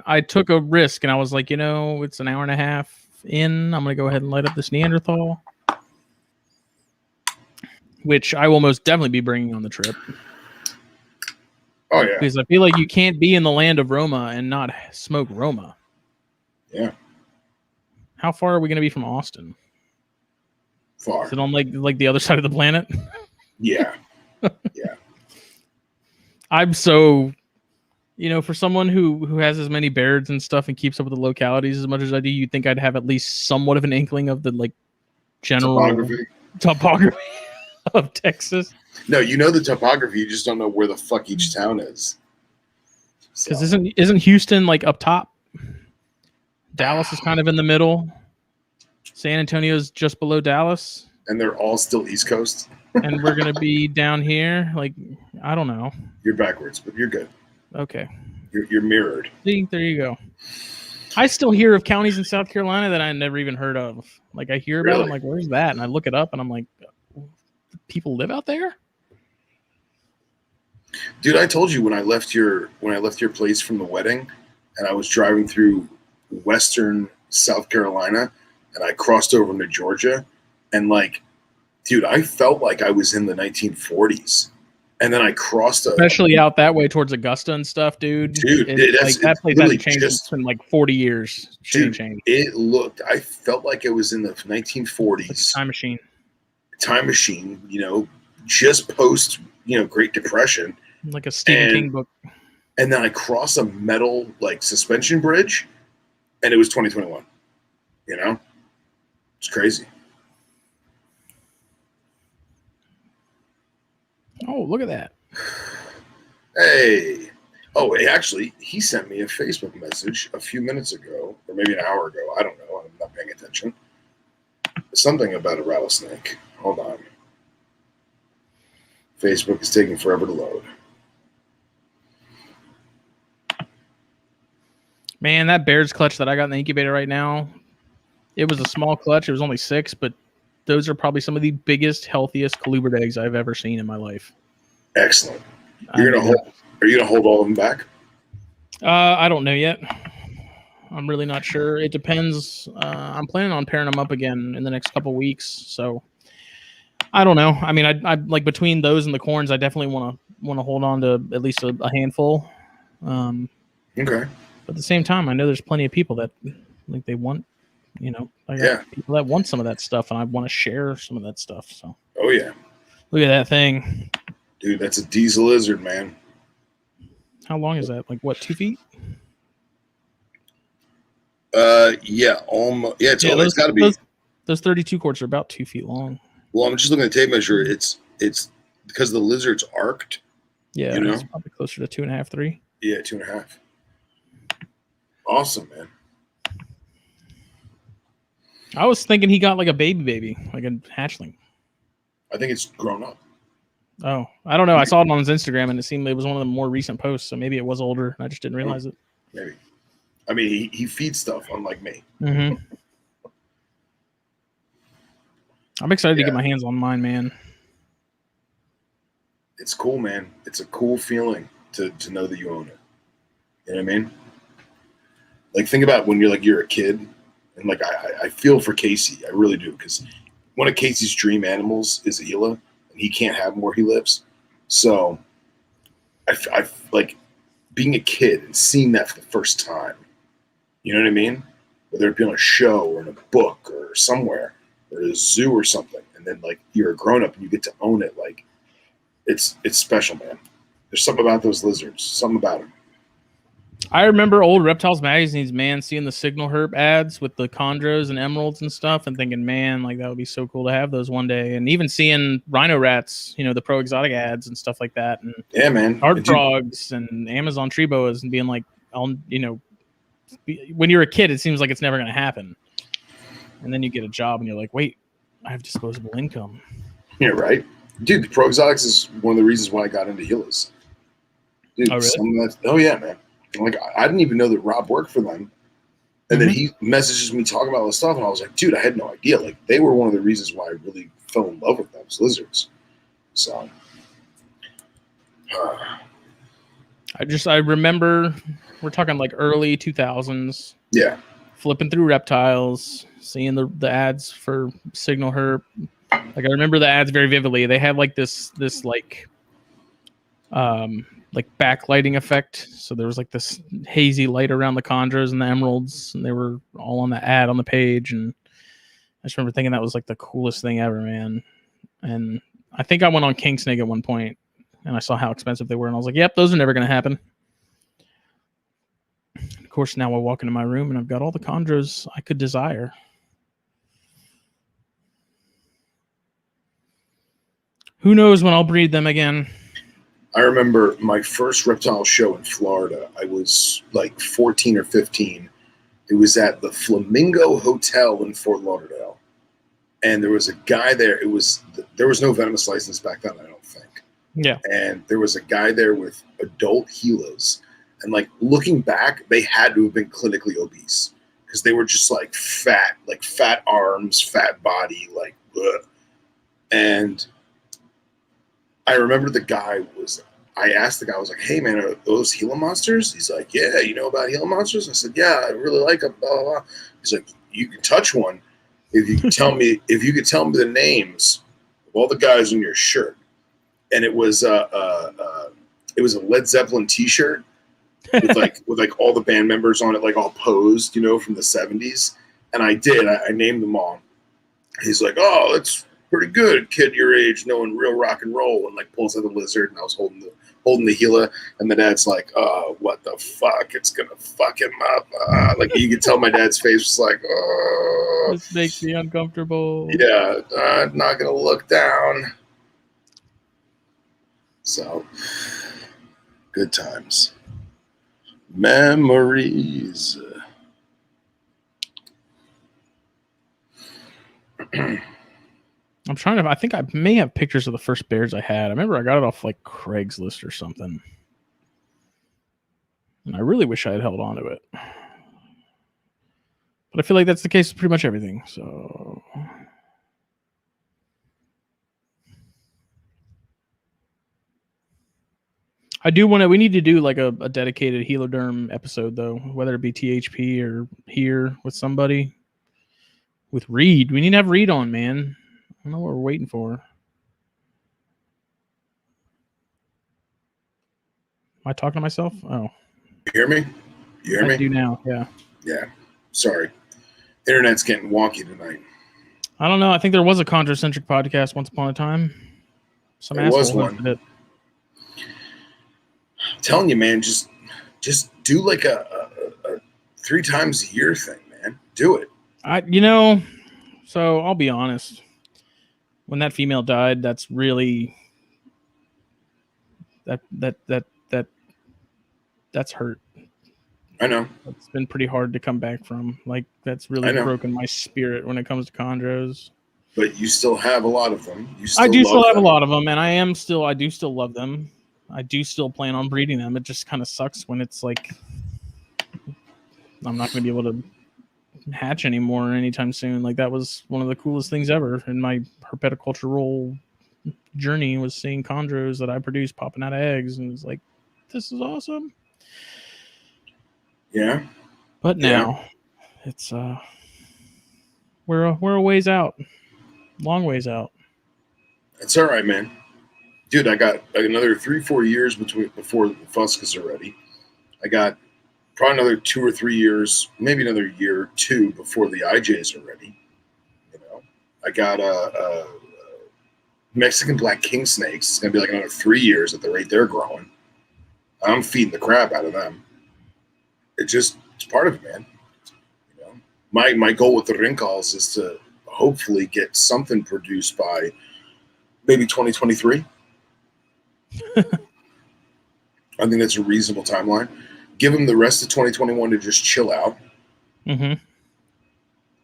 I took a risk and I was like, it's an hour and a half in. I'm going to go ahead and light up this Neanderthal, which I will most definitely be bringing on the trip. Oh, yeah. Because I feel like you can't be in the land of Roma and not smoke Roma. Yeah. How far are we going to be from Austin? Far. Is it on like the other side of the planet? Yeah. Yeah. I'm so, for someone who has as many birds and stuff and keeps up with the localities as much as I do, you'd think I'd have at least somewhat of an inkling of the general topography of Texas. No, you know the topography, you just don't know where the fuck each town is. Because isn't Houston up top? Dallas is kind of in the middle. San Antonio's just below Dallas. And they're all still East Coast. And we're going to be down here. Like, I don't know. You're backwards, but you're good. Okay. You're mirrored. See, there you go. I still hear of counties in South Carolina that I never even heard of. Like, I hear about it, I'm like, where's that? And I look it up, and I'm like, people live out there? Dude, I told you when I left your place from the wedding, and I was driving through western South Carolina, and I crossed over into Georgia, and like, dude, I felt like I was in the 1940s. And then I crossed especially out that way towards Augusta and stuff, dude. Dude, like that place hasn't changed in like 40 years. Dude, I felt like it was in the 1940s. Like time machine. Time machine, you know, just post, you know, Great Depression. Like a Stephen King book. And then I crossed a metal like suspension bridge, and it was 2021. You know? It's crazy. Oh, look at that. Hey. Oh, actually, he sent me a Facebook message a few minutes ago, or maybe an hour ago. I don't know. I'm not paying attention. Something about a rattlesnake. Hold on. Facebook is taking forever to load. Man, that Bears clutch that I got in the incubator right now, it was a small clutch. It was only 6, but those are probably some of the biggest, healthiest colubered eggs I've ever seen in my life. Excellent. Are you gonna hold all of them back? I don't know yet. I'm really not sure. It depends. I'm planning on pairing them up again in the next couple weeks. So I don't know. I mean, I like between those and the corns, I definitely want to hold on to at least a handful. Okay. But at the same time, I know there's plenty of people that like they want. You know, people that want some of that stuff, and I want to share some of that stuff. So, oh yeah, look at that thing, dude. That's a diesel lizard, man. How long is that? Like what, 2 feet? Yeah, almost. Yeah, it's got to be. Those 32 quarts are about 2 feet long. Well, I'm just looking at the tape measure. It's because the lizard's arced. Yeah, you know, it's probably closer to 2.5, 3. Yeah, 2.5. Awesome, man. I was thinking he got like a baby, like a hatchling. I think it's grown up. Oh, I don't know. I saw it on his Instagram, and it seemed it was one of the more recent posts, so maybe it was older, and I just didn't realize it. Maybe. I mean, he feeds stuff, unlike me. Mm-hmm. I'm excited to get my hands on mine, man. It's cool, man. It's a cool feeling to know that you own it. You know what I mean? Like, think about when you're a kid. And like I feel for Casey, I really do, because one of Casey's dream animals is a Gila, and he can't have them where he lives. So I like being a kid and seeing that for the first time. You know what I mean? Whether it be on a show or in a book or somewhere or a zoo or something, and then like you're a grown up and you get to own it. Like it's special, man. There's something about those lizards. Something about them. I remember old Reptiles magazines, man, seeing the Signal Herp ads with the chondros and emeralds and stuff, and thinking, man, like that would be so cool to have those one day. And even seeing rhino rats, you know, the Pro Exotic ads and stuff like that, and yeah, man, hard frogs and Amazon tree boas, and being like, you know, when you're a kid, it seems like it's never going to happen, and then you get a job and you're like, wait, I have disposable income. Yeah, right, dude. The Pro Exotics is one of the reasons why I got into Gilas. Dude, oh really? Yeah, man. Like, I didn't even know that Rob worked for them. And then he messages me talking about all this stuff. And I was like, dude, I had no idea. Like, they were one of the reasons why I really fell in love with those lizards. So. I remember we're talking like early 2000s. Yeah. Flipping through reptiles, seeing the ads for Signal Herp. Like, I remember the ads very vividly. They had like this backlighting effect. So there was like this hazy light around the chondros and the emeralds, and they were all on the ad on the page. And I just remember thinking that was like the coolest thing ever, man. And I think I went on King Snake at one point, and I saw how expensive they were, and I was like, yep, those are never going to happen. Of course, now I walk into my room and I've got all the chondros I could desire. Who knows when I'll breed them again? I remember my first reptile show in Florida. I was like 14 or 15. It was at the Flamingo Hotel in Fort Lauderdale, and there was a guy there. There was no venomous license back then, I don't think. Yeah. And there was a guy there with adult Gilas, and like looking back, they had to have been clinically obese because they were just like fat arms, fat body, like. Ugh. And I remember I asked the guy, I was like, hey man, are those Gila monsters? He's like, yeah, you know about Gila monsters? I said, yeah, I really like them, blah, blah, blah. He's like, you can touch one if you could tell me the names of all the guys on your shirt. And it was a Led Zeppelin t-shirt with like all the band members on it, like all posed, you know, from the 70s. And I named them all. He's like, oh, that's pretty good, kid your age, knowing real rock and roll, and like pulls out the lizard, and I was holding the Gila, and the dad's like, oh, what the fuck? It's gonna fuck him up. Like you could tell my dad's face was like, oh, this makes me uncomfortable. Yeah, not gonna look down. So, good times, memories. I'm trying to. I think I may have pictures of the first bears I had. I remember I got it off like Craigslist or something, and I really wish I had held on to it. But I feel like that's the case with pretty much everything. So, I do want to. We need to do like a dedicated Heloderm episode, though, whether it be THP or here with somebody. With Reed, we need to have Reed on, man. I don't know what we're waiting for. Am I talking to myself? Oh. You hear me? You hear me? I do now, yeah. Yeah. Sorry. Internet's getting wonky tonight. I don't know. I think there was a Chondrocentric podcast once upon a time. Some there was one. It. I'm telling you, man, just do like a 3 times a year thing, man. Do it. So I'll be honest. When that female died, that's really that's hurt. I know. It's been pretty hard to come back from. Like that's really broken my spirit when it comes to chondros. But you still have a lot of them. I do still have a lot of them, and I do still love them. I do still plan on breeding them. It just kind of sucks when it's like I'm not going to be able to hatch anymore anytime soon. Like that was one of the coolest things ever in my herpetocultural journey was seeing chondros that I produced popping out of eggs, and it was like, this is awesome. Yeah. But now it's we're a ways out. Long ways out. It's all right, man. Dude, I got another 3-4 years before the Fuscas are ready. I got probably another 2 or 3 years, maybe another year or 2 before the IJs are ready. You know, I got a Mexican black king snakes. It's gonna be like another 3 years at the rate they're growing. I'm feeding the crap out of them. It's part of it, man. You know, my goal with the Rincals is to hopefully get something produced by maybe 2023. I think that's a reasonable timeline. Give them the rest of 2021 to just chill out. Mm-hmm.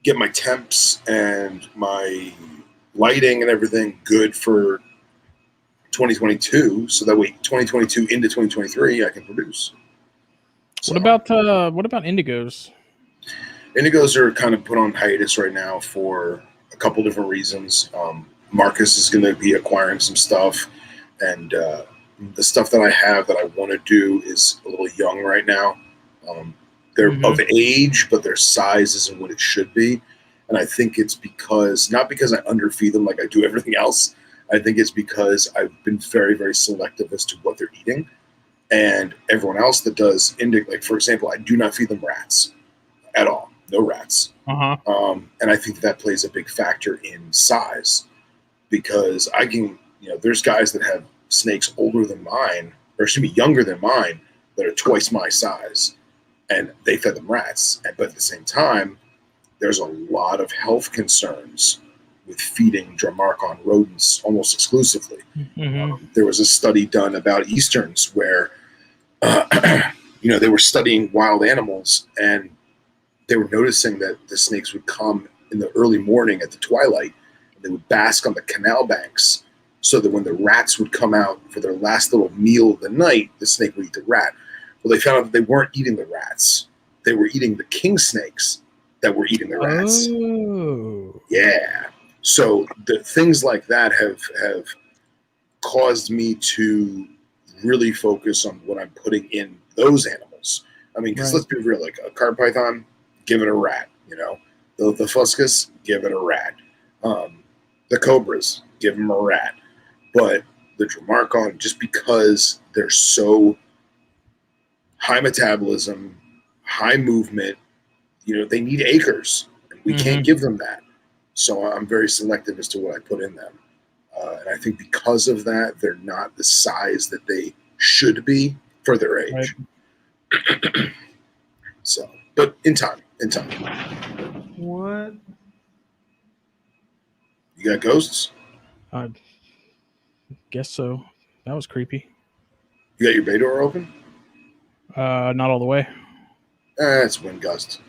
Get my temps and my lighting and everything good for 2022, so that way 2022 into 2023 I can produce. So, what about indigos? Indigos are kind of put on hiatus right now for a couple different reasons. Marcus is going to be acquiring some stuff, and the stuff that I have that I want to do is a little young right now. They're of age, but their size isn't what it should be. And I think it's not because I underfeed them like I do everything else. I think it's because I've been very, very selective as to what they're eating. And everyone else that does indigo, like for example, I do not feed them rats at all. No rats. And I think that plays a big factor in size, because I can, there's guys that have snakes older than mine, or excuse me, younger than mine, that are twice my size, and they fed them rats. But at the same time, there's a lot of health concerns with feeding Dramarchon rodents almost exclusively. There was a study done about Easterns where, they were studying wild animals, and they were noticing that the snakes would come in the early morning at the twilight, and they would bask on the canal banks, so that when the rats would come out for their last little meal of the night, the snake would eat the rat. Well, they found out that they weren't eating the rats; they were eating the king snakes that were eating the rats. Oh, yeah. So the things like that have caused me to really focus on what I'm putting in those animals. I mean, because Right. let's be real, like a carp python, give it a rat. You know, the fuscus, give it a rat. The cobras, give them a rat. But the Dromarchon, just because they're so high metabolism, high movement, you know, they need acres. And we can't give them that. So I'm very selective as to what I put in them. And I think because of that, they're not the size that they should be for their age. Right. So, but in time. what? You got ghosts? I guess so. That was creepy. You got your bay door open? Not all the way. It's wind gust.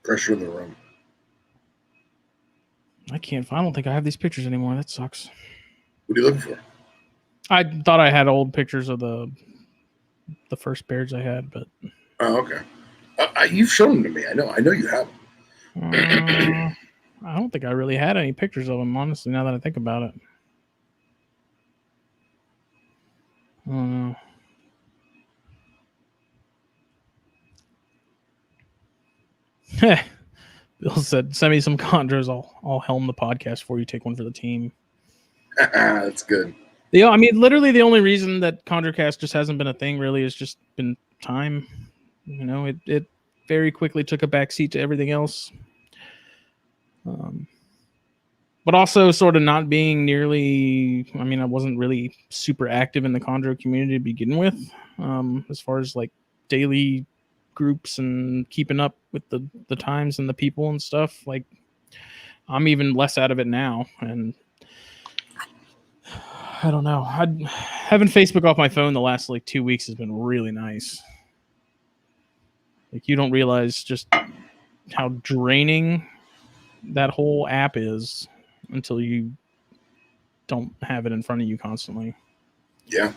Pressure in the room. I don't think I have these pictures anymore. That sucks. What are you looking for? I thought I had old pictures of the first bears I had, but Oh, okay. You've shown them to me. I know you have them. I don't think I really had any pictures of them, honestly, now that I think about it. I don't know. Bill said, "Send me some chondros. I'll helm the podcast for you. Take one for the team." That's good. Yeah, I mean, literally the only reason that ChondroCast just hasn't been a thing really has just been time. You know, it very quickly took a backseat to everything else. But also sort of not being nearly, I mean, I wasn't really super active in the chondro community to begin with, as far as like daily groups and keeping up with the times and the people and stuff. Like, I'm even less out of it now. And I don't know. Having Facebook off my phone the last like 2 weeks has been really nice. Like, you don't realize just how draining that whole app is until you don't have it in front of you constantly. Yeah.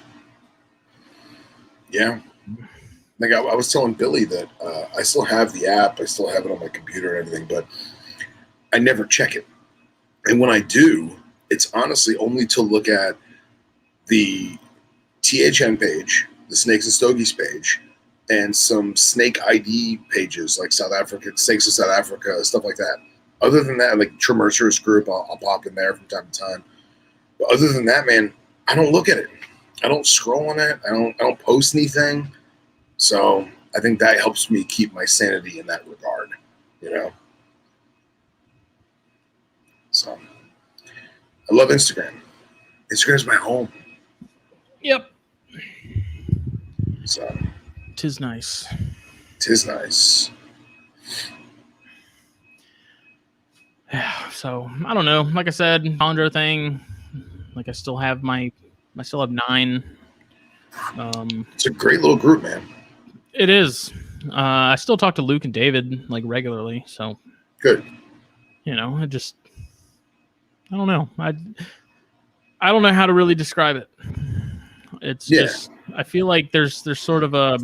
Like I was telling Billy that I still have the app. I still have it on my computer and everything, but I never check it. And when I do, it's honestly only to look at the THN page, the Snakes and Stogies page, and some snake ID pages like South Africa, Snakes of South Africa, stuff like that. Other than that, like Tremercerous group, I'll pop in there from time to time. But other than that, man, I don't look at it. I don't scroll on it. I don't post anything. So I think that helps me keep my sanity in that regard, you know. So I love Instagram. Instagram's my home. Yep. So Tis nice. Yeah, so I don't know. Like I said, chondro thing. Like I still have 9. It's a great little group, man. It is. I still talk to Luke and David like regularly. So good. You know, I don't know. I don't know how to really describe it. It's just I feel like there's sort of a,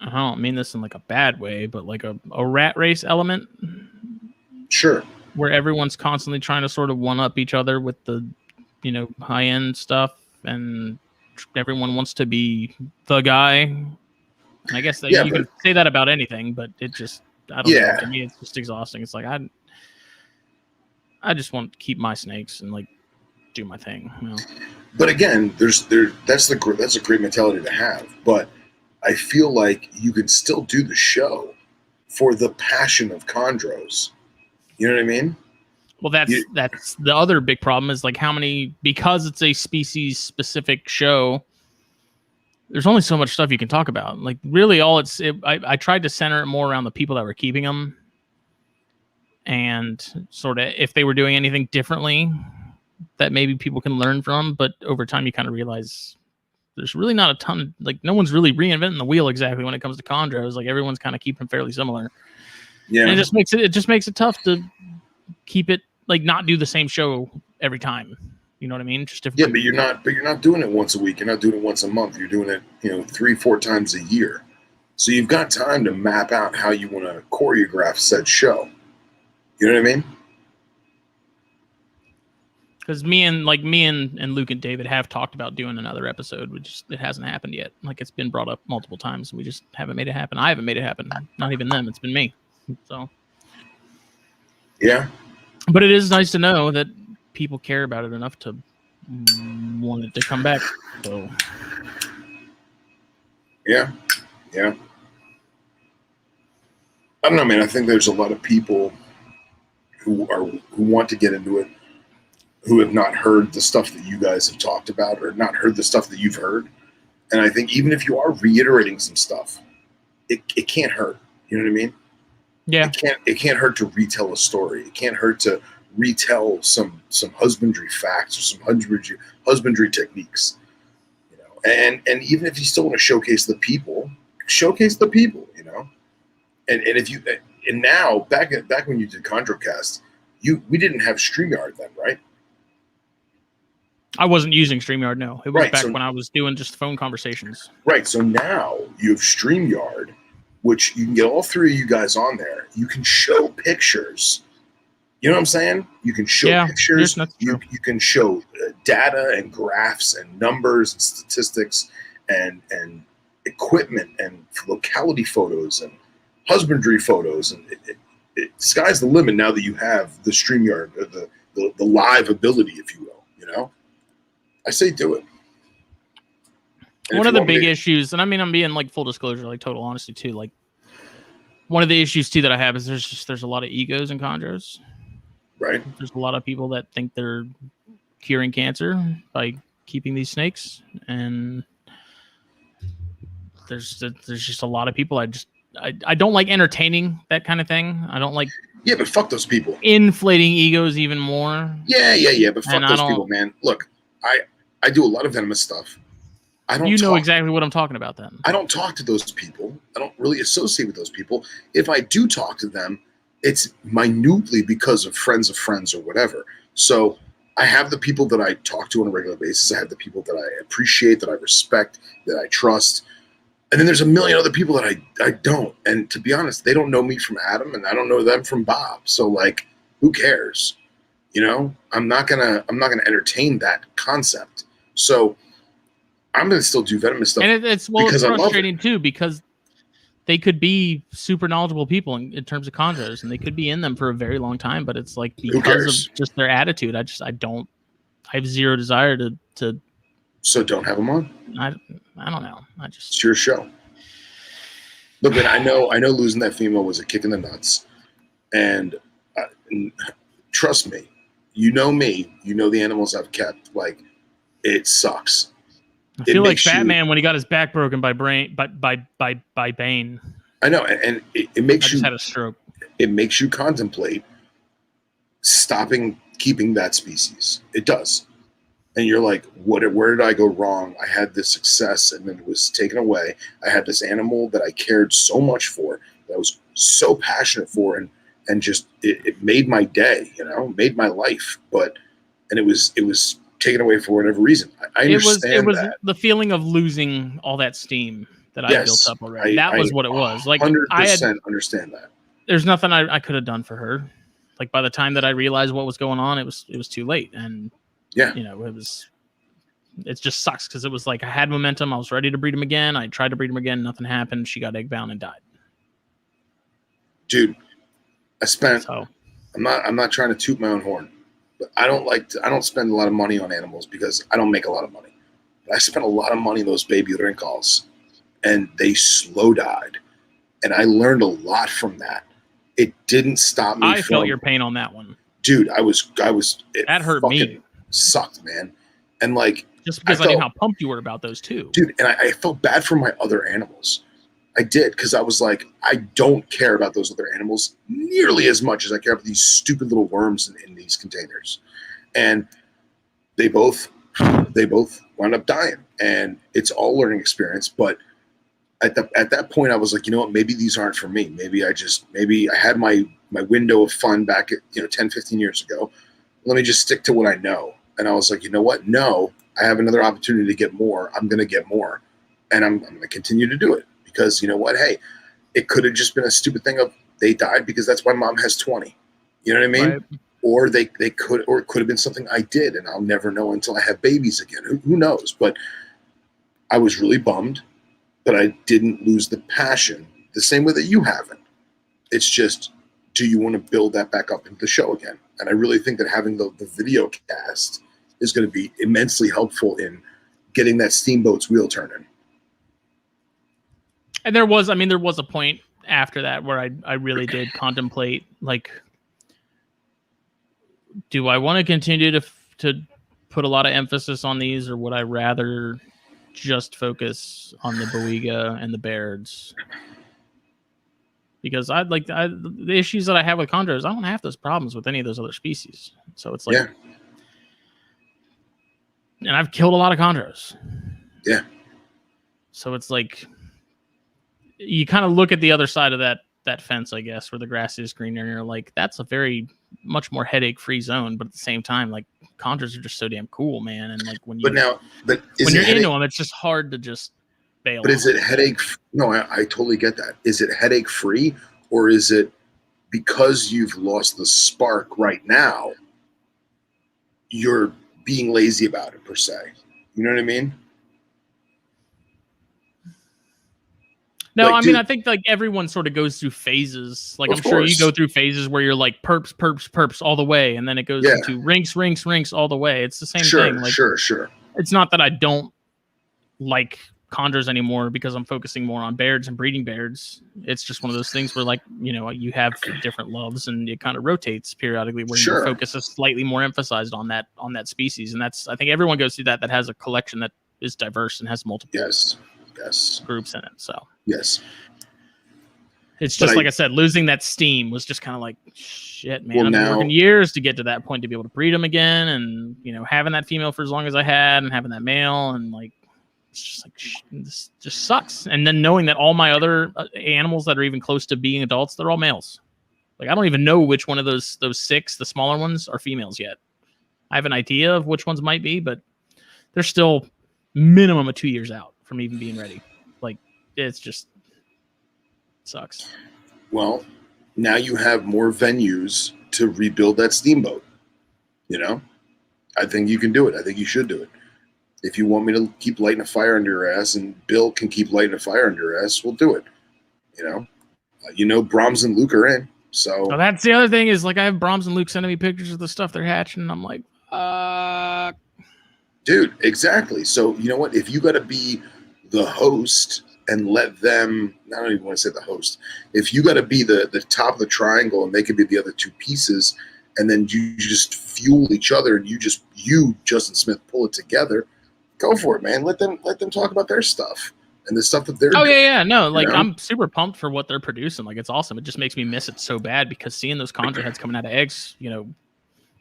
I don't mean this in like a bad way, but like a rat race element. Sure. Where everyone's constantly trying to sort of one up each other with the, you know, high end stuff, and everyone wants to be the guy. And I guess that you can say that about anything, but it just, I don't know. To me, it's just exhausting. It's like I just want to keep my snakes and like do my thing. You know? But again, that's a great mentality to have. But I feel like you can still do the show for the passion of chondros. You know what I mean? Well, that's the other big problem is like how many, because it's a species specific show, there's only so much stuff you can talk about. Like really all I tried to center it more around the people that were keeping them and sort of if they were doing anything differently that maybe people can learn from. But over time you kind of realize there's really not a ton of, like, no one's really reinventing the wheel exactly when it comes to chondros. Like, everyone's kind of keeping fairly similar. Yeah. And it just makes it tough to keep it, like, not do the same show every time. You know what I mean? Just different. Yeah, but you're not doing it once a week. You're not doing it once a month. You're doing it, 3-4 times a year. So you've got time to map out how you want to choreograph said show. You know what I mean? Because me and Luke and David have talked about doing another episode, which it hasn't happened yet. Like, it's been brought up multiple times, and we just haven't made it happen. I haven't made it happen. Not even them. It's been me. So. Yeah. But it is nice to know that people care about it enough to want it to come back. So. Yeah. Yeah. I don't know, man. I think there's a lot of people who want to get into it, who have not heard the stuff that you guys have talked about, or not heard the stuff that you've heard. And I think even if you are reiterating some stuff, it can't hurt. You know what I mean? Yeah. It can't hurt to retell a story. It can't hurt to retell some husbandry facts or some husbandry techniques. And even if you still want to showcase the people, And now back when you did ChondroCast, we didn't have StreamYard then, right? I wasn't using StreamYard, no. It was right, back when I was doing just phone conversations. Right. So now you have StreamYard, which you can get all three of you guys on there. You can show pictures. You know what I'm saying? You can show pictures. You can show data and graphs and numbers and statistics and equipment and locality photos and husbandry photos. And sky's the limit now that you have the StreamYard, the live ability, if you will. I say do it. And one of the big issues, and I mean, I'm being like full disclosure, like total honesty too. Like, one of the issues too that I have is there's a lot of egos in chondros. Right. There's a lot of people that think they're curing cancer by keeping these snakes, and there's just a lot of people. I don't like entertaining that kind of thing. I don't like. Yeah, but fuck those people. Inflating egos even more. Yeah. But fuck those people, man. Look, I do a lot of venomous stuff. You know exactly what I'm talking about then. I don't talk to those people. I don't really associate with those people. If I do talk to them, it's minutely because of friends or whatever. So I have the people that I talk to on a regular basis. I have the people that I appreciate, that I respect, that I trust. And then there's a million other people that I don't. And to be honest, they don't know me from Adam, and I don't know them from Bob. So like, who cares? I'm not gonna entertain that concept. So I'm gonna still do venomous stuff. And it's frustrating too, because they could be super knowledgeable people in terms of chondros, and they could be in them for a very long time. But it's like, because of just their attitude, I have zero desire to. So don't have them on. I don't know. It's your show. Look, man, I know losing that female was a kick in the nuts, and trust me, me, the animals I've kept. Like, it sucks. I feel like Batman when he got his back broken by Bane. I know, and it makes you. I just had a stroke. It makes you contemplate stopping keeping that species. It does. And you're like, where did I go wrong? I had this success, and then it was taken away. I had this animal that I cared so much for, that I was so passionate for, and just it made my day, made my life. And it was taken away for whatever reason. I understand it was that. The feeling of losing all that steam that I built up already. That was what it was. Like, 100% understand that. There's nothing I could have done for her. Like, by the time that I realized what was going on, it was too late. And yeah, it just sucks, because it was like I had momentum. I was ready to breed him again. I tried to breed him again. Nothing happened. She got egg bound and died. Dude, I'm not trying to toot my own horn, but I don't spend a lot of money on animals because I don't make a lot of money. But I spent a lot of money on those baby rincals, and they slow died. And I learned a lot from that. It didn't stop me. I felt your pain on that one. Dude, that hurt me. Sucked, man. And like, just because I knew how pumped you were about those too. Dude, and I felt bad for my other animals. I did, because I was like, I don't care about those other animals nearly as much as I care about these stupid little worms in these containers. And they both they both wound up dying, and it's all learning experience. But at that point, I was like, you know what, maybe these aren't for me. Maybe I had my window of fun back at 10, 15 years ago. Let me just stick to what I know. And I was like, you know what? No, I have another opportunity to get more. I'm going to get more, and I'm going to continue to do it, because you know what? Hey, it could have just been a stupid thing of they died because that's why mom has 20. You know what I mean? Right. Or it could have been something I did, and I'll never know until I have babies again. Who knows? But I was really bummed, but I didn't lose the passion the same way that you haven't. It's just, do you want to build that back up into the show again? And I really think that having the video cast is going to be immensely helpful in getting that steamboat's wheel turning. And there was a point after that where I really did contemplate, like, do I want to continue to put a lot of emphasis on these, or would I rather just focus on the Boiga and the Bairds? Because the issues that I have with chondros, I don't have those problems with any of those other species. So it's like, yeah. And I've killed a lot of chondros. Yeah. So it's like, you kind of look at the other side of that fence, I guess, where the grass is greener, and you're like, that's a very much more headache-free zone. But at the same time, like, chondros are just so damn cool, man. And like when you're into them, it's just hard to just bail. But is it headache? No, I totally get that. Is it headache-free, or is it because you've lost the spark right now, you're being lazy about it, per se? You know what I mean? No, like, I think like everyone sort of goes through phases. Like, I'm sure you go through phases where you're like perps all the way, and then it goes into rinks all the way. It's the same thing. Like, sure. It's not that I don't like chondros anymore because I'm focusing more on Bairds and breeding Bairds. It's just one of those things where, like, you have different loves, and it kind of rotates periodically where your focus is slightly more emphasized on that species. And that's, I think everyone goes through that has a collection that is diverse and has multiple groups in it. So yes, it's just like I said, losing that steam was just kind of like, shit, man. I've been working years to get to that point to be able to breed them again, and having that female for as long as I had, and having that male, and like, it's just like, this just sucks. And then knowing that all my other animals that are even close to being adults, they're all males. Like, I don't even know which one of those 6, the smaller ones, are females yet. I have an idea of which ones might be, but they're still minimum of 2 years out from even being ready. Like, it's just sucks. Well, now you have more venues to rebuild that steamboat. I think you can do it. I think you should do it. If you want me to keep lighting a fire under your ass, and Bill can keep lighting a fire under your ass, we'll do it. Brahms and Luke are in. So that's the other thing, is like, I have Brahms and Luke sending me pictures of the stuff they're hatching, and I'm like, dude, exactly. So you know what? If you got to be the host and let them, I don't even want to say the host. If you got to be the top of the triangle, and they could be the other 2 pieces, and then you just fuel each other, and you Justin Smith, pull it together, go for it, man. Let them talk about their stuff and the stuff that they're doing. Yeah. No, like, I'm super pumped for what they're producing. Like, it's awesome. It just makes me miss it so bad, because seeing those chondro heads coming out of eggs,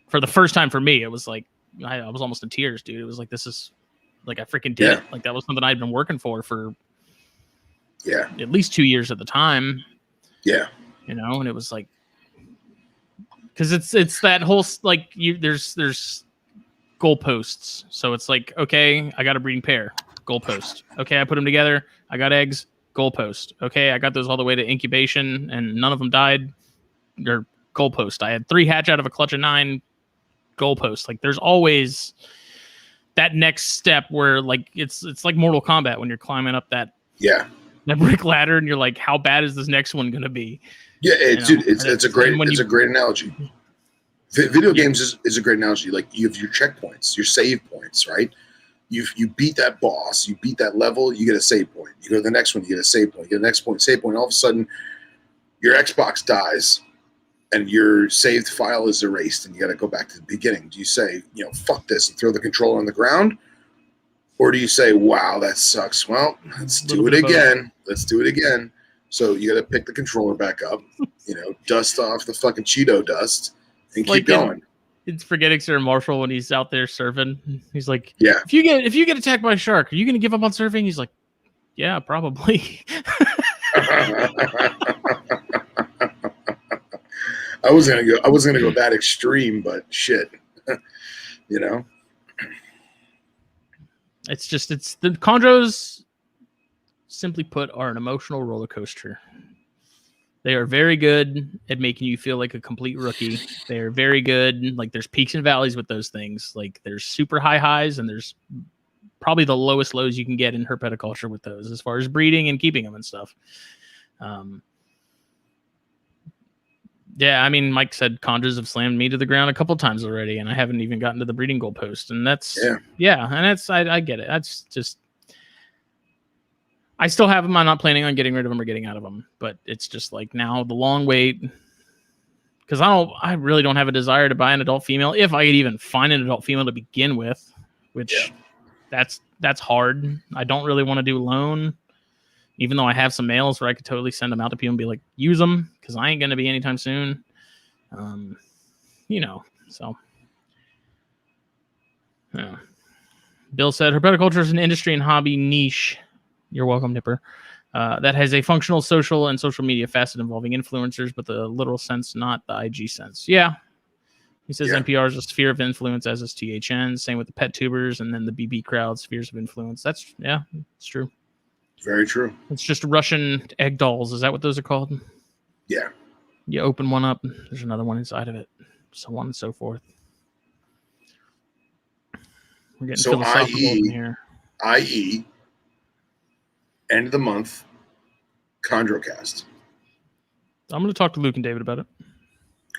for the first time for me, it was like, I was almost in tears, dude. It was like, this is like, I freaking did it. Like, that was something I'd been working for at least 2 years at the time. Yeah. And it was like, because it's that whole, like, there's goalposts. So it's like, okay, I got a breeding pair, goalpost. Okay, I put them together, I got eggs, goalpost. Okay, I got those all the way to incubation, and none of them died. They're goalpost. I had 3 hatch out of a clutch of 9, goalpost. Like, there's always that next step where, like, it's like Mortal Kombat when you're climbing up that brick ladder, and you're like, how bad is this next one going to be? Yeah, it's a great analogy. Video games is a great analogy. Like, you have your checkpoints, your save points, right? You beat that boss, you beat that level, you get a save point. You go to the next one, you get a save point. You get the next point, save point. All of a sudden, your Xbox dies, and your saved file is erased, and you got to go back to the beginning. Do you say, fuck this, and throw the controller on the ground? Or do you say, wow, that sucks. Well, let's do it again. Let's do it again. So you got to pick the controller back up, dust off the fucking Cheeto dust, and keep going. It's forgetting Sarah Marshall when he's out there surfing. He's like, Yeah. if you get attacked by a shark, are you going to give up on surfing? He's like, yeah, probably. I was gonna go that extreme, but shit, you know. It's the chondros, simply put, are an emotional roller coaster. They are very good at making you feel like a complete rookie. They are very good. Like there's peaks and valleys with those things. Like there's super high highs and there's probably the lowest lows you can get in herpetoculture with those as far as breeding and keeping them and stuff. Yeah, I mean, Mike said chondros have slammed me to the ground a couple times already, and I haven't even gotten to the breeding goal post. And that's I get it. That's just I still have them. I'm not planning on getting rid of them or getting out of them, but it's just like now the long wait because I really don't have a desire to buy an adult female if I could even find an adult female to begin with, which that's hard. I don't really want to do loan, even though I have some males where I could totally send them out to people and be like, use them because I ain't going to be anytime soon. So. Yeah. Bill said herpetoculture is an industry and hobby niche. You're welcome, Nipper. That has a functional, social, and social media facet involving influencers, but the literal sense, not the IG sense. Yeah. He says NPR is a sphere of influence, as is THN. Same with the pet tubers and then the BB crowd, spheres of influence. It's true. Very true. It's just Russian egg dolls. Is that what those are called? Yeah. You open one up, there's another one inside of it, so on and so forth. We're getting philosophical in here. I.e., end of the month, Chondrocast. I'm going to talk to Luke and David about it.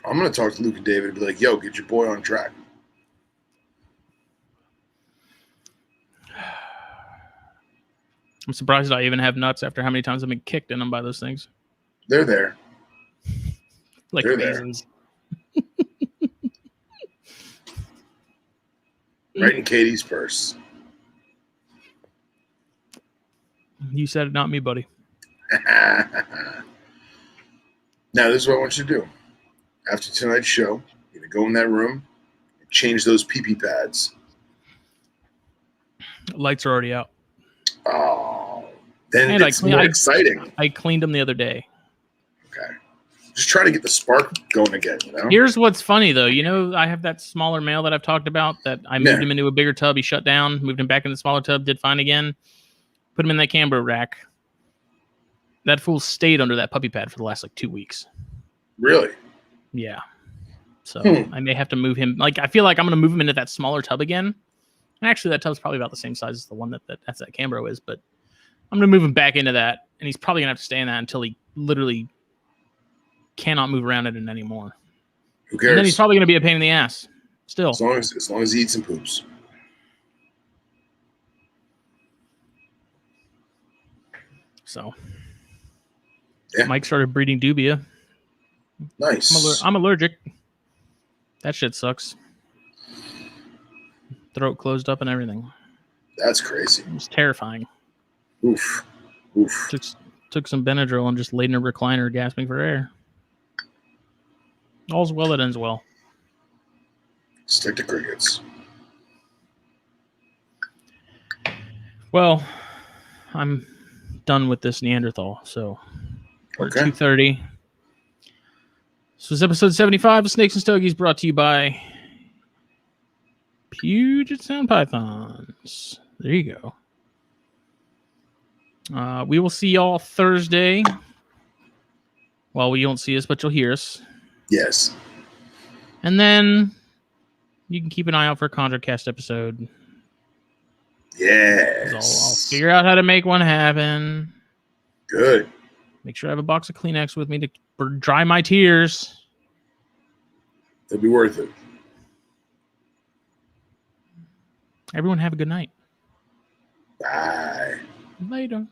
I'm going to talk to Luke and David and be like, yo, get your boy on track. I'm surprised I even have nuts after how many times I've been kicked in them by those things. They're there. Like They're raisins. Right in Katie's purse. You said it, not me, buddy. Now, this is what I want you to do. After tonight's show, you're going to go in that room and change those pee-pee pads. Lights are already out. Oh. Then it's more exciting. I cleaned them the other day. Okay. Just try to get the spark going again, you know? Here's what's funny, though. You know, I have that smaller male that I've talked about that I moved him into a bigger tub. He shut down, moved him back into the smaller tub, did fine again. Put him in that Cambro rack. That fool stayed under that puppy pad for the last 2 weeks. Really? Yeah. So I may have to move him. I feel like I'm going to move him into that smaller tub again. And actually, that tub's probably about the same size as the one that's that Cambro is. But I'm going to move him back into that. And he's probably going to have to stay in that until he literally cannot move around in it anymore. Who cares? And then he's probably going to be a pain in the ass. Still. As long as he eats and poops. So. Yeah. Mike started breeding dubia. Nice. I'm allergic. That shit sucks. Throat closed up and everything. That's crazy. It was terrifying. Oof. Took some Benadryl and just laid in a recliner gasping for air. All's well that ends well. Stick to crickets. Well, I'm done with this Neanderthal, so we're at 2:30. This was episode 75 of Snakes and Stogies, brought to you by Puget Sound Pythons. There you go. We will see y'all Thursday. Well, you won't see us, but you'll hear us. Yes. And then you can keep an eye out for a Chondrocast episode. Yes. I'll figure out how to make one happen. Good. Make sure I have a box of Kleenex with me to dry my tears. It'll be worth it. Everyone have a good night. Bye. Later.